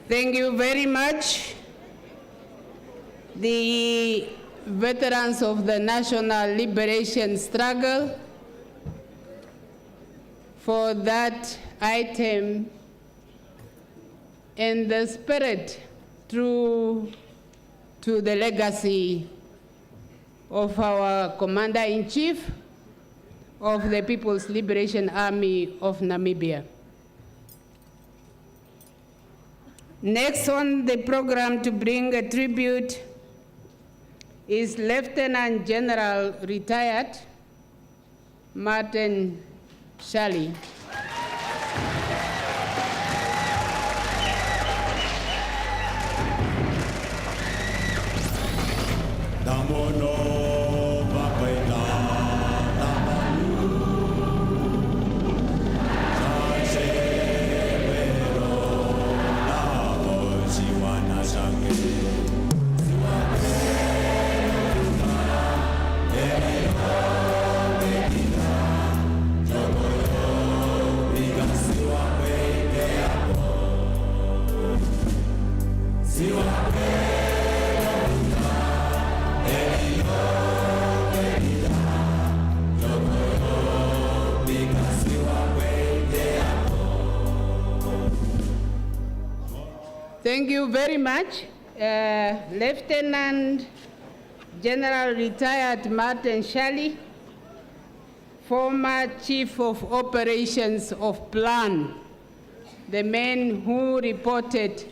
Thank you very much. The veterans of the national liberation struggle for that item and the spirit true to the legacy of our Commander-in-Chief of the People's Liberation Army of Namibia. Next on the program to bring a tribute is Lieutenant General retired Martin Shally. Thank you very much, Lieutenant General retired Martin Shally, former Chief of Operations of Plan, the man who reported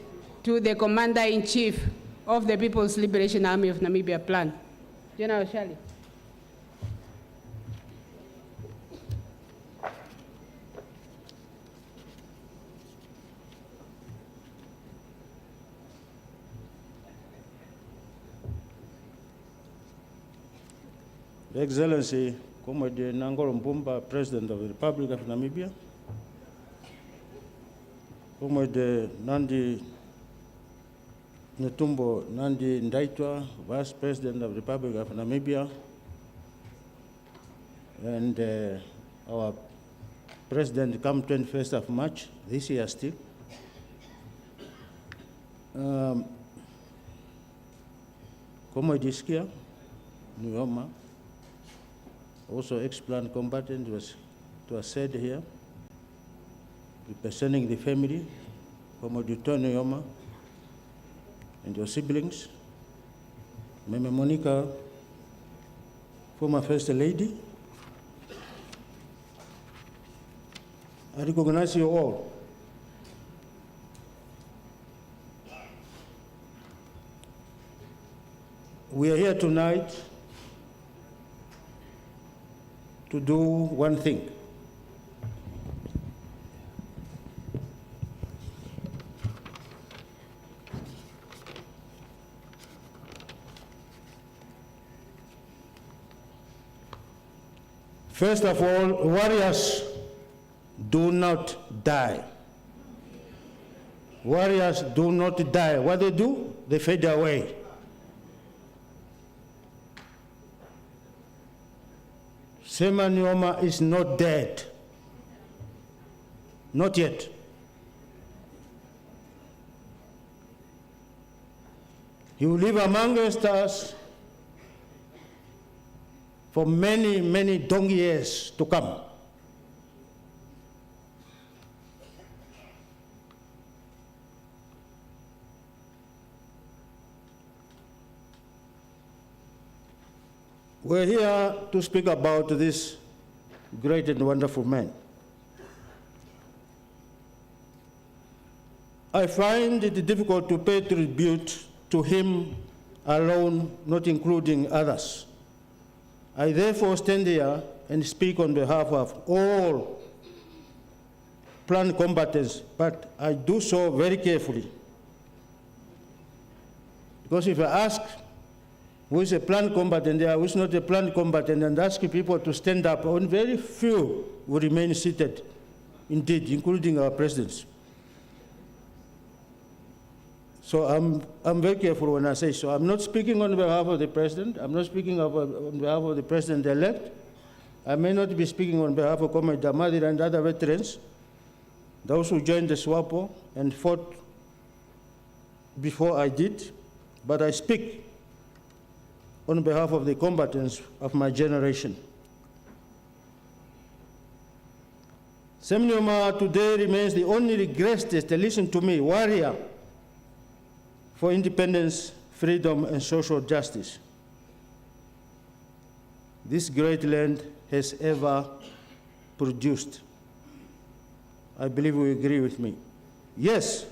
to the Commander-in-Chief of the People's Liberation Army of Namibia Plan. General Shally. Excellency, Comrade Nangolo Mbumba, President of the Republic of Namibia, Comrade Nandi Netumbo Nandi Ndaitwa, Vice President of the Republic of Namibia, and our President come 21st of March this year still, Como Diskia, Nujoma, also ex-plant combatant was said here, representing the family, Como Nujoma, and your siblings, Meme Monica, former First Lady. I recognize you all. We are here tonight to do one thing. First of all, warriors do not die. Warriors do not die. What they do? They fade away. Sema Nujoma is not dead. Not yet. He will live amongst us for many, many donkey years to come. We're here to speak about this great and wonderful man. I find it difficult to pay tribute to him alone, not including others. I therefore stand here and speak on behalf of all planned combatants, but I do so very carefully. Because if I ask who is a planned combatant there, who is not a planned combatant, and ask people to stand up, only very few will remain seated, indeed, including our presidents. So I'm very careful when I say so. I'm not speaking on behalf of the president. I'm not speaking on behalf of the president-elect. I may not be speaking on behalf of Comrade Damadira and other veterans, those who joined the SWAPO and fought before I did, but I speak on behalf of the combatants of my generation. Sam Nujoma today remains the only greatest, listen to me, warrior for independence, freedom, and social justice this great land has ever produced. I believe you agree with me. Yes,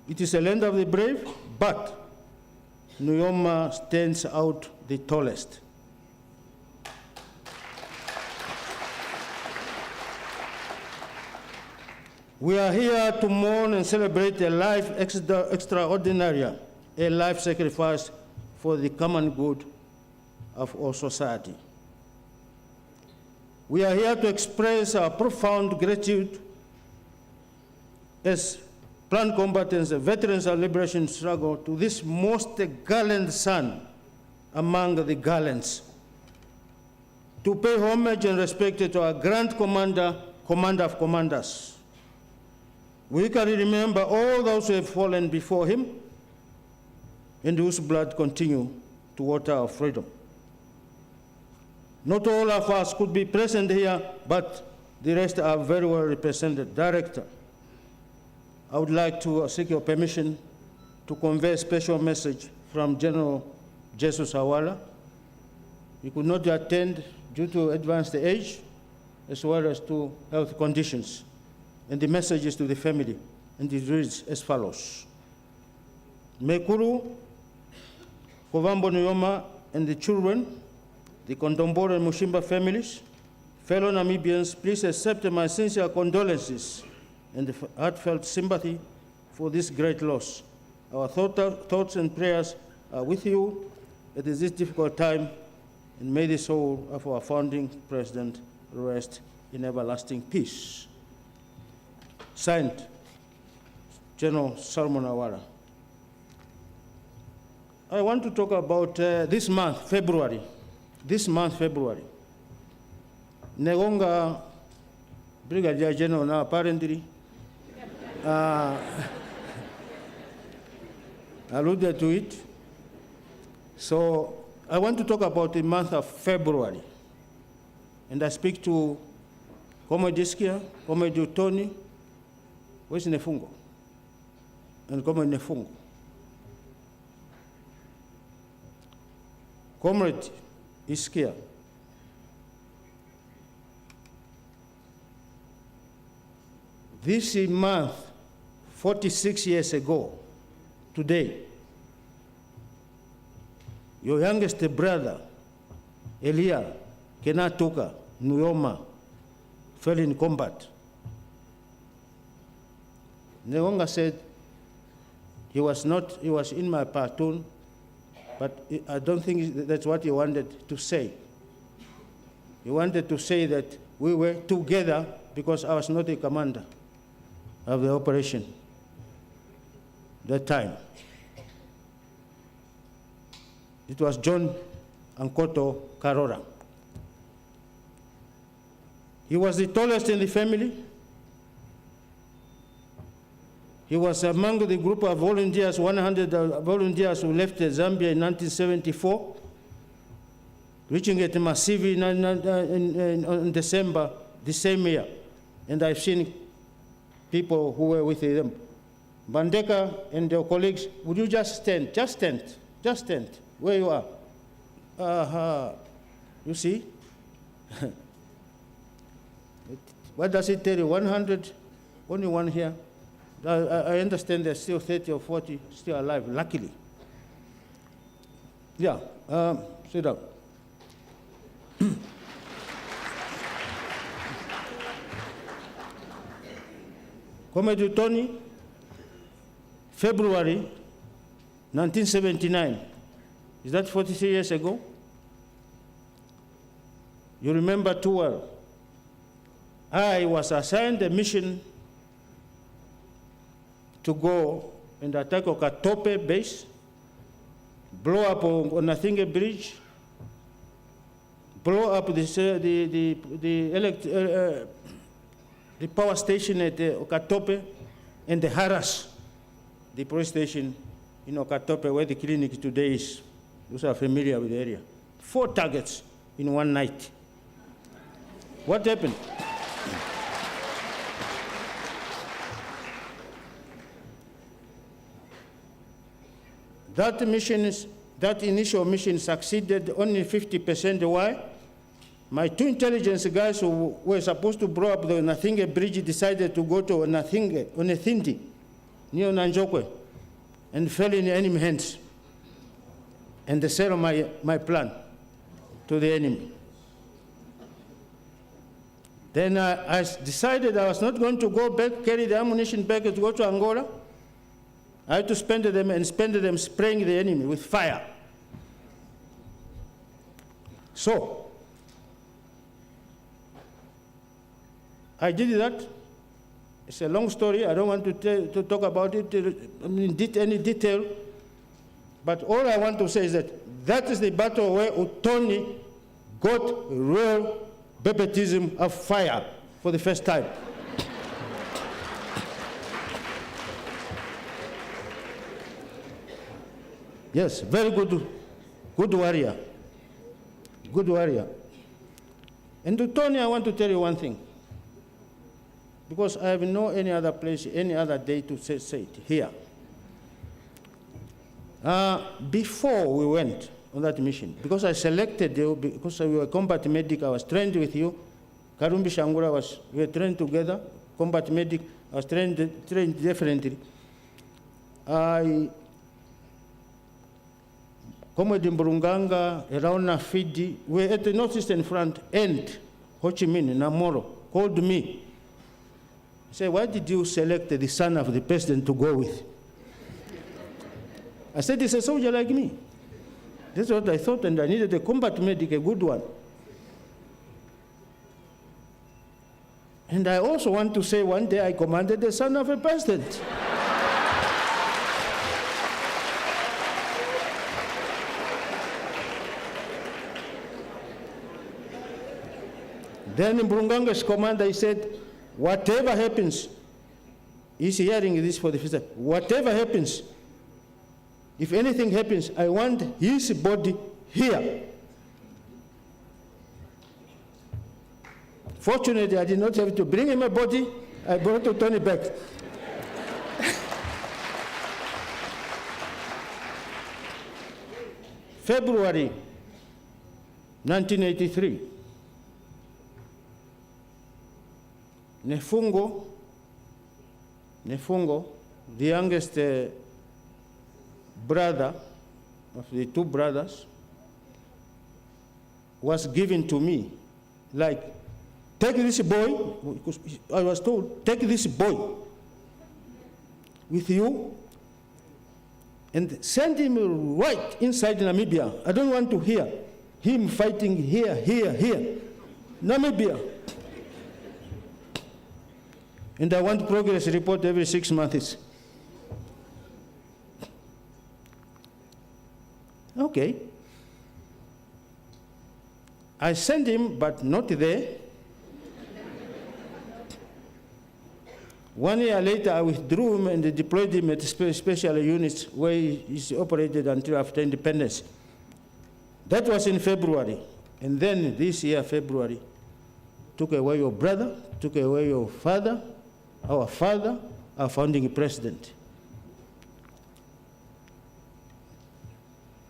it is a land of the brave, but Nujoma stands out the tallest. We are here to mourn and celebrate a life extraordinary, a life sacrifice for the common good of our society. We are here to express our profound gratitude as planned combatants and veterans of liberation struggle to this most gallant son among the gallants, to pay homage and respect to our grand commander, commander of commanders. We can remember all those who have fallen before him and whose blood continue to water our freedom. Not all of us could be present here, but the rest are very well represented. Director, I would like to seek your permission to convey a special message from General Jesus Awala. He could not attend due to advanced age, as well as to health conditions. And the message is to the family, and it reads as follows. Mekuru, Kovambo Nujoma, and the children, the Kondombora and Mushimba families, fellow Namibians, please accept my sincere condolences and heartfelt sympathy for this great loss. Our thoughts and prayers are with you at this difficult time, and may the soul of our founding president rest in everlasting peace. Signed, General Solomon Awara. I want to talk about this month, February. This month, February. Negonga Brigadier General now apparently alluded to it. So I want to talk about the month of February. And I speak to Comrade Iskia, Comrade Tony, where's Nefungo? And Comrade Nefungo. Comrade Iskia, this month, 46 years ago, today, your youngest brother, Elia Kenatuka Nujoma, fell in combat. Newonga said he was in my platoon, but I don't think that's what he wanted to say. He wanted to say that we were together because I was not a commander of the operation that time. It was John Ankoto Karora. He was the tallest in the family. He was among the group of volunteers, 100 volunteers who left Zambia in 1974, reaching at Masivi in December the same year. And I've seen people who were with them. Bandeka and their colleagues, would you just stand, where you are. You see? What does it tell you? 100, only one here. I understand there's still 30 or 40 still alive, luckily. Yeah, sit down. Comrade Tony, February 1979. Is that 43 years ago? You remember too well. I was assigned a mission to go and attack Okatope base, blow up Onathinge Bridge, blow up the power station at Okatope, and harass the police station in Okatope where the clinic today is. Those are familiar with the area. 4 targets in one night. What happened? That initial mission succeeded only 50%. Why? My 2 intelligence guys who were supposed to blow up the Onathinge Bridge decided to go to Onethindi, near Nanjokwe, and fell in enemy hands. And they sell my plan to the enemy. Then I decided I was not going to go back, carry the ammunition back to go to Angola. I had to spend them spraying the enemy with fire. So, I did that. It's a long story. I don't want to talk about it in any detail. But all I want to say is that is the battle where Utoni got real baptism of fire for the first time. Yes, very good warrior. Good warrior. And to Tony, I want to tell you one thing. Because I have no any other place, any other day to say it here. Before we went on that mission, because I selected you, because we were combat medic, I was trained with you. Karumbi Shangura we were trained together, combat medic, I was trained differently. Comrade Mburunganga, around Nafidi, we were at the northeastern front and Ho Chi Minh, Namoro, called me. He said, why did you select the son of the president to go with? I said, he's a soldier like me. That's what I thought, and I needed a combat medic, a good one. And I also want to say one day I commanded the son of a president. Then Mburunganga's commander, he said, whatever happens, he's hearing this for the first time, whatever happens, If anything happens, I want his body here. Fortunately, I did not have to bring him a body. I brought to Tony back. February 1983. Nefungo, the youngest brother of the two brothers, was given to me, like, take this boy, because I was told, take this boy with you and send him right inside Namibia. I don't want to hear him fighting here. Namibia. And I want progress report every 6 months. Okay. I sent him, but not there. 1 year later, I withdrew him and deployed him at special units where he's operated until after independence. That was in February. And then this year, February, took away your brother, took away your father, our founding president.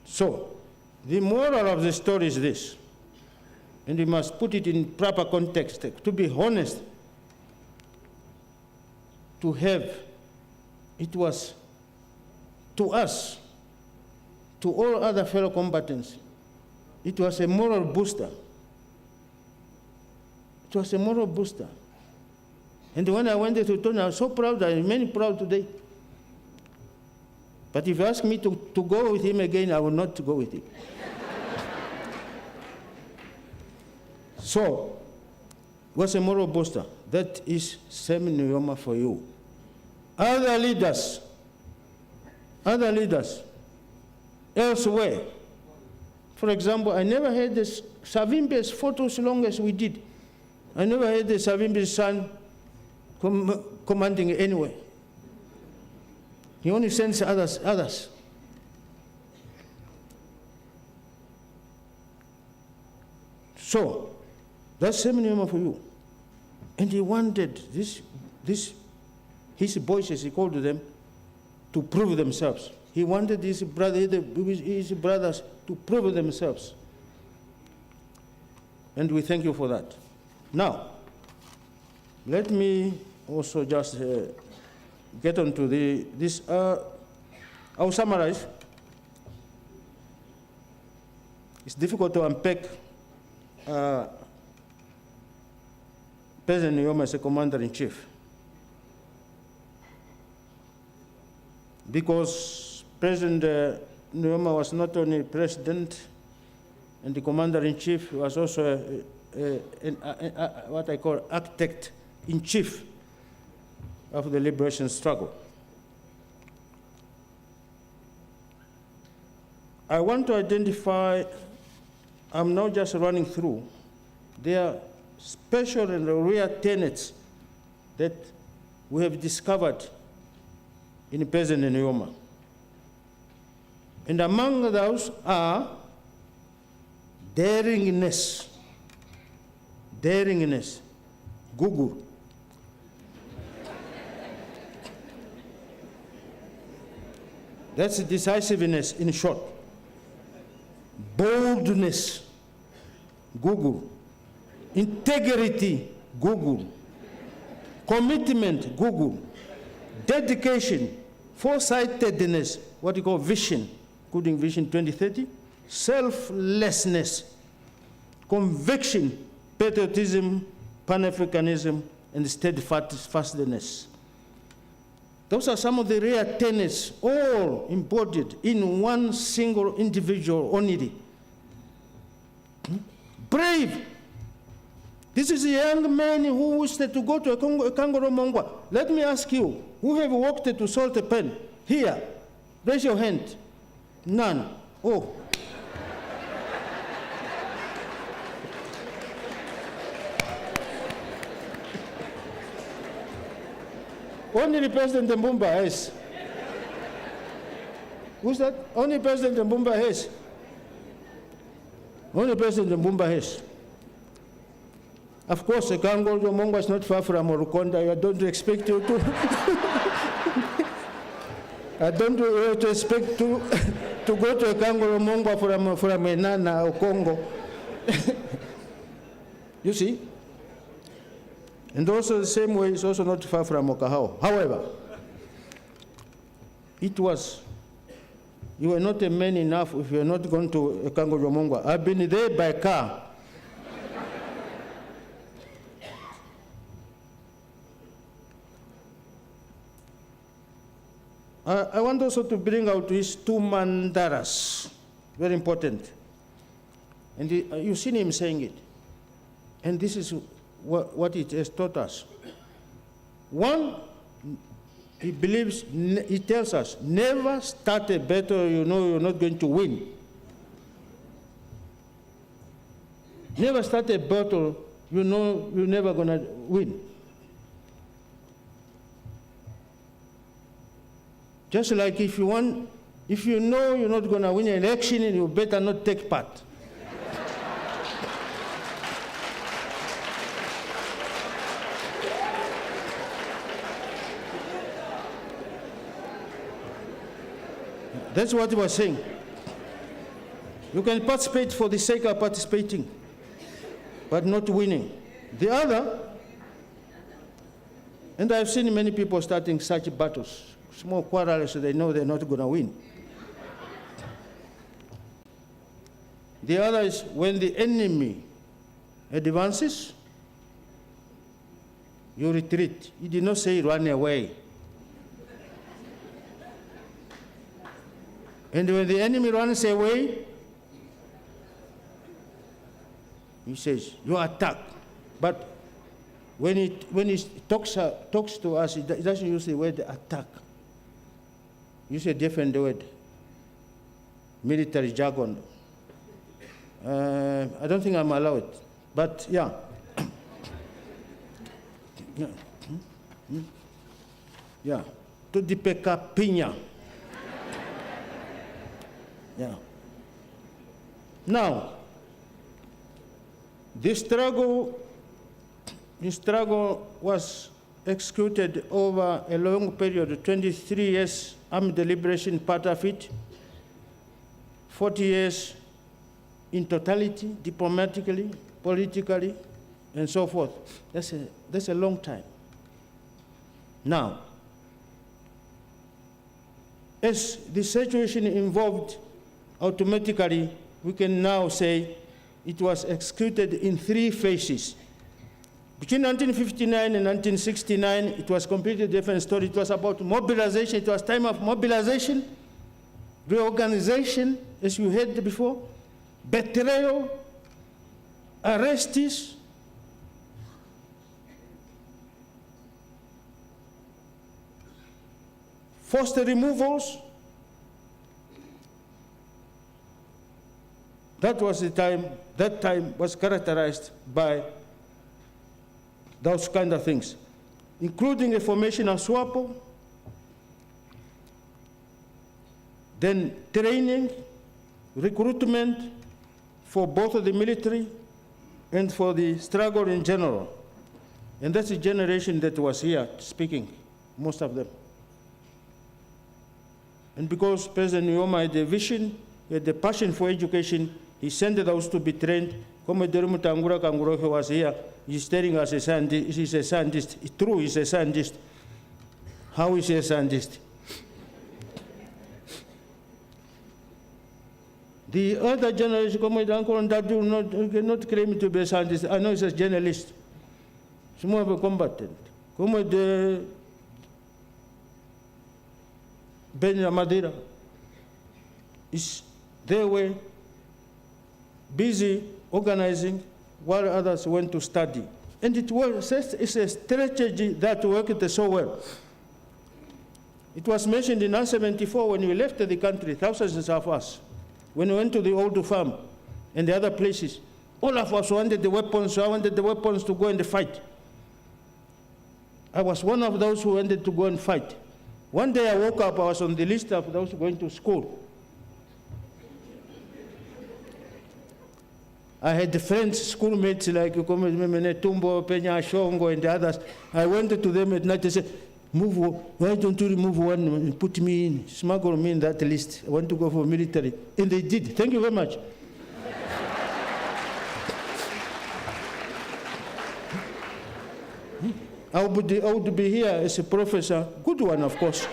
So, the moral of the story is this, and we must put it in proper context. To be honest, it was to us, to all other fellow combatants, it was a moral booster. It was a moral booster. And when I went to Tony, I was so proud, I remain proud today. But if you ask me to go with him again, I will not go with him. So, what's a moral booster? That is Sam Nujoma for you. Other leaders elsewhere. For example, I never had this Savimbi's photos as long as we did. I never had the Savimbi's son commanding anywhere. He only sends others. So, that's Sam Nujoma for you. And he wanted his boys, as he called them, to prove themselves. He wanted his brothers to prove themselves. And we thank you for that. Now, let me also just get on to this. I'll summarize. It's difficult to unpack President Nujoma as a commander-in-chief, because President Nujoma was not only president and the commander-in-chief, he was also what I call architect-in-chief of the liberation struggle. I want to identify, I'm now just running through, there are special and rare tenets that we have discovered in President Nujoma. And among those are daringness, Google. That's decisiveness in short. Boldness, Google. Integrity, Google. Commitment, Google. Dedication, foresightedness, what you call vision, including Vision 2030. Selflessness, conviction, patriotism, Pan-Africanism, and steadfastness. Those are some of the rare tenets, all embodied in one single individual only. Brave. This is a young man who wished to go to a Kangaroo Mongwa. Let me ask you, who have walked to Salt Pen? Here, raise your hand. None. Oh. Only President Mbumba has. Who's that? Only President Mbumba has. Only President Mbumba has. Of course, Kango Mongo is not far from Rukonda. I don't expect you to. I don't expect to go to Kango Mongo from Enana or Congo. You see? And also the same way, it's also not far from Okahao. However, you were not a man enough if you're not going to Kango Mongo. I've been there by car. I want also to bring out these two mandaras, very important. And you've seen him saying it. And this is what it has taught us. One, he believes, he tells us, never start a battle you know you're not going to win. Never start a battle you know you're never going to win. Just like if you know you're not going to win an election, you better not take part. That's what he was saying. You can participate for the sake of participating, but not winning. The other, and I've seen many people starting such battles, small quarrels, so they know they're not going to win. The other is when the enemy advances, you retreat. He did not say run away. And when the enemy runs away, he says, you attack. But when he talks to us, he doesn't use the word attack. He uses a different word, military jargon. I don't think I'm allowed, but yeah. Yeah, to the piña. Yeah. Now, this struggle was executed over a long period, 23 years, armed liberation, part of it, 40 years in totality, diplomatically, politically, and so forth. That's a long time. Now, as the situation evolved, automatically, we can now say it was executed in 3 phases. Between 1959 and 1969, it was completely different story. It was about mobilization. It was time of mobilization, reorganization, as you heard before, betrayal, arrests, forced removals. That was the time, that time was characterized by those kind of things, including the formation of SWAPO, then training, recruitment for both the military and for the struggle in general. And that's the generation that was here speaking, most of them. And because President Nujoma had a vision, he had a passion for education, he sent those to be trained. Commodore Mutangura Kanguroke was here. He's telling us he's a scientist. It's true, he's a scientist. How is he a scientist? The other journalist, Commodore Uncle, that do not claim to be a scientist. I know he's a journalist. He's more of a combatant. Commodore Ben Madira they were busy organizing while others went to study. And it's a strategy that worked so well. It was mentioned in 1974 when we left the country, thousands of us, when we went to the old farm and the other places. All of us wanted the weapons, so I wanted the weapons to go and fight. I was one of those who wanted to go and fight. One day I woke up, I was on the list of those going to school. I had friends, schoolmates like Tumbo, Penya Shongo, and the others. I went to them at night and said, move, why don't you remove one and put me in, smuggle me in that list? I want to go for military. And they did. Thank you very much. I would be here as a professor, good one, of course.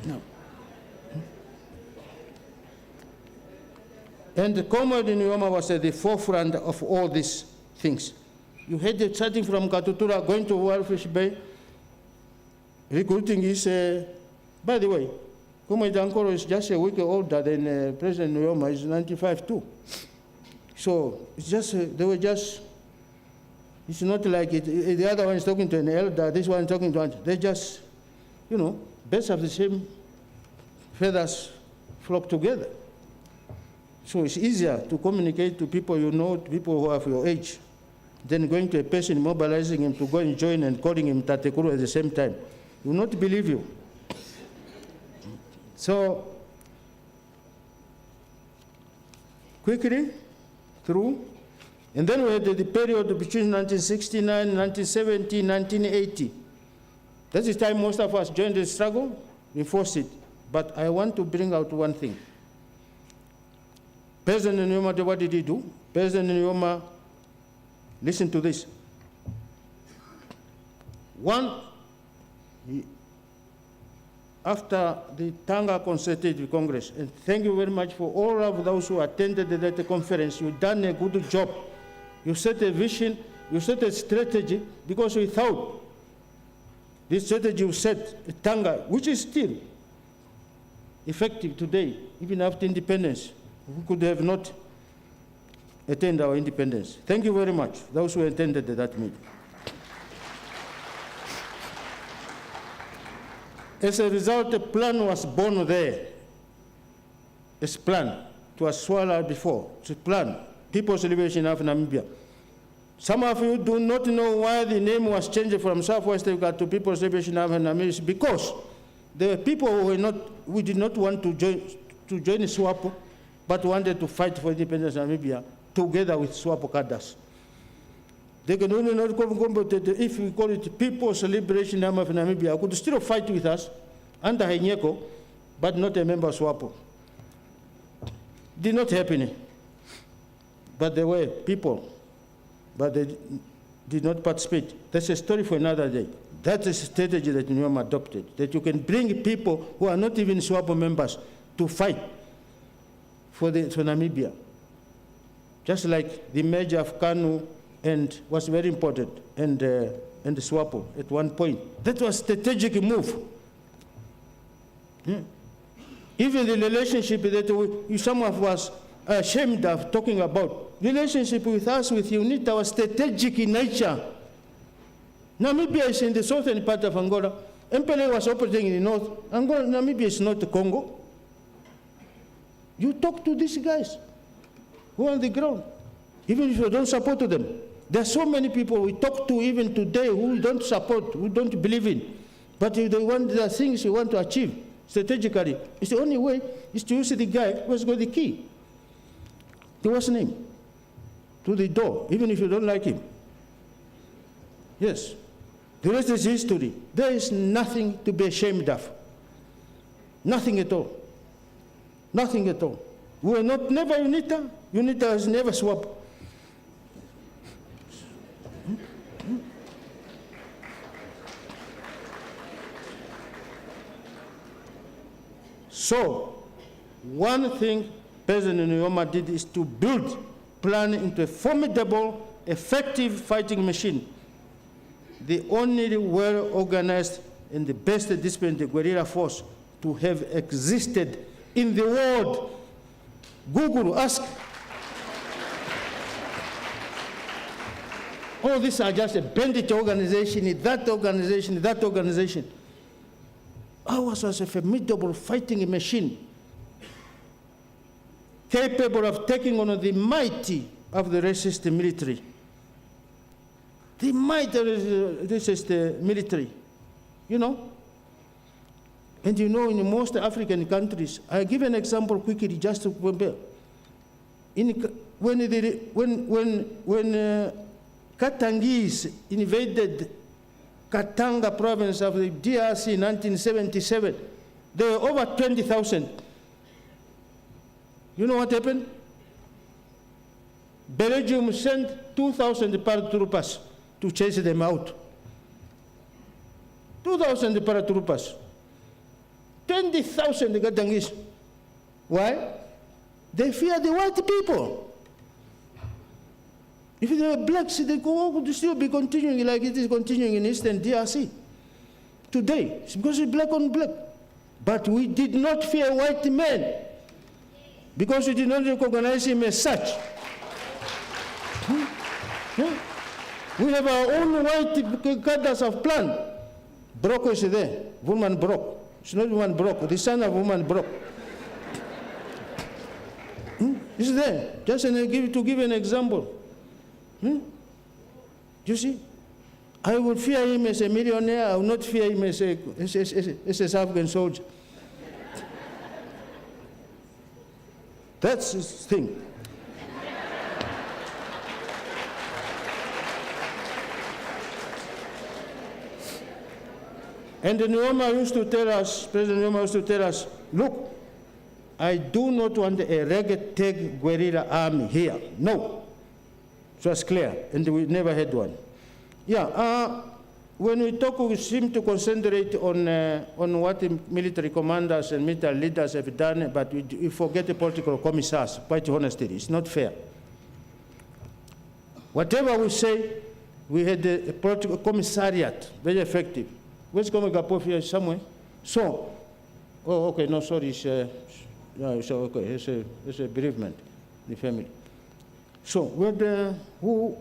No. And the Combatant Nujoma was at the forefront of all these things. You had it starting from Katutura, going to Wildfish Bay. Recruiting is, by the way, Combatant Nkoro is just a week older than President Nujoma, is 95 too. So it's just, they were just, it's not like the other one is talking to an elder, this one is talking to one. They just, birds of the same feathers flock together. So it's easier to communicate to people you know, to people who are of your age, than going to a person, mobilizing him to go and join and calling him Tatekuru at the same time. He will not believe you. So, quickly through, and then we had the period between 1969, 1970, 1980. That's the time most of us joined the struggle, we forced it. But I want to bring out one thing. President Nujoma, what did he do? President Nujoma, listen to this. After the Tanga Consultative Congress, and thank you very much for all of those who attended that conference, you've done a good job. You set a vision, you set a strategy, because we thought this strategy you set, Tanga, which is still effective today, even after independence. We could have not attained our independence. Thank you very much, those who attended that meeting. As a result, a plan was born there. It's a plan. It was swallowed before. It's a plan. People's Liberation of Namibia. Some of you do not know why the name was changed from Southwest Africa to People's Liberation of Namibia, because there were people who did not want to join SWAPO, but wanted to fight for independence of Namibia together with SWAPO cadres. They can only not combat if we call it People's Liberation Army of Namibia, could still fight with us under Henyeko, but not a member of SWAPO. Did not happen. But there were people, but they did not participate. That's a story for another day. That's a strategy that Nujoma adopted, that you can bring people who are not even SWAPO members to fight for Namibia. Just like the merger of Kanu and was very important, and the SWAPO at one point. That was a strategic move. Even the relationship that some of us are ashamed of talking about, relationship with us, with UNITA, was strategic in nature. Namibia is in the southern part of Angola. MPLA was operating in the north. Namibia is not Congo. You talk to these guys who are on the ground, even if you don't support them. There are so many people we talk to even today who don't support, who don't believe in. But if they want the things you want to achieve strategically, it's the only way is to use the guy who has got the key. What's his name? To the door, even if you don't like him. Yes. The rest is history. There is nothing to be ashamed of. Nothing at all. Nothing at all. We were never UNITA. UNITA has never SWAPO. So, one thing President Nujoma did is to build plan into a formidable, effective fighting machine. The only well-organized and the best disciplined guerrilla force to have existed in the world. Google, ask. All these are just a bandit organization, that organization, that organization. Ours was a formidable fighting machine, capable of taking on the mighty of the racist military. The might of the racist military. you know. And you know, in most African countries, I give an example quickly just to compare. When Katangese invaded Katanga province of the DRC in 1977, there were over 20,000. You know what happened? Belgium sent 2,000 paratroopers to chase them out. 2,000 paratroopers. 20,000 Katangese. Why? They fear the white people. If they were blacks, they could still be continuing like it is continuing in Eastern DRC. Today, it's because it's black on black. But we did not fear white men because we did not recognize him as such. Yeah. We have our own white cadres of plan. Brock is there, woman Brock. It's not woman Brock, the son of woman Brock. It's there, just to give an example. You see, I will fear him as a millionaire, I will not fear him as a South African soldier. That's his thing. And Nujoma used to tell us, President Nujoma used to tell us, look, I do not want a ragtag guerrilla army here. No. It was clear, and we never had one. Yeah, when we talk, we seem to concentrate on what the military commanders and military leaders have done, but we forget the political commissars, quite honestly. It's not fair. Whatever we say, we had a political commissariat, very effective. Where's Combatant here somewhere? So, oh, okay, no, sorry, it's okay, it's a bereavement, the family. So, who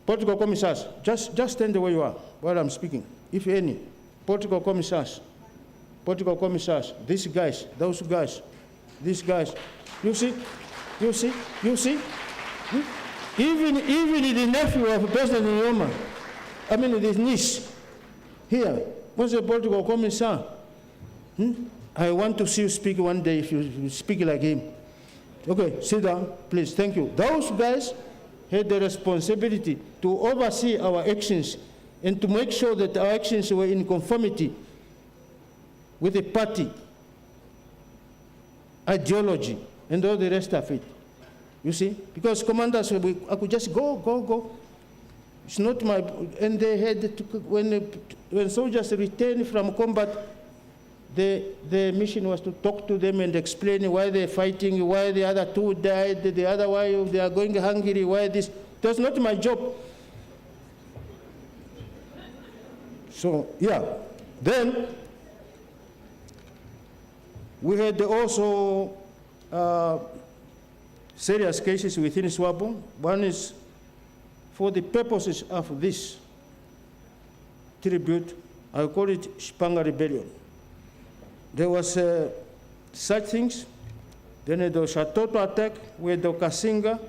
political commissars, just stand the way you are while I'm speaking, if any. Political commissars, these guys, those guys, these guys. You see? Even the nephew of President Nujoma, I mean his niece, here, was a political commissar. I want to see you speak one day if you speak like him. Okay, sit down, please, thank you. Those guys had the responsibility to oversee our actions and to make sure that our actions were in conformity with the party ideology and all the rest of it. You see? Because commanders, I could just go. It's not my, and they had to, when soldiers returned from combat, the mission was to talk to them and explain why they're fighting, why the other two died, the other why they are going hungry, why this. That's not my job. So, yeah. Then, we had also serious cases within SWAPO. One is for the purposes of this tribute, I call it Shipanga Rebellion. There was such things. Then the Shatoto attack with the Kasinga.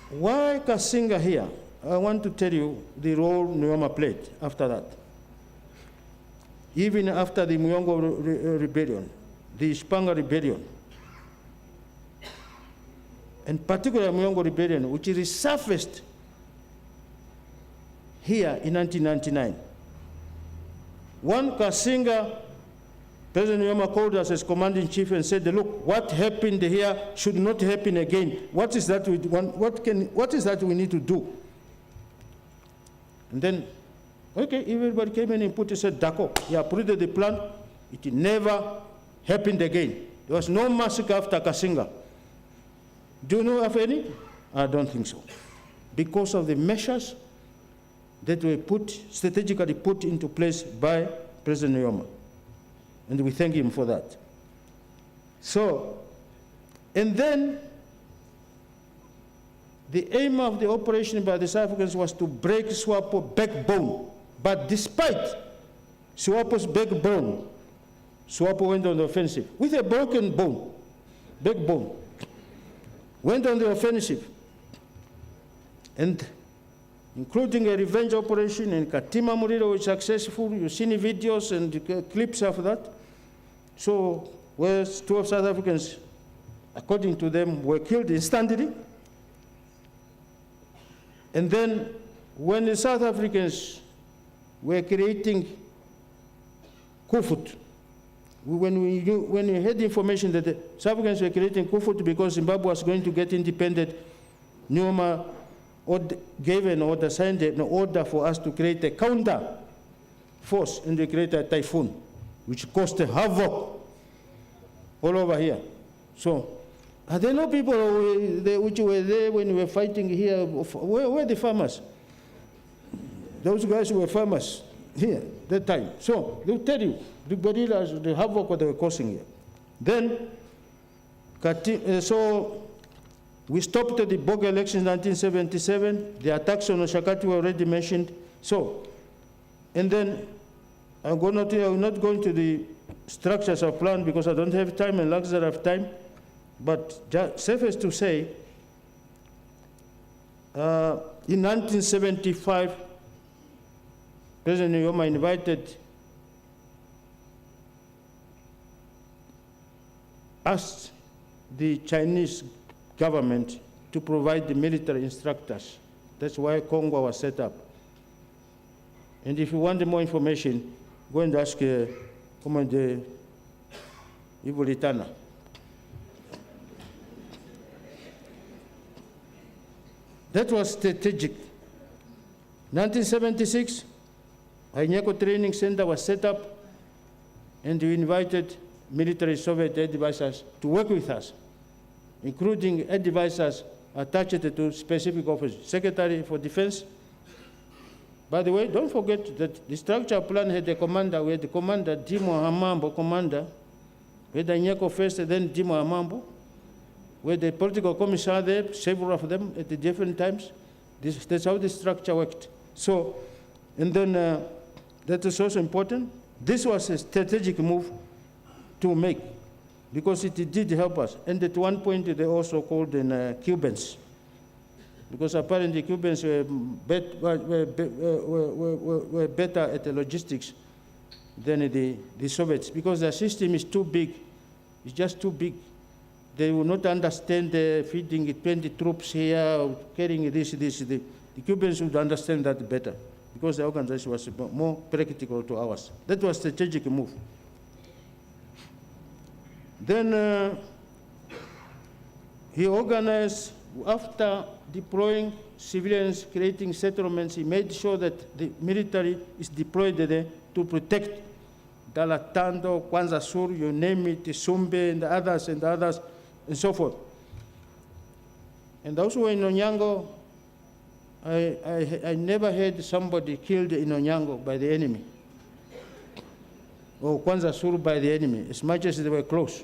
Why Kasinga here? I want to tell you the role Nujoma played after that. Even after the Muyongo Rebellion, the Shipanga Rebellion, and particularly Muyongo Rebellion, which resurfaced here in 1999. One Kasinga, President Nujoma called us as Commander-in-Chief and said, look, what happened here should not happen again. What is that we want, what is that we need to do? And then, okay, everybody came in and put and said, Dako, he approved the plan. It never happened again. There was no massacre after Kasinga. Do you know of any? I don't think so. Because of the measures that were strategically put into place by President Nujoma. And we thank him for that. So, and then the aim of the operation by the South Africans was to break SWAPO backbone. But despite SWAPO's backbone, SWAPO went on the offensive with a broken backbone. Went on the offensive. And including a revenge operation in Katima Muliro, which was successful. You've seen videos and clips of that. So, where 12 South Africans, according to them, were killed instantly. And then, when the South Africans were creating Kufut, when we had information that the South Africans were creating Kufut because Zimbabwe was going to get independent, Nujoma gave an order, signed an order for us to create a counter force, and we created a typhoon, which caused havoc all over here. So, are there no people which were there when we were fighting here? Where were the farmers? Those guys were farmers here that time. So, they'll tell you, the guerrillas, the havoc that they were causing here. Then, so we stopped the Boga elections in 1977. The attacks on Oshakati were already mentioned. So, and then I'm not going to the structures of plan because I don't have time and luxury of time. But just safest to say, in 1975, President Nujoma asked the Chinese government to provide the military instructors. That's why Congo was set up. And if you want more information, go and ask Commander Ivolitana. That was strategic. 1976, Ainyako Training Center was set up, and we invited military Soviet advisors to work with us, including advisors attached to specific offices. Secretary for Defense. By the way, don't forget that the structure plan had a commander. We had the commander, Dimo Hamambo, commander. We had Ainyako first, and then Dimo Hamambo. We had the political commissar there, several of them at the different times. That's how the structure worked. So, and then that is also important. This was a strategic move to make because it did help us. And at one point, they also called in Cubans, because apparently Cubans were better at the logistics than the Soviets, because their system is too big. It's just too big. They will not understand feeding 20 troops here, carrying this. The Cubans would understand that better, because the organization was more practical to ours. That was a strategic move. Then he organized, after deploying civilians, creating settlements, he made sure that the military is deployed there to protect Dalatando, Kwanza Sur, you name it, Sumbe, and the others, and so forth. And also in Onyango, I never heard somebody killed in Onyango by the enemy, or Kwanza Sur by the enemy, as much as they were close.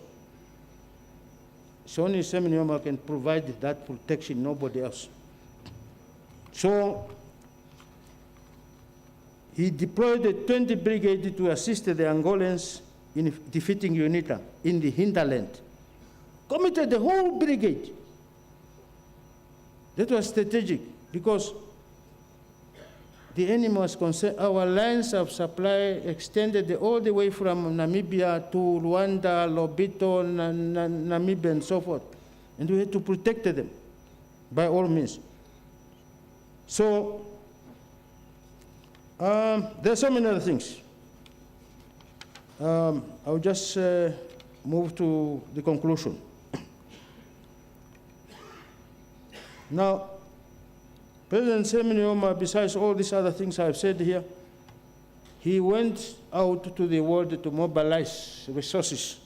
So only Sam Nujoma can provide that protection, nobody else. So he deployed the 20th Brigade to assist the Angolans in defeating UNITA in the hinterland. Committed the whole brigade. That was strategic, because the enemy was concerned. Our lines of supply extended all the way from Namibia to Rwanda, Lobito, Namibia, and so forth. And we had to protect them by all means. So there are so many other things. I'll just move to the conclusion. Now, President Sam Nujoma, besides all these other things I've said here, he went out to the world to mobilize resources,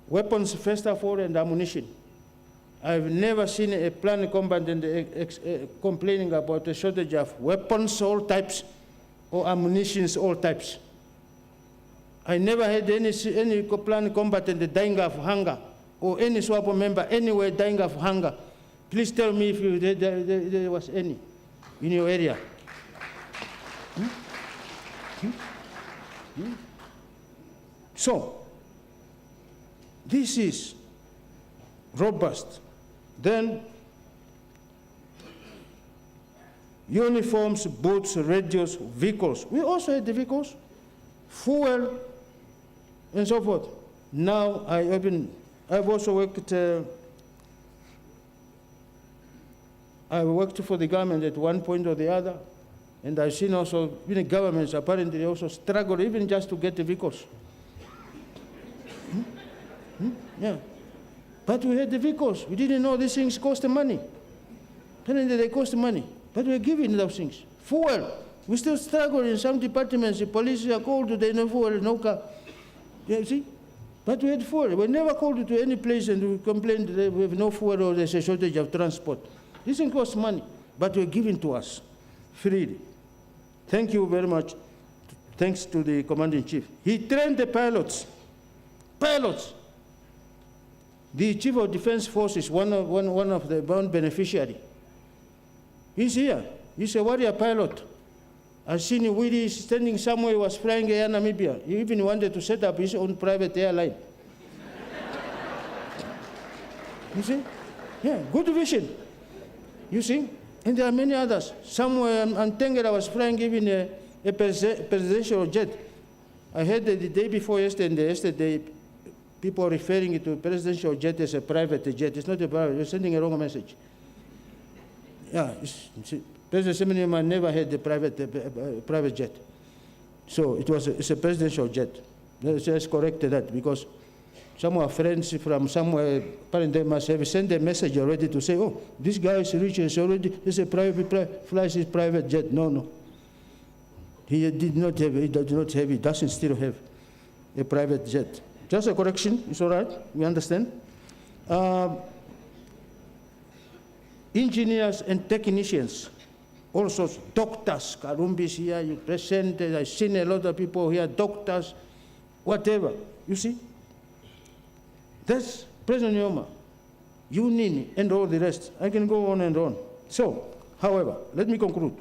weapons first of all, and ammunition. I've never seen a planned combatant complaining about a shortage of weapons, all types, or ammunition, all types. I never had any planned combatant dying of hunger, or any SWAPO member anywhere dying of hunger. Please tell me if there was any in your area. So, this is robust. Then, uniforms, boots, radios, vehicles. We also had the vehicles, fuel, and so forth. Now I've also worked. I worked for the government at one point or the other, and I've seen also governments apparently also struggle even just to get the vehicles. Yeah, but we had the vehicles. We didn't know these things cost money. Apparently they cost money, but we're giving those things. Fuel, we still struggle in some departments. The police are called to, they no fuel, no car. You see? But we had fuel. We never called to any place and we complained that we have no fuel or there's a shortage of transport. This thing costs money, but we're giving to us freely. Thank you very much. Thanks to the Commander-in-Chief. He trained the pilots. Pilots. The Chief of Defense Forces, one of the bound beneficiary. He's here. He's a warrior pilot. I've seen Willie standing somewhere, he was flying Air Namibia. He even wanted to set up his own private airline. You see? Yeah, good vision. You see? And there are many others. Somewhere on Tengera was flying even a presidential jet. I heard that the day before yesterday, people referring to presidential jet as a private jet. It's not a private, you're sending a wrong message. Yeah, President Seminima never had a private jet. So it's a presidential jet. Let's just correct that because some of our friends from somewhere, apparently they must have sent a message already to say, oh, this guy is rich, it's a flies his private jet. No. He doesn't still have a private jet. Just a correction, it's all right, we understand. Engineers and technicians, also doctors, Karumbis here, you presented, I've seen a lot of people here, doctors, whatever, you see? That's President Nujoma, Unini, and all the rest. I can go on and on. So, however, let me conclude.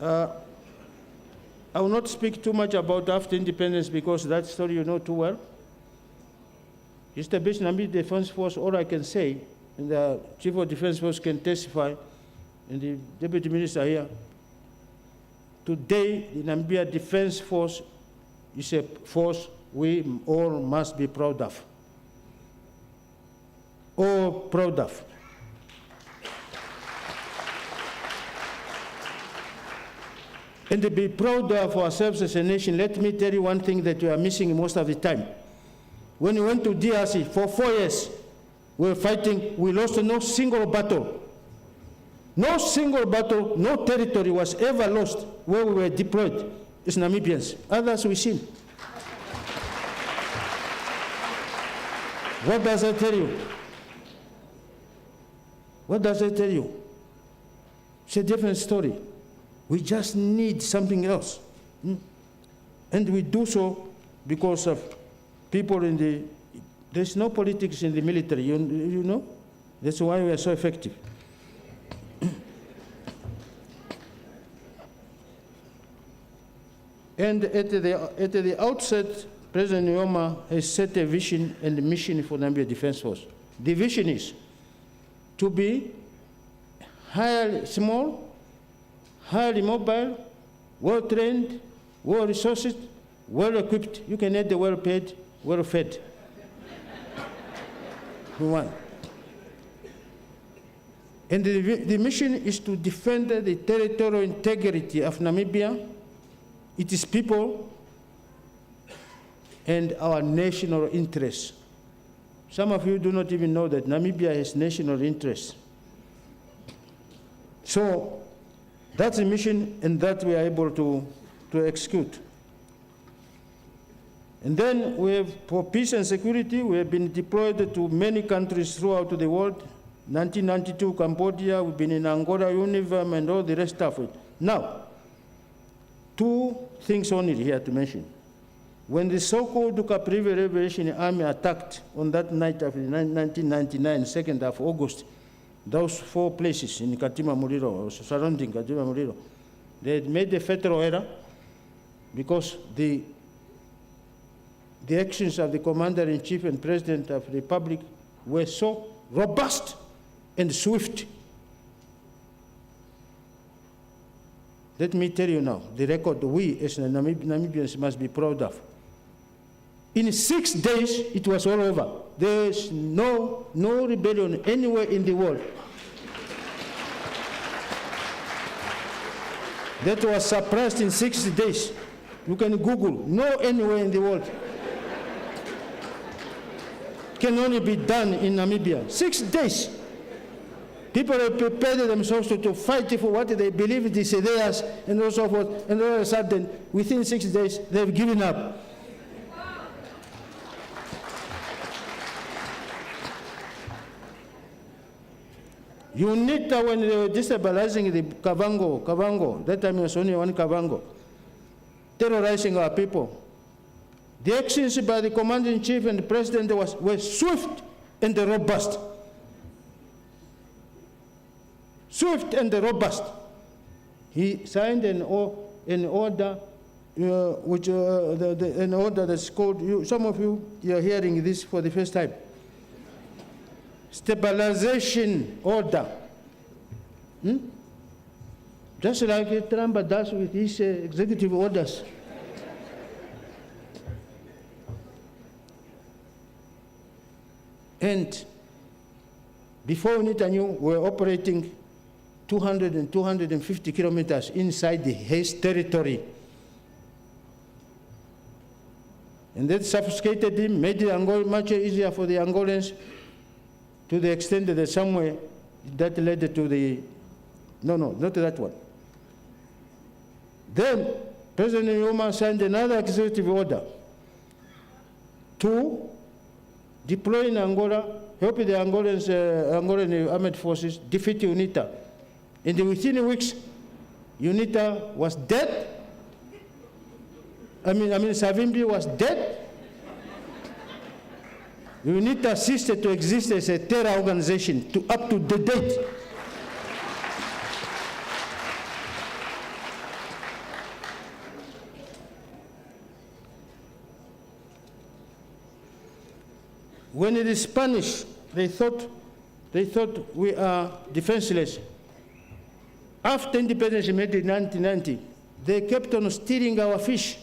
I will not speak too much about after independence because that story you know too well. Established Namibia Defense Force, all I can say, and the Chief of Defense Force can testify, and the Deputy Minister here, today the Namibia Defense Force is a force we all must be proud of. All proud of. And to be proud of ourselves as a nation, let me tell you one thing that we are missing most of the time. When we went to DRC for 4 years, we were fighting, we lost no single battle. No single battle, no territory was ever lost where we were deployed as Namibians. Others we've seen. What does that tell you? What does that tell you? It's a different story. We just need something else. And we do so because of people in the, there's no politics in the military, you know? That's why we are so effective. And at the outset, President Nujoma has set a vision and a mission for Namibia Defense Force. The vision is to be highly small, highly mobile, well-trained, well-resourced, well-equipped. You can add the well-paid, well-fed. One. And the mission is to defend the territorial integrity of Namibia, its people, and our national interests. Some of you do not even know that Namibia has national interests. So that's a mission, and that we are able to execute. And then we have, for peace and security, we have been deployed to many countries throughout the world. 1992, Cambodia, we've been in Angola, UNIVAM, and all the rest of it. Now, two things only here to mention. When the so-called Caprivi Liberation Army attacked on that night of 1999, 2nd of August, those 4 places in Katima Mulilo, surrounding Katima Mulilo, they had made a fatal error because the actions of the Commander-in-Chief and President of the Republic were so robust and swift. Let me tell you now, the record we as Namibians must be proud of. In 6 days, it was all over. There's no rebellion anywhere in the world. That was suppressed in 6 days. You can Google, no anywhere in the world. Can only be done in Namibia. 6 days. People have prepared themselves to fight for what they believe is theirs and so forth, and all of a sudden, within 6 days, they've given up. UNITA, when they were destabilizing the Kavango, that time it was only one Kavango, terrorizing our people. The actions by the commander-in-chief and the president were swift and robust. Swift and robust. He signed an order, an order that's called, some of you are hearing this for the first time, stabilization order. Just like Trump does with his executive orders. And before UNITA knew, we were operating 200 and 250 kilometers inside the Haze territory. And that sophisticated him, made it much easier for the Angolans, to the extent that somewhere that led to the, no, not that one. Then President Nujoma signed another executive order to deploy in Angola, help the Angolan armed forces defeat UNITA. And within weeks, UNITA was dead. Savimbi was dead. UNITA ceased to exist as a terror organization up to the date. When the Spanish, they thought we are defenseless. After independence made in 1990, they kept on stealing our fish.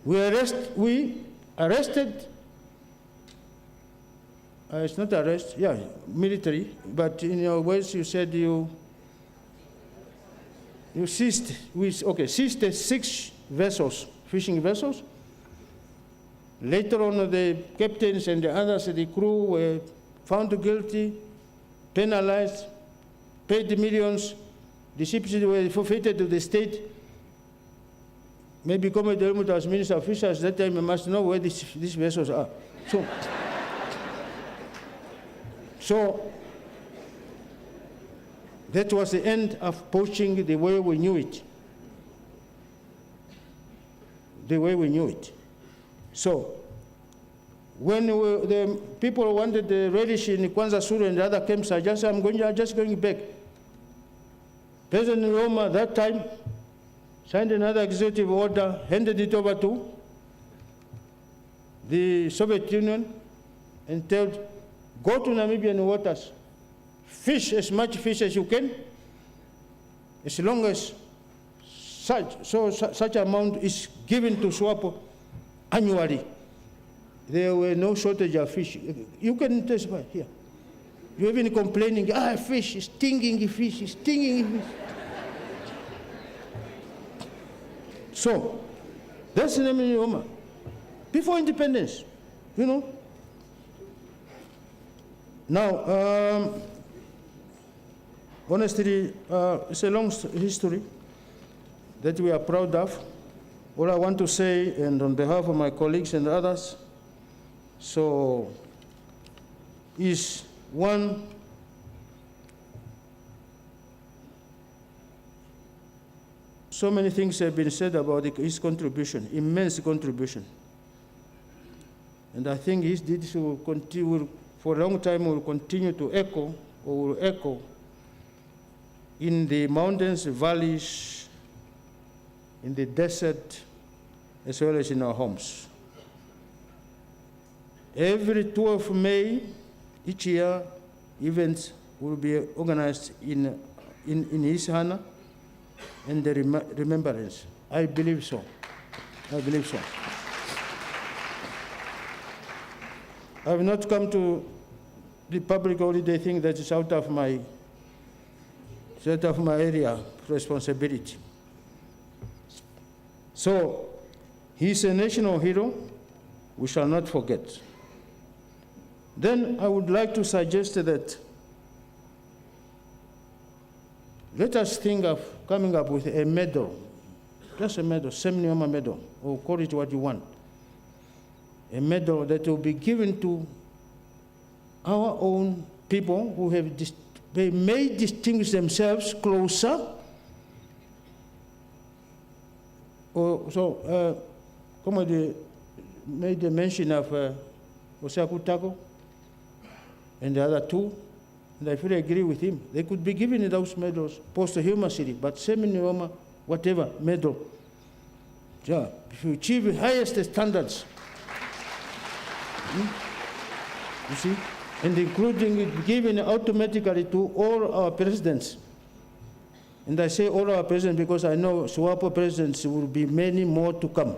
We arrested, it's not arrest, yeah, military, but in your words you said you seized 6 vessels, fishing vessels. Later on, the captains and the others, the crew were found guilty, penalized, paid millions. The ships were forfeited to the state. Maybe Commander Helmut as Minister of Fisheries that time must know where these vessels are. So that was the end of poaching the way we knew it. The way we knew it. So when the people wanted the relish in Kwanza Suru and the other camps, I just said, I'm just going back. President Nujoma that time signed another executive order, handed it over to the Soviet Union and told, go to Namibian waters, fish as much fish as you can, as long as such amount is given to SWAPO annually. There were no shortage of fish. You can testify here. You're even complaining, fish, stinging fish, stinging fish. So, that's the name of Nujoma. Before independence, you know. Now, honestly, it's a long history that we are proud of. All I want to say, and on behalf of my colleagues and others, so is one, so many things have been said about his contribution, immense contribution. And I think his deeds will continue, for a long time will continue to echo, or will echo in the mountains, valleys, in the desert, as well as in our homes. Every 12th May each year, events will be organized in his honor and the remembrance. I believe so. I believe so. I have not come to the public holiday thing that is out of my area of responsibility. So, he's a national hero we shall not forget. Then I would like to suggest that let us think of coming up with a medal, just a medal, Sam Nujoma medal, or call it what you want. A medal that will be given to our own people who have they may distinguish themselves closer. Somebody made a mention of Osaku Tako and the other two, and I fully agree with him. They could be given those medals posthumously, but Sam Nujoma, whatever medal, yeah, if you achieve the highest standards, you see, and including it given automatically to all our presidents. And I say all our presidents because I know SWAPO presidents will be many more to come.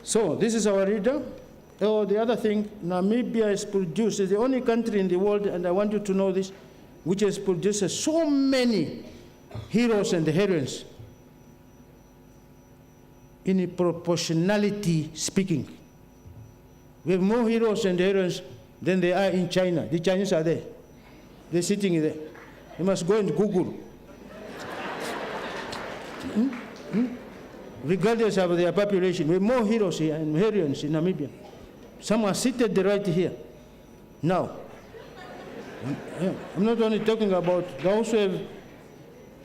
So this is our leader. Oh, the other thing, Namibia is produced, is the only country in the world, and I want you to know this, which has produced so many heroes and heroines in a proportionality speaking. We have more heroes and heroines than they are in China. The Chinese are there. They're sitting there. You must go and Google. Regardless of their population, we have more heroes here and heroines in Namibia. Some are seated right here. Now, I'm not only talking about those who have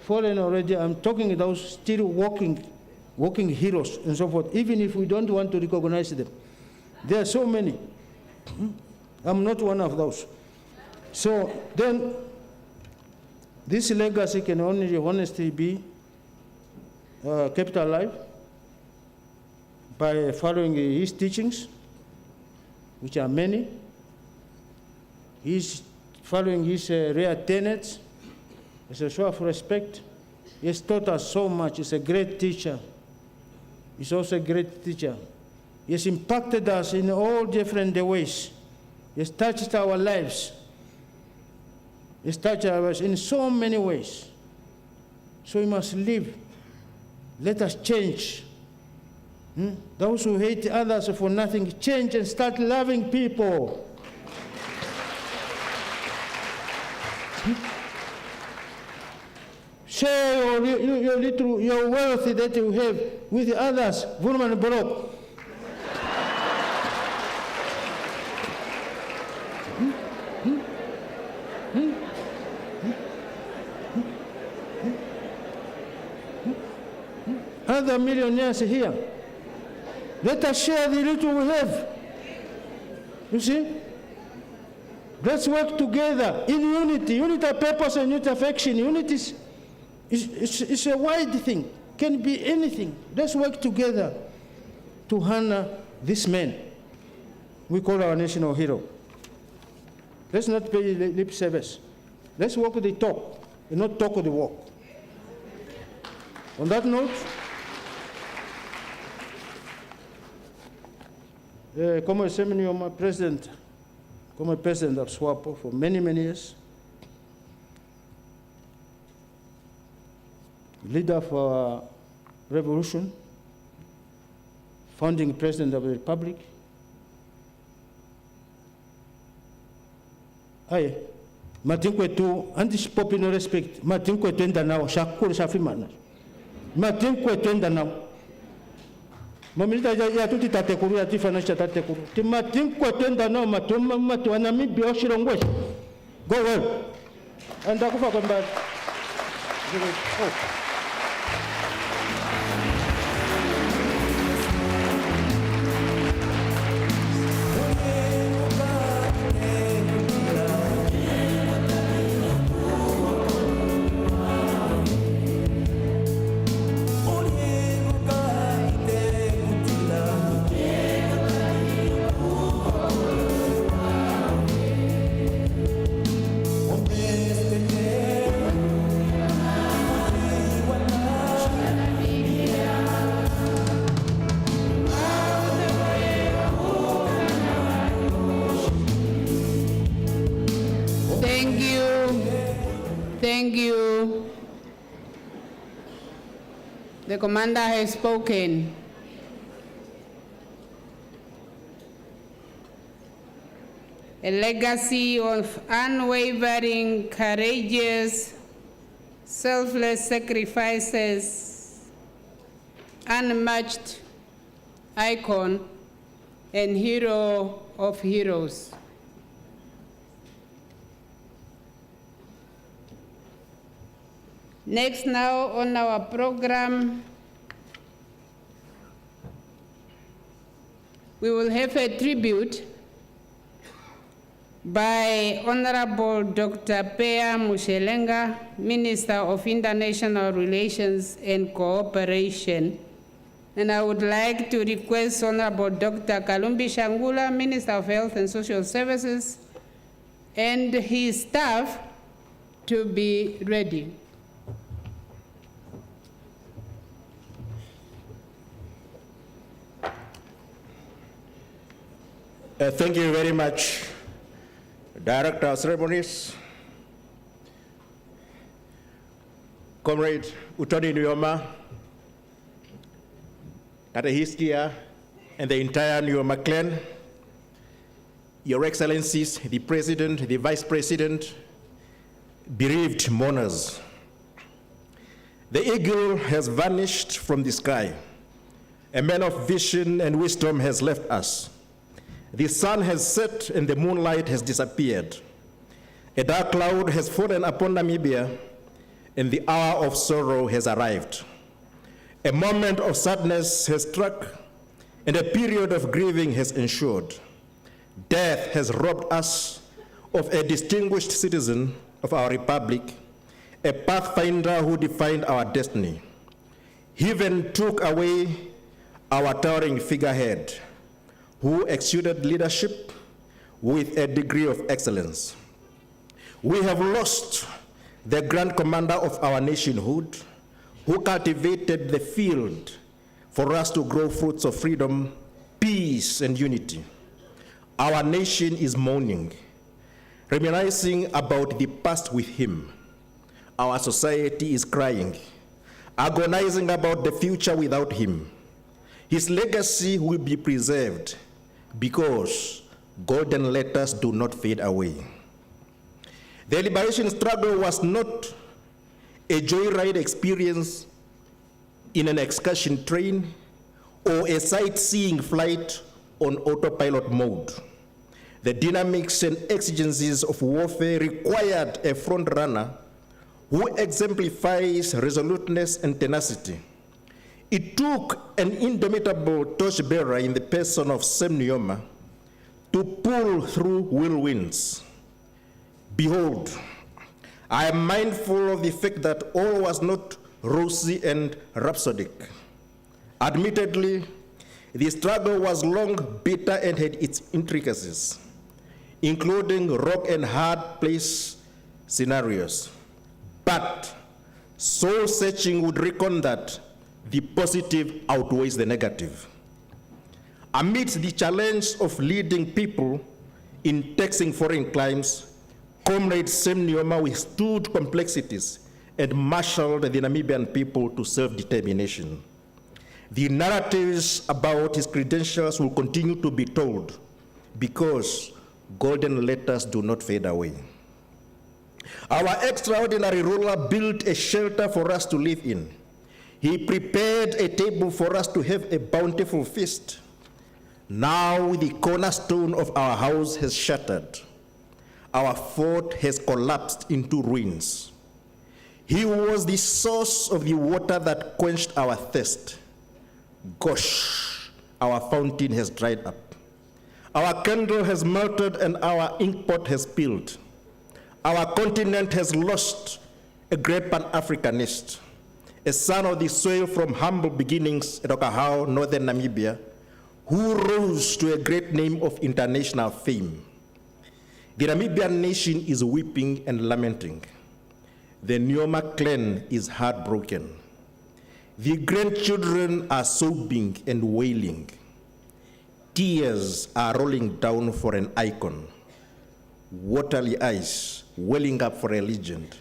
fallen already, I'm talking those still walking heroes and so forth, even if we don't want to recognize them. There are so many. I'm not one of those. So then, this legacy can only honestly be kept alive by following his teachings, which are many. He's following his rare tenets. It's a show of respect. He has taught us so much. He's a great teacher. He's also a great teacher. He has impacted us in all different ways. He has touched our lives. He has touched our lives in so many ways. So we must live. Let us change. Those who hate others for nothing, change and start loving people. Share your wealth that you have with others, woman broke. Other millionaires here. Let us share the little we have. You see? Let's work together in unity. Unity of purpose and unity of action. Unity is a wide thing. Can be anything. Let's work together to honor this man we call our national hero. Let's not pay lip service. Let's walk the talk and not talk the walk. On that note, como Sam Nujoma, president of SWAPO for many, many years, leader of our revolution, founding president of the republic. Aye, Matinkwetu, anti-popi no respect, Matinkwetu enda nao, shakuri shafimana. Matinkwetu enda nao. Mamilita ya tuti tatekuru ya tifana cha tatekuru. Ti Matinkwetu enda nao matu Namibia oshirongwe. Go well. Anda kufa kwa mbali. Thank you. The commander has spoken. A legacy of unwavering, courageous, selfless sacrifices, unmatched icon and hero of heroes. Next now on our program, we will have a tribute by Honorable Dr. Pea Mushelenga, Minister of International Relations and Cooperation. And I would like to request Honorable Dr. Kalumbi Shangula, Minister of Health and Social Services, and his staff to be ready. Thank you very much, Director of Ceremonies, Comrade Utoni Nujoma, Tata Hiskia, and the entire Nujoma clan, Your Excellencies, the President, the Vice President, bereaved mourners. The eagle has vanished from the sky. A man of vision and wisdom has left us. The sun has set and the moonlight has disappeared. A dark cloud has fallen upon Namibia and the hour of sorrow has arrived. A moment of sadness has struck and a period of grieving has ensued. Death has robbed us of a distinguished citizen of our republic, a pathfinder who defined our destiny. Heaven took away our towering figurehead, who exuded leadership with a degree of excellence. We have lost the grand commander of our nationhood, who cultivated the field for us to grow fruits of freedom, peace, and unity. Our nation is mourning, reminiscing about the past with him. Our society is crying, agonizing about the future without him. His legacy will be preserved because golden letters do not fade away. The liberation struggle was not a joyride experience in an excursion train or a sightseeing flight on autopilot mode. The dynamics and exigencies of warfare required a front runner who exemplifies resoluteness and tenacity. It took an indomitable torchbearer in the person of Sam Nujoma to pull through whirlwinds. Behold, I am mindful of the fact that all was not rosy and rhapsodic. Admittedly, the struggle was long, bitter, and had its intricacies, including rock and hard place scenarios. But soul searching would reckon that the positive outweighs the negative. Amidst the challenge of leading people in taxing foreign climes, Comrade Sam Nujoma withstood complexities and marshaled the Namibian people to self-determination. The narratives about his credentials will continue to be told because golden letters do not fade away. Our extraordinary ruler built a shelter for us to live in. He prepared a table for us to have a bountiful feast. Now the cornerstone of our house has shattered. Our fort has collapsed into ruins. He was the source of the water that quenched our thirst. Gosh, our fountain has dried up. Our candle has melted and our inkpot has spilled. Our continent has lost a great Pan-Africanist, a son of the soil from humble beginnings at Okahao, northern Namibia, who rose to a great name of international fame. The Namibian nation is weeping and lamenting. The Nujoma clan is heartbroken. The grandchildren are sobbing and wailing. Tears are rolling down for an icon. Watery eyes welling up for a legend.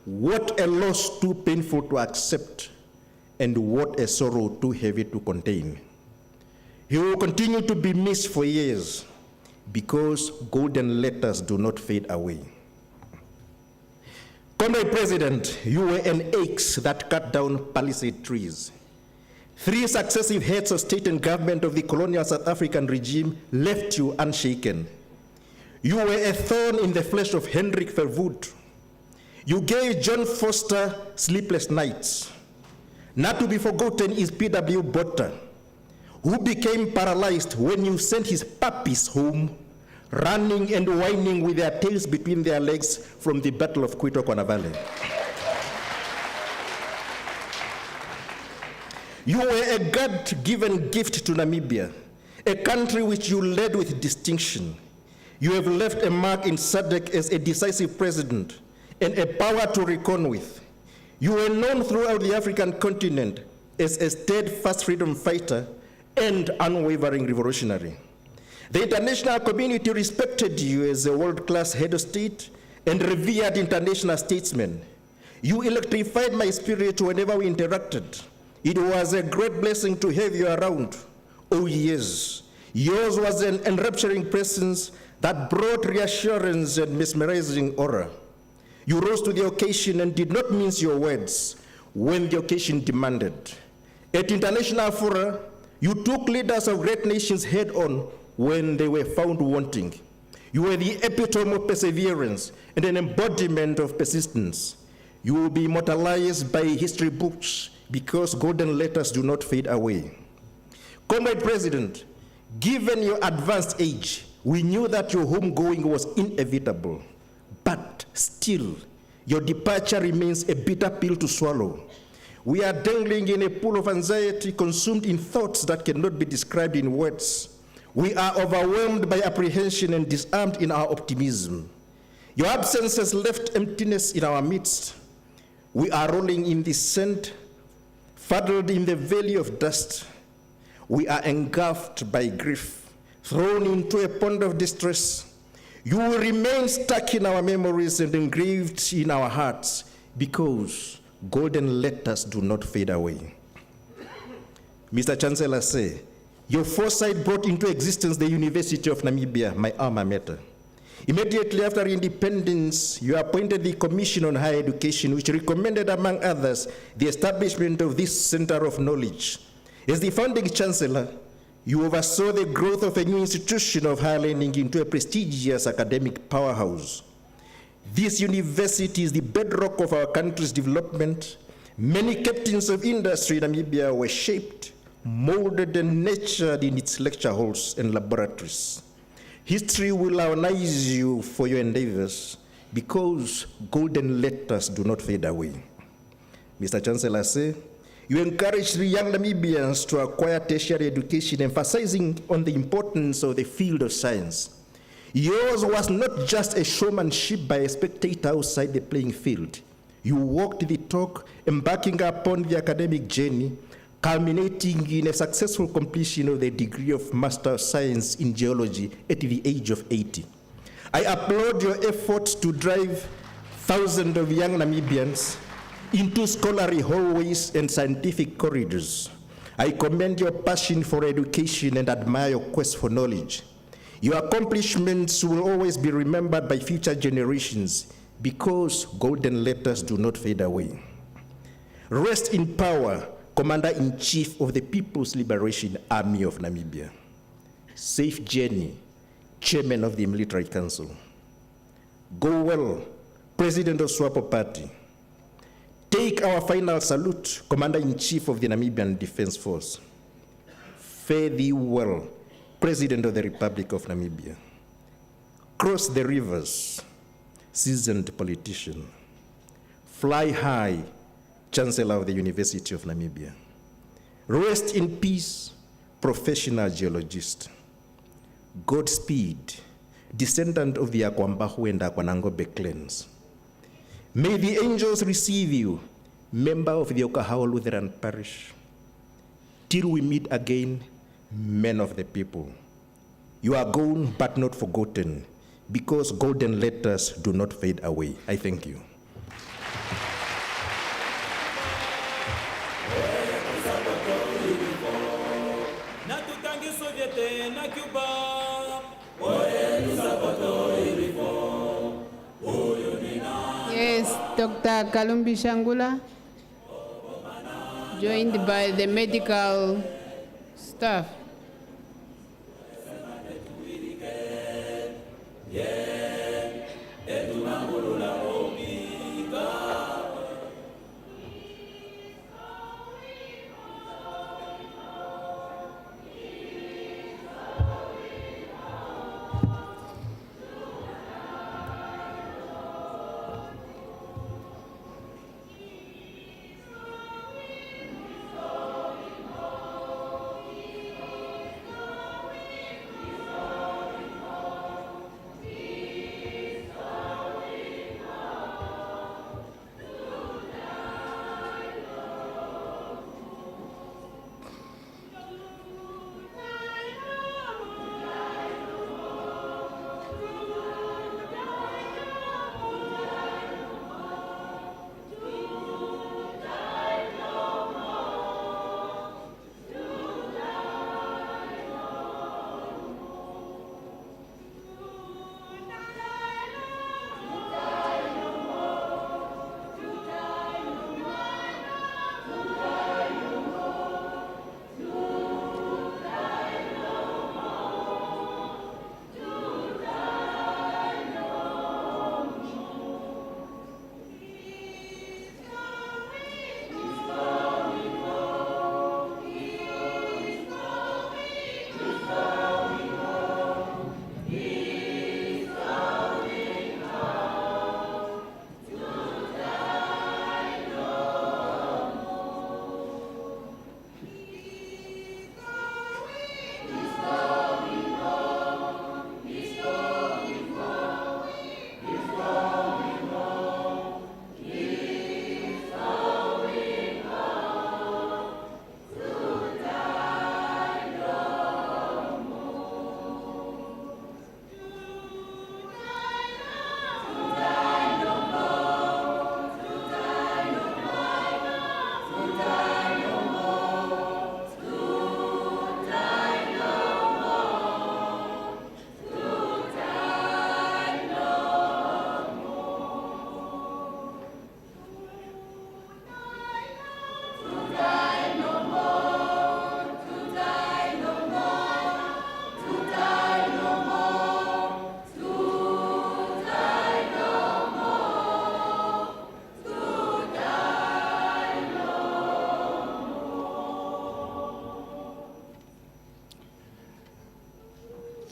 What a loss too painful to accept, and what a sorrow too heavy to contain. He will continue to be missed for years because golden letters do not fade away. Comrade President, you were an axe that cut down palisade trees. 3 successive heads of state and government of the colonial South African regime left you unshaken. You were a thorn in the flesh of Hendrik Verwoerd. You gave John Foster sleepless nights. Not to be forgotten is P.W. Botha, who became paralyzed when you sent his puppies home, running and whining with their tails between their legs from the Battle of Cuito Valley. You were a God-given gift to Namibia, a country which you led with distinction. You have left a mark in SADC as a decisive president and a power to reckon with. You were known throughout the African continent as a steadfast freedom fighter and unwavering revolutionary. The international community respected you as a world-class head of state and revered international statesmen. You electrified my spirit whenever we interacted. It was a great blessing to have you around. Oh yes, yours was an enrapturing presence that brought reassurance and mesmerizing aura. You rose to the occasion and did not mince your words when the occasion demanded. At international fora, you took leaders of great nations head on when they were found wanting. You were the epitome of perseverance and an embodiment of persistence. You will be immortalized by history books because golden letters do not fade away. Comrade President, given your advanced age, we knew that your homegoing was inevitable, but still, your departure remains a bitter pill to swallow. We are dangling in a pool of anxiety consumed in thoughts that cannot be described in words. We are overwhelmed by apprehension and disarmed in our optimism. Your absence has left emptiness in our midst. We are rolling in the sand, fuddled in the valley of dust. We are engulfed by grief, thrown into a pond of distress. You will remain stuck in our memories and engraved in our hearts because golden letters do not fade away. Mr. Chancellor say, your foresight brought into existence the University of Namibia, my alma mater. Immediately after independence, you appointed the Commission on Higher Education, which recommended, among others, the establishment of this Center of Knowledge. As the founding chancellor, you oversaw the growth of a new institution of higher learning into a prestigious academic powerhouse. This university is the bedrock of our country's development. Many captains of industry in Namibia were shaped, molded, and nurtured in its lecture halls and laboratories. History will honorize you for your endeavors because golden letters do not fade away. Mr. Chancellor say, you encouraged the young Namibians to acquire tertiary education, emphasizing on the importance of the field of science. Yours was not just a showmanship by a spectator outside the playing field. You walked the talk, embarking upon the academic journey, culminating in a successful completion of the degree of Master of Science in Geology at the age of 80. I applaud your efforts to drive thousands of young Namibians into scholarly hallways and scientific corridors. I commend your passion for education and admire your quest for knowledge. Your accomplishments will always be remembered by future generations because golden letters do not fade away. Rest in power, Commander-in-Chief of the People's Liberation Army of Namibia. Safe journey, Chairman of the Military Council. Go well, President of SWAPO Party. Take our final salute, Commander-in-Chief of the Namibian Defense Force. Fare thee well, President of the Republic of Namibia. Cross the rivers, seasoned politician. Fly high, Chancellor of the University of Namibia. Rest in peace, professional geologist. Godspeed, descendant of the Akwambahu and Akwanangobe clans. May the angels receive you, member of the Okahawa Lutheran Parish. Till we meet again, men of the people. You are gone but not forgotten, because golden letters do not fade away. I thank you. Na tutangi Soviet na Cuba. Yes, Dr. Kalumbi Shangula, joined by the medical staff.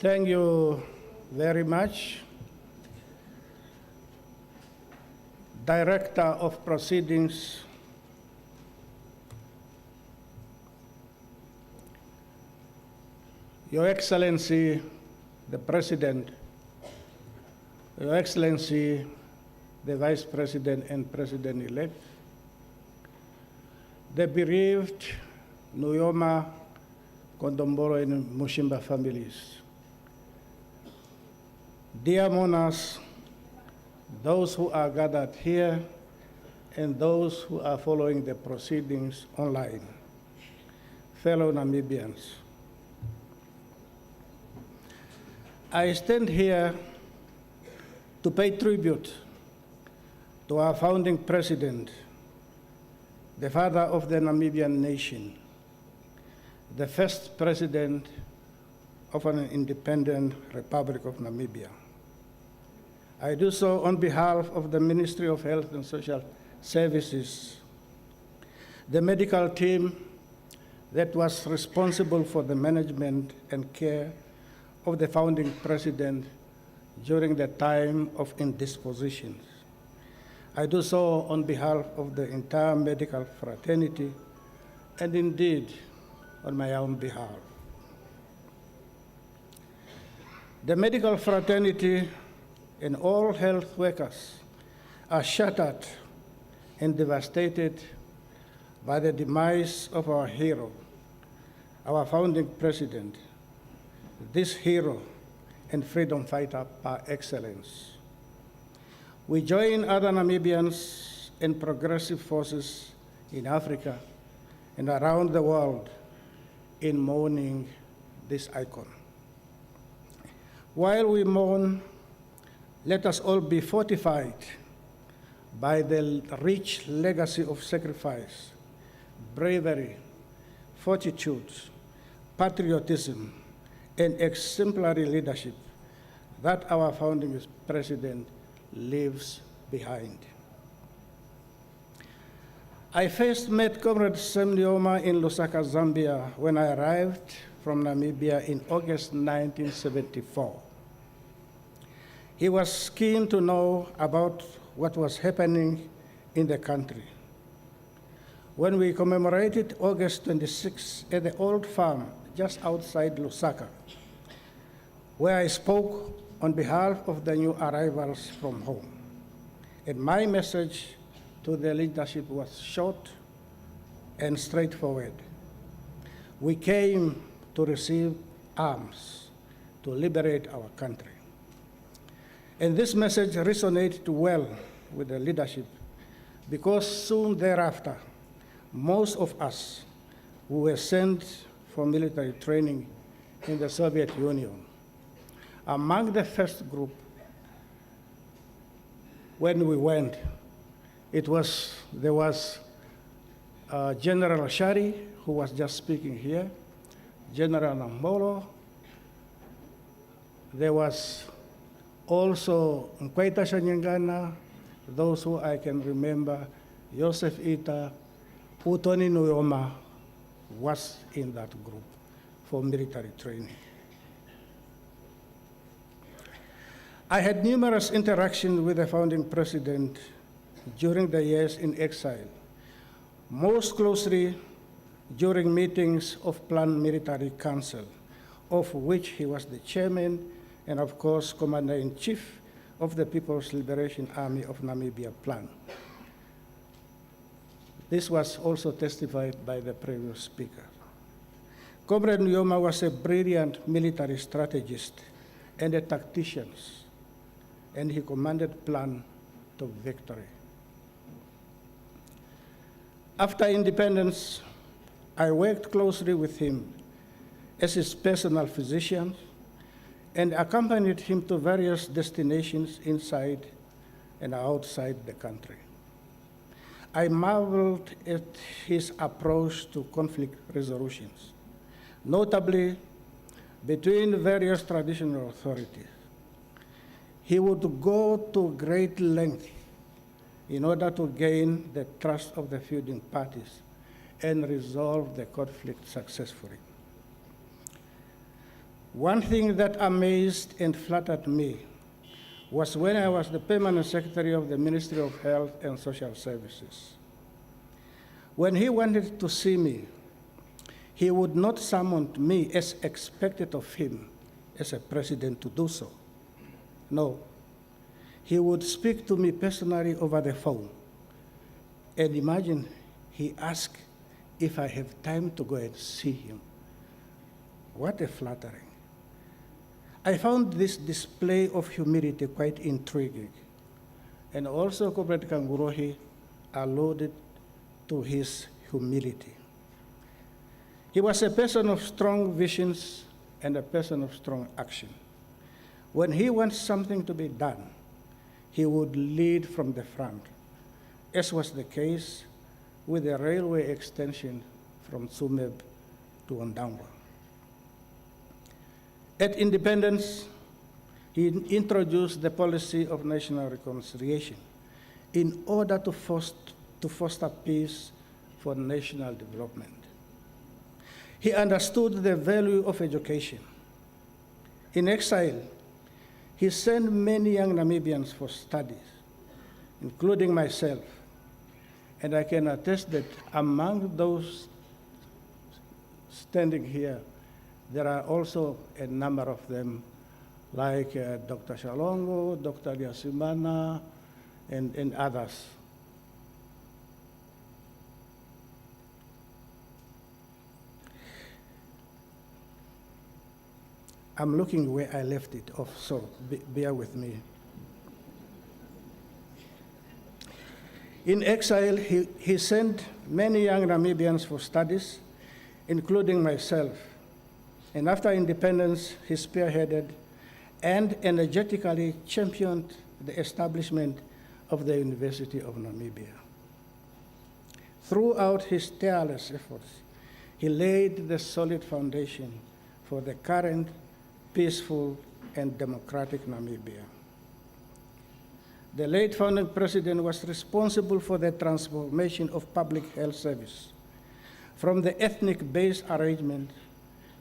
Thank you very much. Director of Proceedings, Your Excellency, the President, Your Excellency, the Vice President and President-elect, the bereaved Nujoma, Kondombolo, and Mushimba families, dear monarchs, those who are gathered here, and those who are following the proceedings online, fellow Namibians. I stand here to pay tribute to our founding president, the father of the Namibian nation, the first president of an independent Republic of Namibia. I do so on behalf of the Ministry of Health and Social Services, the medical team that was responsible for the management and care of the founding president during the time of indisposition. I do so on behalf of the entire medical fraternity and indeed on my own behalf. The medical fraternity and all health workers are shattered and devastated by the demise of our hero, our founding president, this hero and freedom fighter par excellence. We join other Namibians and progressive forces in Africa and around the world in mourning this icon. While we mourn, let us all be fortified by the rich legacy of sacrifice, bravery, fortitude, patriotism, and exemplary leadership that our founding president leaves behind. I first met Comrade Sam Nujoma in Lusaka, Zambia, when I arrived from Namibia in August 1974. He was keen to know about what was happening in the country. When we commemorated August 26 at the old farm just outside Lusaka, where I spoke on behalf of the new arrivals from home. And my message to the leadership was short and straightforward. We came to receive arms to liberate our country. And this message resonated well with the leadership because soon thereafter, most of us who were sent for military training in the Soviet Union. Among the first group, when we went, there was General Shari, who was just speaking here, General Nambolo. There was also Nkwaita Shanyangana, those who I can remember, Joseph Ita, Utoni Nujoma was in that group for military training. I had numerous interactions with the founding president during the years in exile, most closely during meetings of Planned Military Council, of which he was the chairman and, of course, Commander-in-Chief of the People's Liberation Army of Namibia Plan. This was also testified by the previous speaker. Comrade Nujoma was a brilliant military strategist and a tactician, and he commanded Plan to victory. After independence, I worked closely with him as his personal physician and accompanied him to various destinations inside and outside the country. I marveled at his approach to conflict resolutions, notably between various traditional authorities. He would go to great length in order to gain the trust of the feuding parties and resolve the conflict successfully. One thing that amazed and flattered me was when I was the permanent secretary of the Ministry of Health and Social Services. When he wanted to see me, he would not summon me as expected of him as a president to do so. No, he would speak to me personally over the phone. And imagine, he asked if I have time to go and see him. What a flattering. I found this display of humility quite intriguing. And also, Comrade Kangurohi alluded to his humility. He was a person of strong visions and a person of strong action. When he wants something to be done, he would lead from the front, as was the case with the railway extension from Tsumeb to Ondangwa. At independence, he introduced the policy of national reconciliation in order to foster peace for national development. He understood the value of education. In exile, he sent many young Namibians for studies, including myself. And I can attest that among those standing here, there are also a number of them, like Dr. Shalongo, Dr. Yasimana, and others. I'm looking where I left it off, so bear with me. In exile, he sent many young Namibians for studies, including myself. And after independence, he spearheaded and energetically championed the establishment of the University of Namibia. Throughout his tireless efforts, he laid the solid foundation for the current peaceful and democratic Namibia. The late founding president was responsible for the transformation of public health service from the ethnic-based arrangement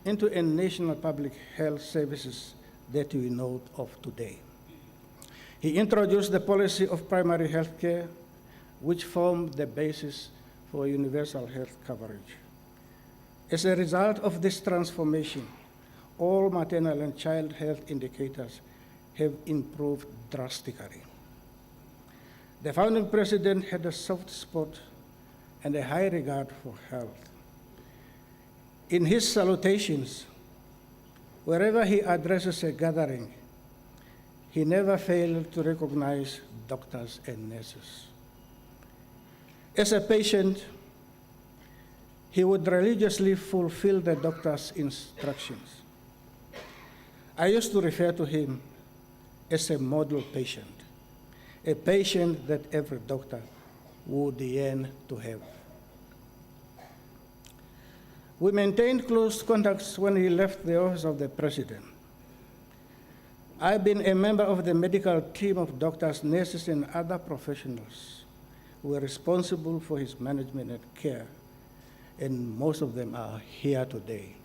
into a national public health services that we know of today. He introduced the policy of primary health care, which formed the basis for universal health coverage. As a result of this transformation, all maternal and child health indicators have improved drastically. The founding president had a soft spot and a high regard for health. In his salutations, wherever he addresses a gathering, he never failed to recognize doctors and nurses. As a patient, he would religiously fulfill the doctor's instructions. I used to refer to him as a model patient, a patient that every doctor would yearn to have. We maintained close contacts when he left the office of the president. I've been a member of the medical team of doctors, nurses, and other professionals who were responsible for his management and care, and most of them are here today,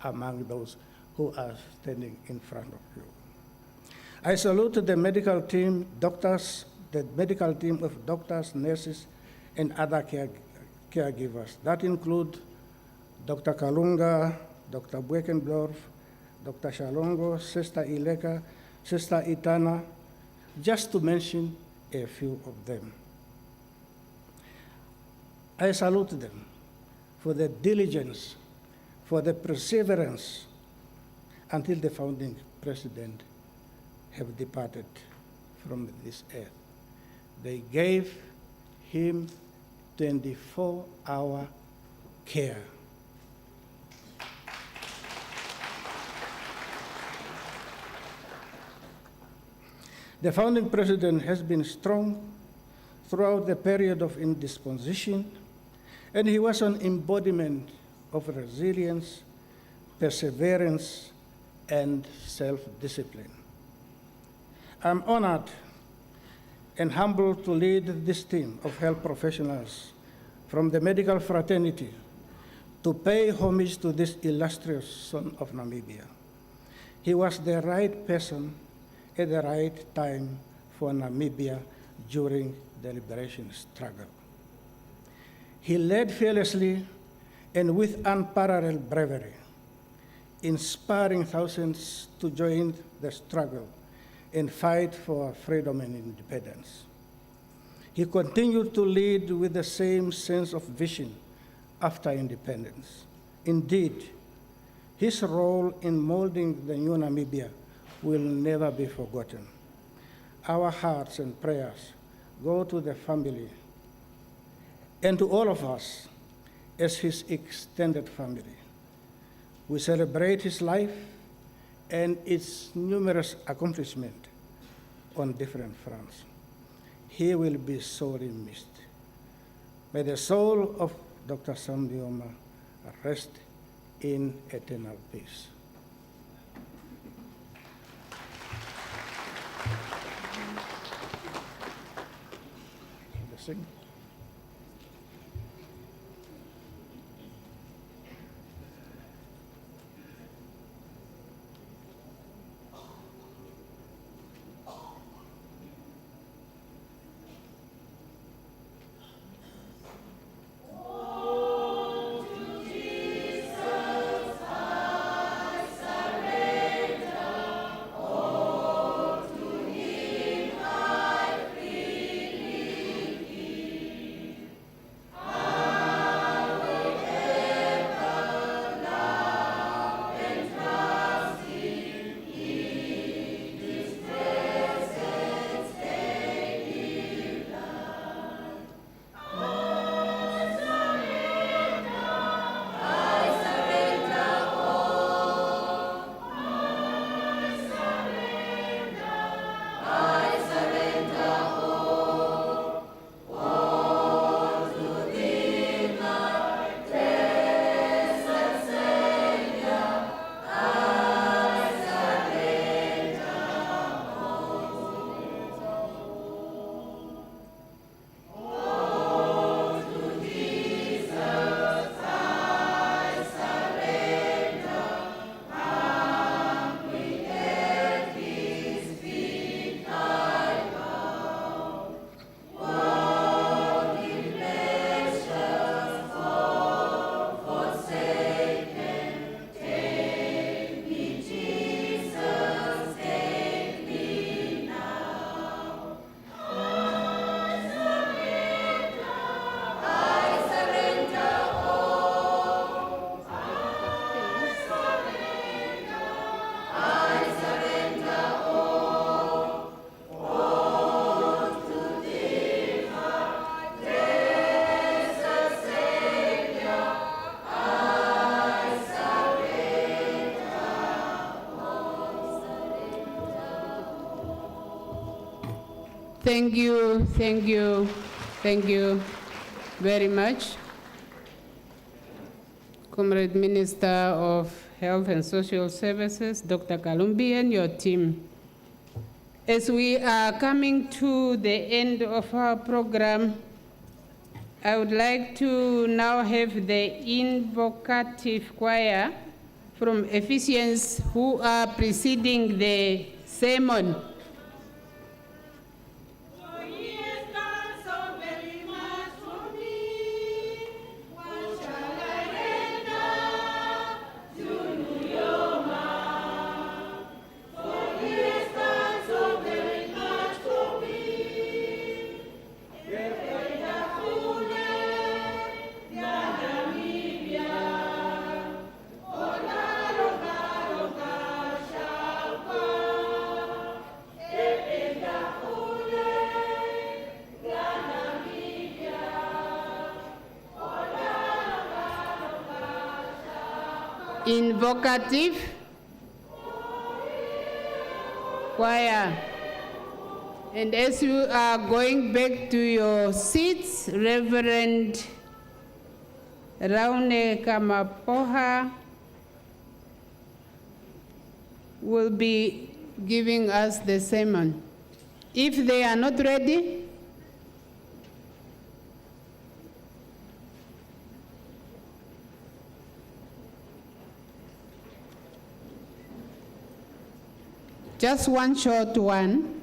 among those who are standing in front of you. I salute the medical team, doctors, the medical team of doctors, nurses, and other caregivers. That include Dr. Kalunga, Dr. Buekendorf, Dr. Shalongo, Sister Ileka, Sister Itana, just to mention a few of them. I salute them for the diligence, for the perseverance until the founding president have departed from this earth. They gave him 24-hour care. The founding president has been strong throughout the period of indisposition, and he was an embodiment of resilience, perseverance, and self-discipline. I'm honored and humbled to lead this team of health professionals from the medical fraternity to pay homage to this illustrious son of Namibia. He was the right person at the right time for Namibia during the liberation struggle. He led fearlessly and with unparalleled bravery, inspiring thousands to join the struggle and fight for freedom and independence. He continued to lead with the same sense of vision after independence. Indeed, his role in molding the new Namibia will never be forgotten. Our hearts and prayers go to the family and to all of us as his extended family. We celebrate his life and its numerous accomplishments on different fronts. He will be sorely missed. May the soul of Dr. Sam Nujoma rest in eternal peace. Sing. Thank you, thank you, thank you very much, Comrade Minister of Health and Social Services, Dr. Kalumbi, and your team. As we are coming to the end of our program, I would like to now have the invocative choir from Ephesians who are preceding the sermon. Invocative choir. And as you are going back to your seats, Reverend Raune Kamapoha will be giving us the sermon. If they are not ready, just one short one.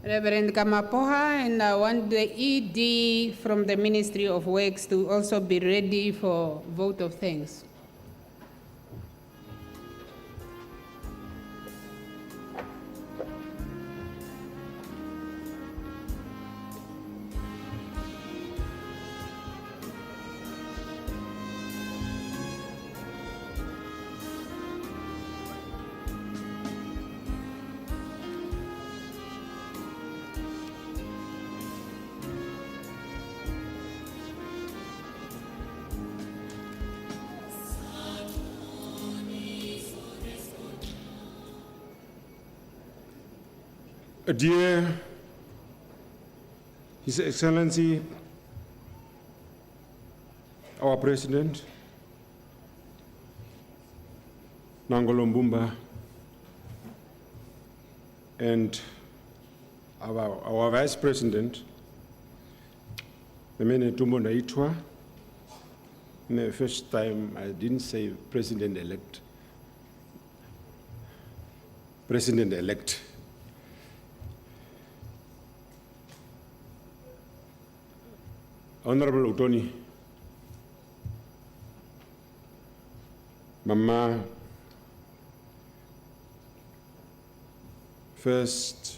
Reverend Kamapoha, and I want the ED from the Ministry of Works to also be ready for vote of thanks. Dear His Excellency, our President, Nangolo Mbumba, and our Vice President, Memene Tumbo Naitwa. The first time I didn't say President-elect. President-elect. Honorable Utoni, Mama, First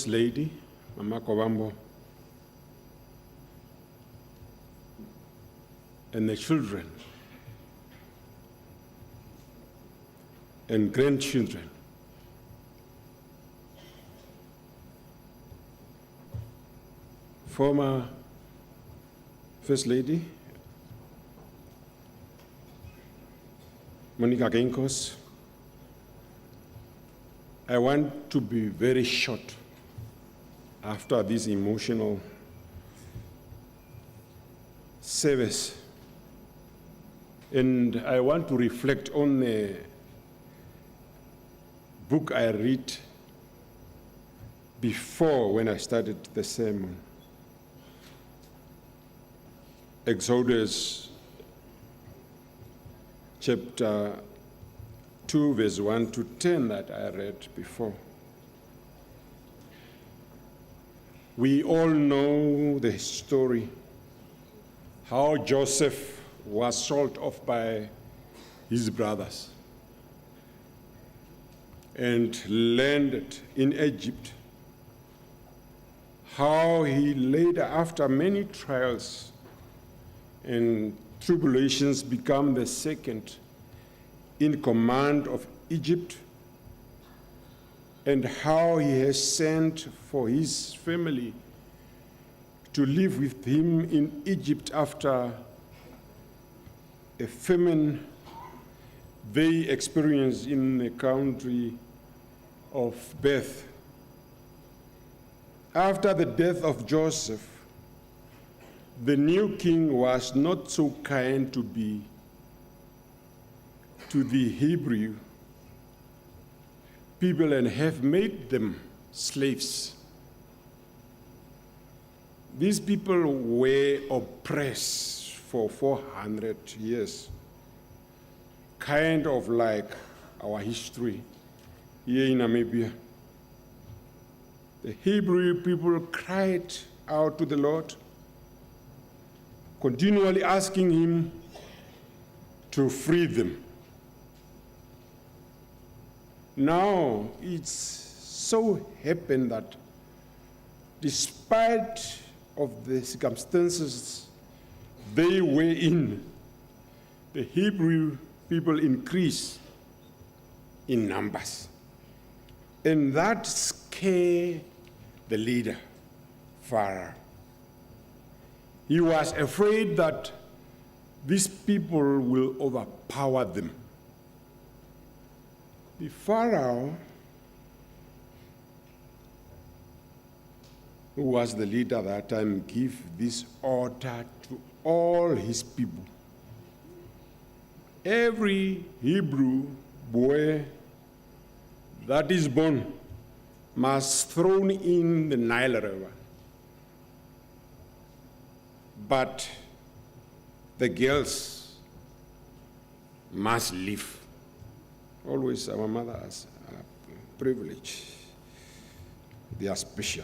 Lady, Mama Kobambo, and the children and grandchildren. Former First Lady, Monica Genkos, I want to be very short after this emotional service. And I want to reflect on the book I read before when I started the sermon. Exodus chapter 2, verse 1 to 10 that I read before. We all know the story, how Joseph was sold off by his brothers and landed in Egypt, how he later, after many trials and tribulations, become the second in command of Egypt, and how he has sent for his family to live with him in Egypt after a famine they experienced in the country of birth. After the death of Joseph, the new king was not so kind to the Hebrew people and have made them slaves. These people were oppressed for 400 years, kind of like our history here in Namibia. The Hebrew people cried out to the Lord, continually asking him to free them. Now, it's so happened that despite of the circumstances they were in, the Hebrew people increased in numbers. And that scared the leader, Pharaoh. He was afraid that these people will overpower them. The Pharaoh, who was the leader at that time, gave this order to all his people. Every Hebrew boy that is born must thrown in the Nile River. But the girls must live. Always our mothers privilege. They are special.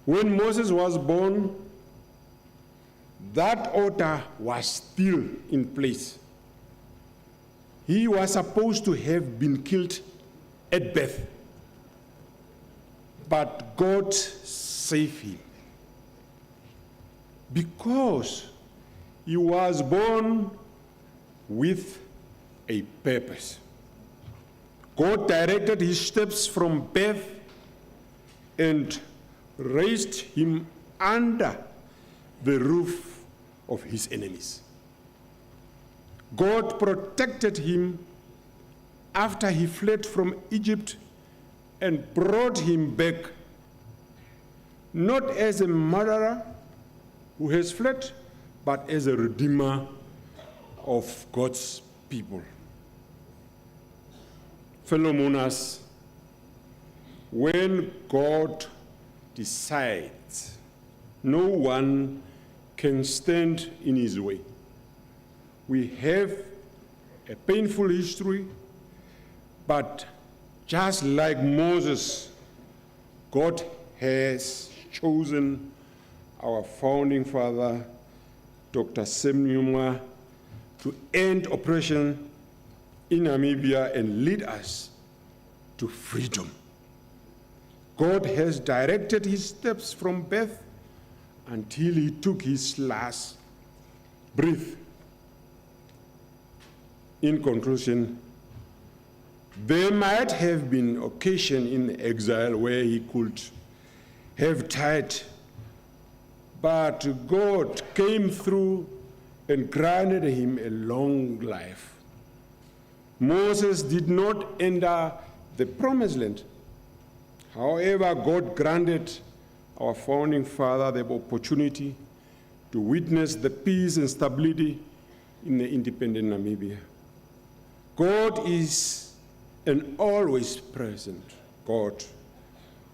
When Moses was born, that altar was still in place. He was supposed to have been killed at birth, but God saved him because he was born with a purpose. God directed his steps from birth and raised him under the roof of his enemies. God protected him after he fled from Egypt and brought him back, not as a murderer who has fled, but as a redeemer of God's people. Fellow mourners, when God decides, no one can stand in his way. We have a painful history, but just like Moses, God has chosen our founding father, Dr. Sam Nujoma, to end oppression in Namibia and lead us to freedom. God has directed his steps from birth until he took his last breath. In conclusion, there might have been occasion in exile where he could have died, but God came through and granted him a long life. Moses did not enter the promised land. However, God granted our founding father the opportunity to witness the peace and stability in the independent Namibia. God is an always present God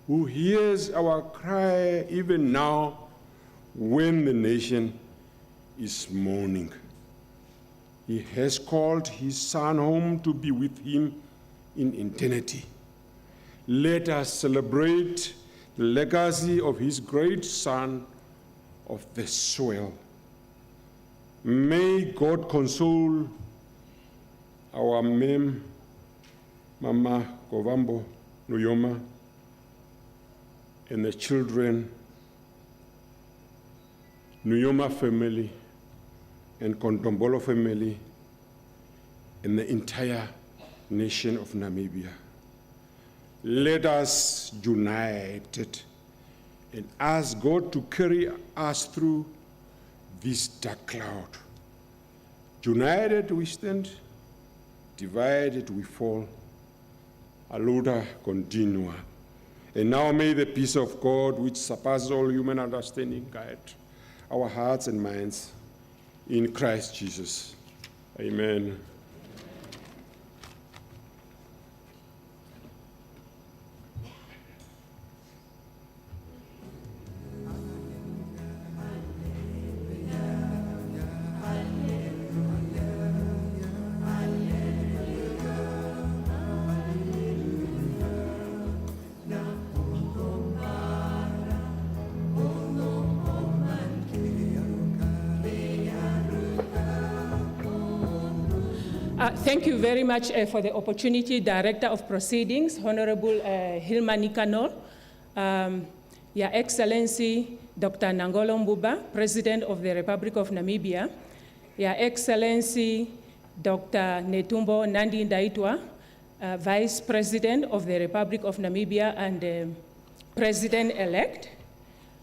who hears our cry even now when the nation is mourning. He has called his son home to be with him in eternity. Let us celebrate the legacy of his great son of the soil. May God console our Mama Kovambo Nujoma and the children, Nujoma family and Kontombolo family and the entire nation of Namibia. Let us unite and ask God to carry us through this dark cloud. United we stand, divided we fall. Aluda continua. And now may the peace of God, which surpasses all human understanding, guide our hearts and minds in Christ Jesus. Amen. Thank you very much for the opportunity, Director of Proceedings, Honorable Hilma Nicanor, Your Excellency Dr. Nangolo Mbuba, President of the Republic of Namibia, Your Excellency Dr. Netumbo Nandi Ndaitwa, Vice President of the Republic of Namibia and President-elect,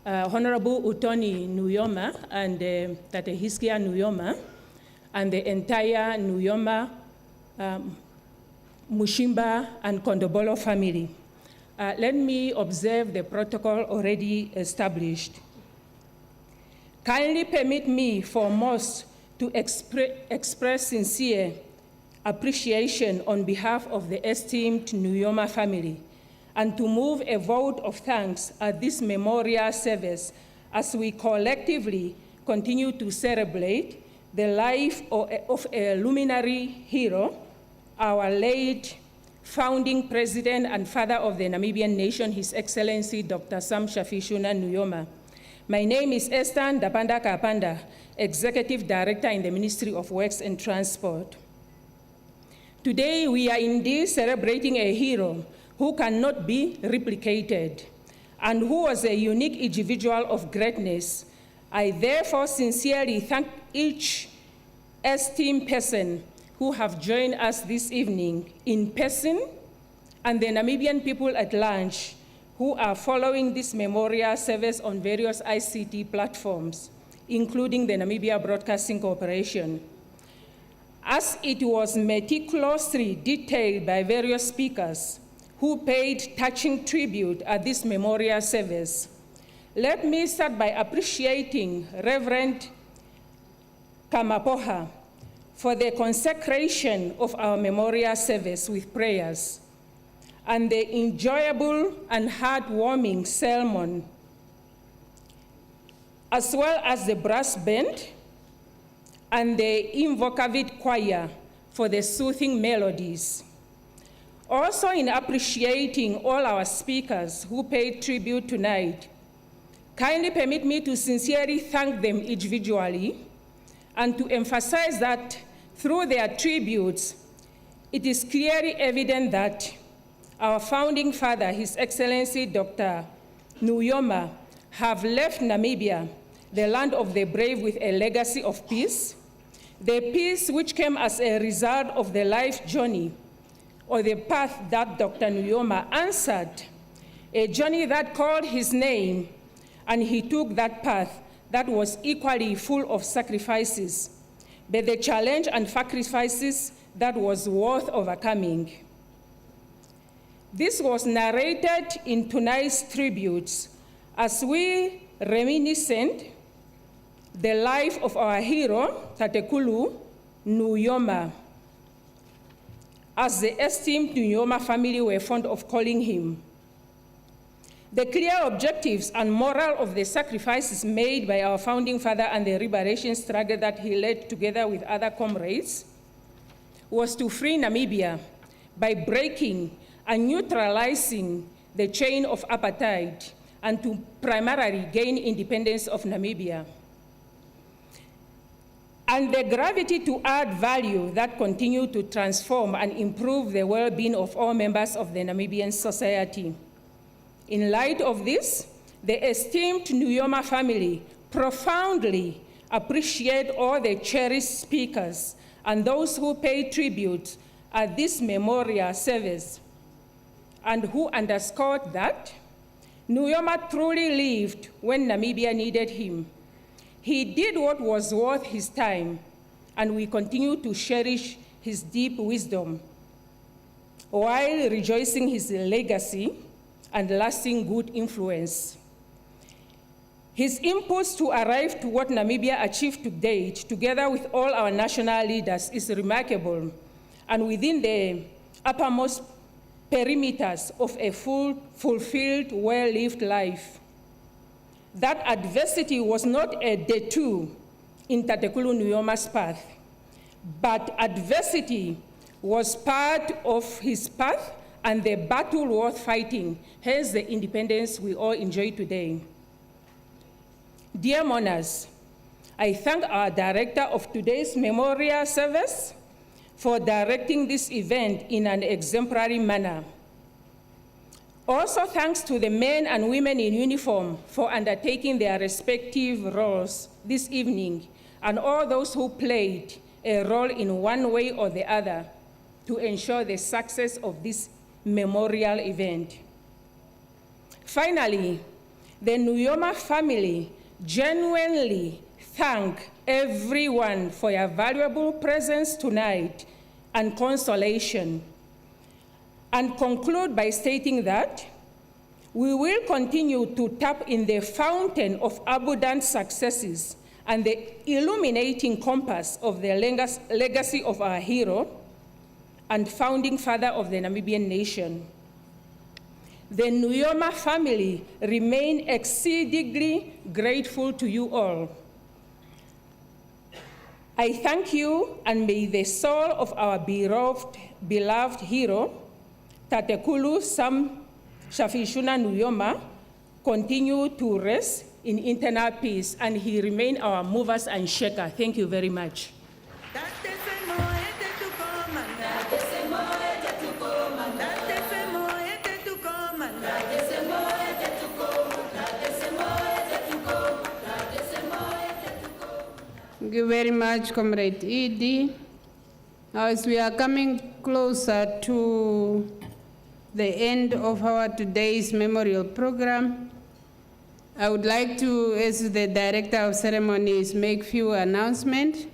Honorable Utoni Nujoma and Tate Hiskia Nujoma, and the entire Nujoma, Mushimba, and Kondobolo family. Let me observe the protocol already established. Kindly permit me foremost to express sincere appreciation on behalf of the esteemed Nujoma family and to move a vote of thanks at this memorial service as we collectively continue to celebrate the life of a luminary hero, our late founding president and father of the Namibian nation, His Excellency Dr. Sam Shafiishuna Nujoma. My name is Esther Ndapanda Kapanda, Executive Director in the Ministry of Works and Transport. Today, we are indeed celebrating a hero who cannot be replicated and who was a unique individual of greatness. I therefore sincerely thank each esteemed person who have joined us this evening in person and the Namibian people at large who are following this memorial service on various ICT platforms, including the Namibia Broadcasting Corporation. As it was meticulously detailed by various speakers who paid touching tribute at this memorial service, let me start by appreciating Reverend Kamapoha for the consecration of our memorial service with prayers and the enjoyable and heartwarming sermon, as well as the brass band and the invocavit choir for the soothing melodies. Also, in appreciating all our speakers who paid tribute tonight, kindly permit me to sincerely thank them individually and to emphasize that through their tributes, it is clearly evident that our founding father, His Excellency Dr. Nujoma, have left Namibia, the land of the brave, with a legacy of peace, the peace which came as a result of the life journey or the path that Dr. Nujoma answered, a journey that called his name, and he took that path that was equally full of sacrifices, but the challenge and sacrifices that was worth overcoming. This was narrated in tonight's tributes as we reminiscent the life of our hero, Tatekulu Nujoma, as the esteemed Nujoma family were fond of calling him. The clear objectives and moral of the sacrifices made by our founding father and the liberation struggle that he led together with other comrades was to free Namibia by breaking and neutralizing the chain of apartheid and to primarily gain independence of Namibia. And the gravity to add value that continued to transform and improve the well-being of all members of the Namibian society. In light of this, the esteemed Nujoma family profoundly appreciate all the cherished speakers and those who paid tribute at this memorial service, and who underscored that Nujoma truly lived when Namibia needed him. He did what was worth his time, and we continue to cherish his deep wisdom, while rejoicing his legacy and lasting good influence. His inputs to arrive to what Namibia achieved to date, together with all our national leaders, is remarkable, and within the uppermost perimeters of a fulfilled, well-lived life. That adversity was not a detour in Tatekulu Nujoma's path, but adversity was part of his path and the battle worth fighting, hence the independence we all enjoy today. Dear mourners, I thank our director of today's memorial service for directing this event in an exemplary manner. Also thanks to the men and women in uniform for undertaking their respective roles this evening, and all those who played a role in one way or the other to ensure the success of this memorial event. Finally, the Nujoma family genuinely thank everyone for your valuable presence tonight and consolation, and conclude by stating that we will continue to tap in the fountain of abundant successes and the illuminating compass of the legacy of our hero and founding father of the Namibian nation. The Nujoma family remain exceedingly grateful to you all. I thank you, and may the soul of our beloved hero Tatekulu Sam Shafiishuna Nujoma continue to rest in internal peace, and he remain our movers and shaker. Thank you very much. Thank you very much, Comrade Edie. Now, as we are coming closer to the end of our today's memorial program, I would like to, as the Director of Ceremonies, make few announcements.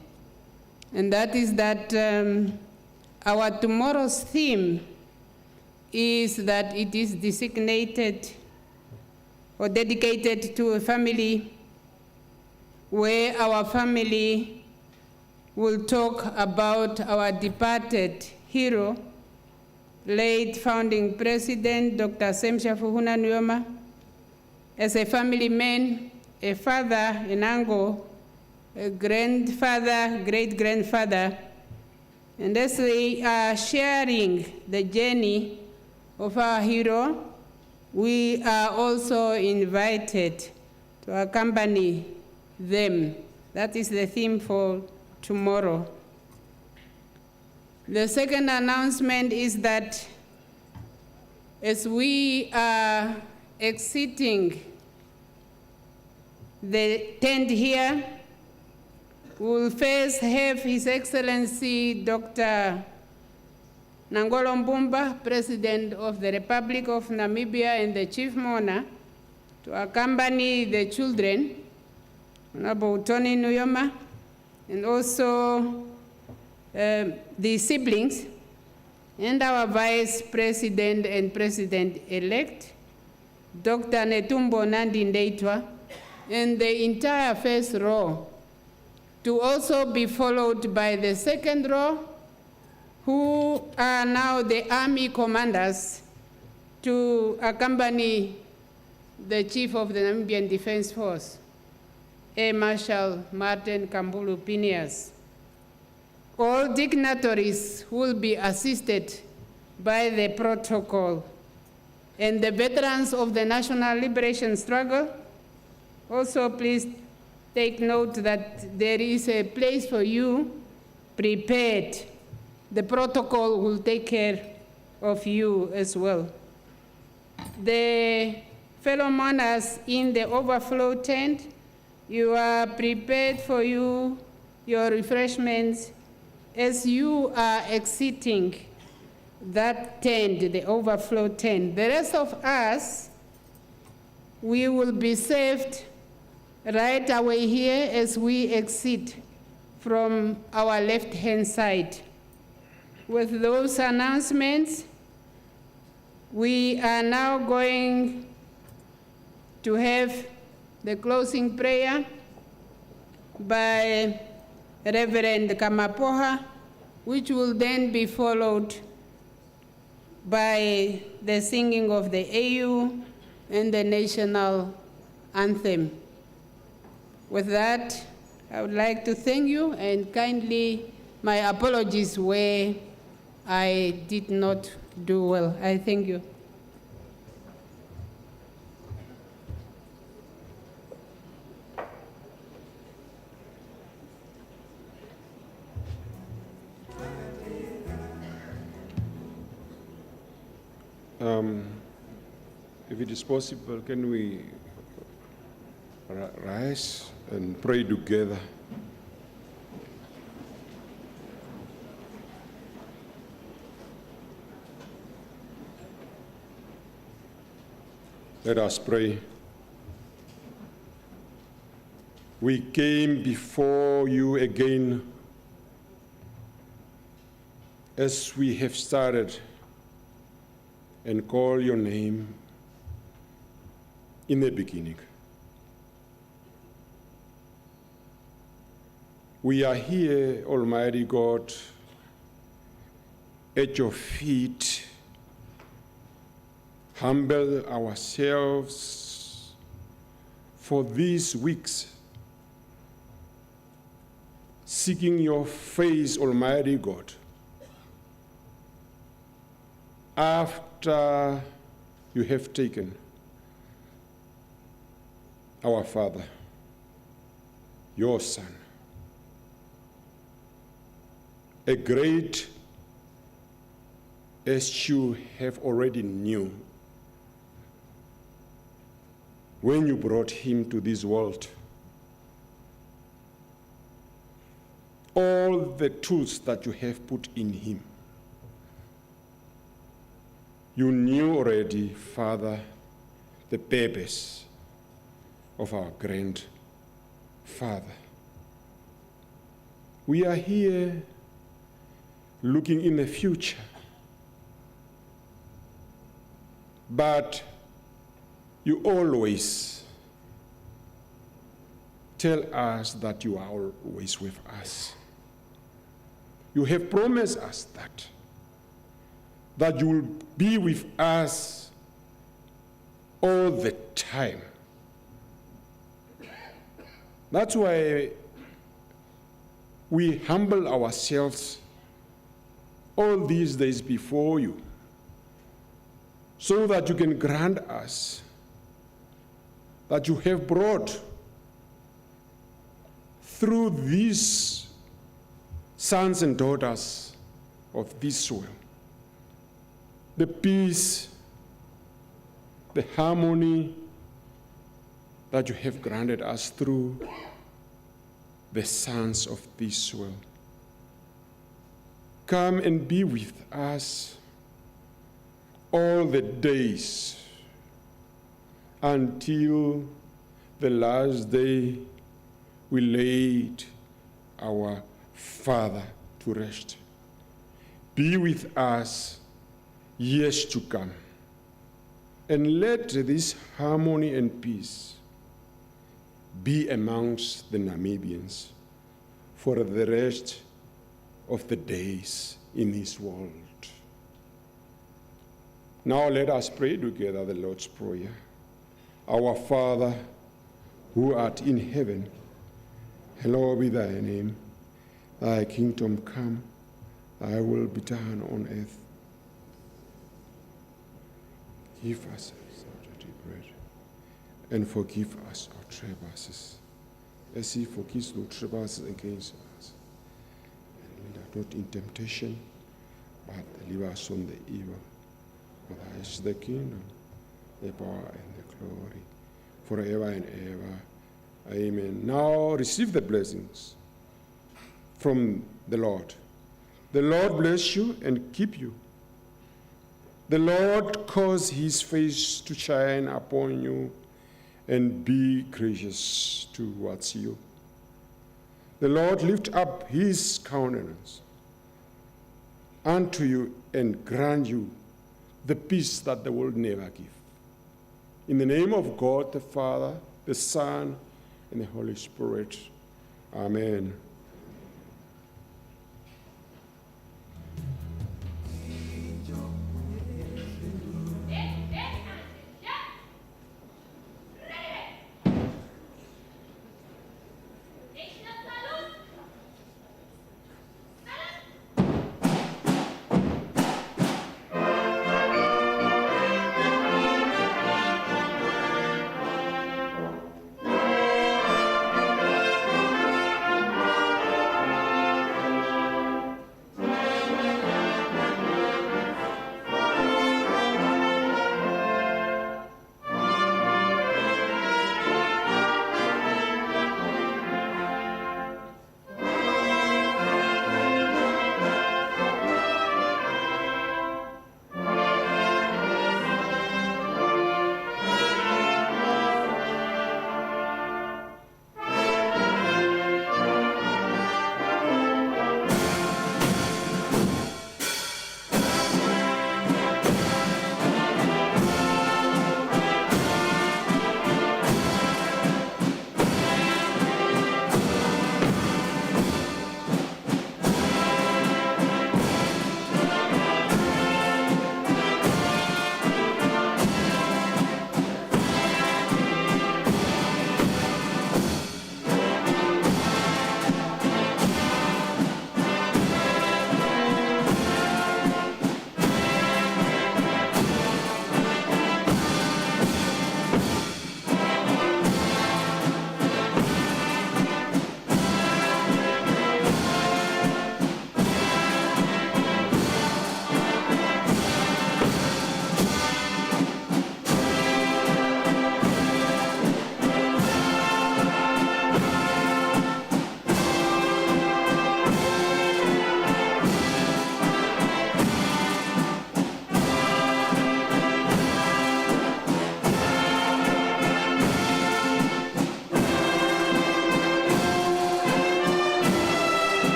And that is that our tomorrow's theme is that it is designated or dedicated to a family, where our family will talk about our departed hero, late founding president, Dr. Shafiishuna Nujoma, as a family man, a father, an uncle, a grandfather, great-grandfather, and as we are sharing the journey of our hero, we are also invited to accompany them. That is the theme for tomorrow. The second announcement is that as we are exiting the tent here, we will first have His Excellency Dr. Nangolo Mbumba, President of the Republic of Namibia and the Chief Mourner, to accompany the children, Honorable Tony Nujoma, and also the siblings, and our Vice President and President-elect, Dr. Netumbo Nandi Ndaitwah, and the entire first row, to also be followed by the second row, who are now the army commanders, to accompany the Chief of the Namibian Defense Force, Air Marshal Martin Kambulu Phineas. All dignitaries will be assisted by the protocol. And the veterans of the National Liberation Struggle, also please take note that there is a place for you prepared. The protocol will take care of you as well. The fellow mourners in the overflow tent, you are prepared for your refreshments as you are exiting that tent, the overflow tent. The rest of us, we will be saved right away here as we exit from our left-hand side. With those announcements, we are now going to have the closing prayer by Reverend Kamapoha, which will then be followed by the singing of the AU and the national anthem. With that, I would like to thank you and kindly my apologies where I did not do well. I thank you. If it is possible, can we rise and pray together? Let us pray. We came before you again as we have started and call your name in the beginning. We are here, Almighty God, at your feet, humble ourselves for these weeks, seeking your face, Almighty God. After after you have taken our Father, your Son, a great as you have already knew when you brought him to this world. All the tools that you have put in him, you knew already, Father, the purpose of our grandfather. We are here looking in the future, but you always tell us that you are always with us. You have promised us that you will be with us all the time. That's why we humble ourselves all these days before you, so that you can grant us that you have brought through these sons and daughters of this soil the peace, the harmony that you have granted us through the sons of this soil. Come and be with us all the days until the last day we laid our Father to rest. Be with us years to come, and let this harmony and peace be amongst the Namibians for the rest of the days in this world. Now let us pray together the Lord's Prayer. Our Father, who art in heaven, hallowed be thy name. Thy kingdom come, thy will be done on earth. Give us our daily bread, and forgive us our trespasses, as he forgives those trespasses against us. And lead us not in temptation, but deliver us from the evil. For thine is the kingdom, the power, and the glory, forever and ever. Amen. Now receive the blessings from the Lord. The Lord bless you and keep you. The Lord cause his face to shine upon you and be gracious towards you. The Lord lift up his countenance unto you and grant you the peace that the world never give. In the name of God, the Father, the Son, and the Holy Spirit. Amen.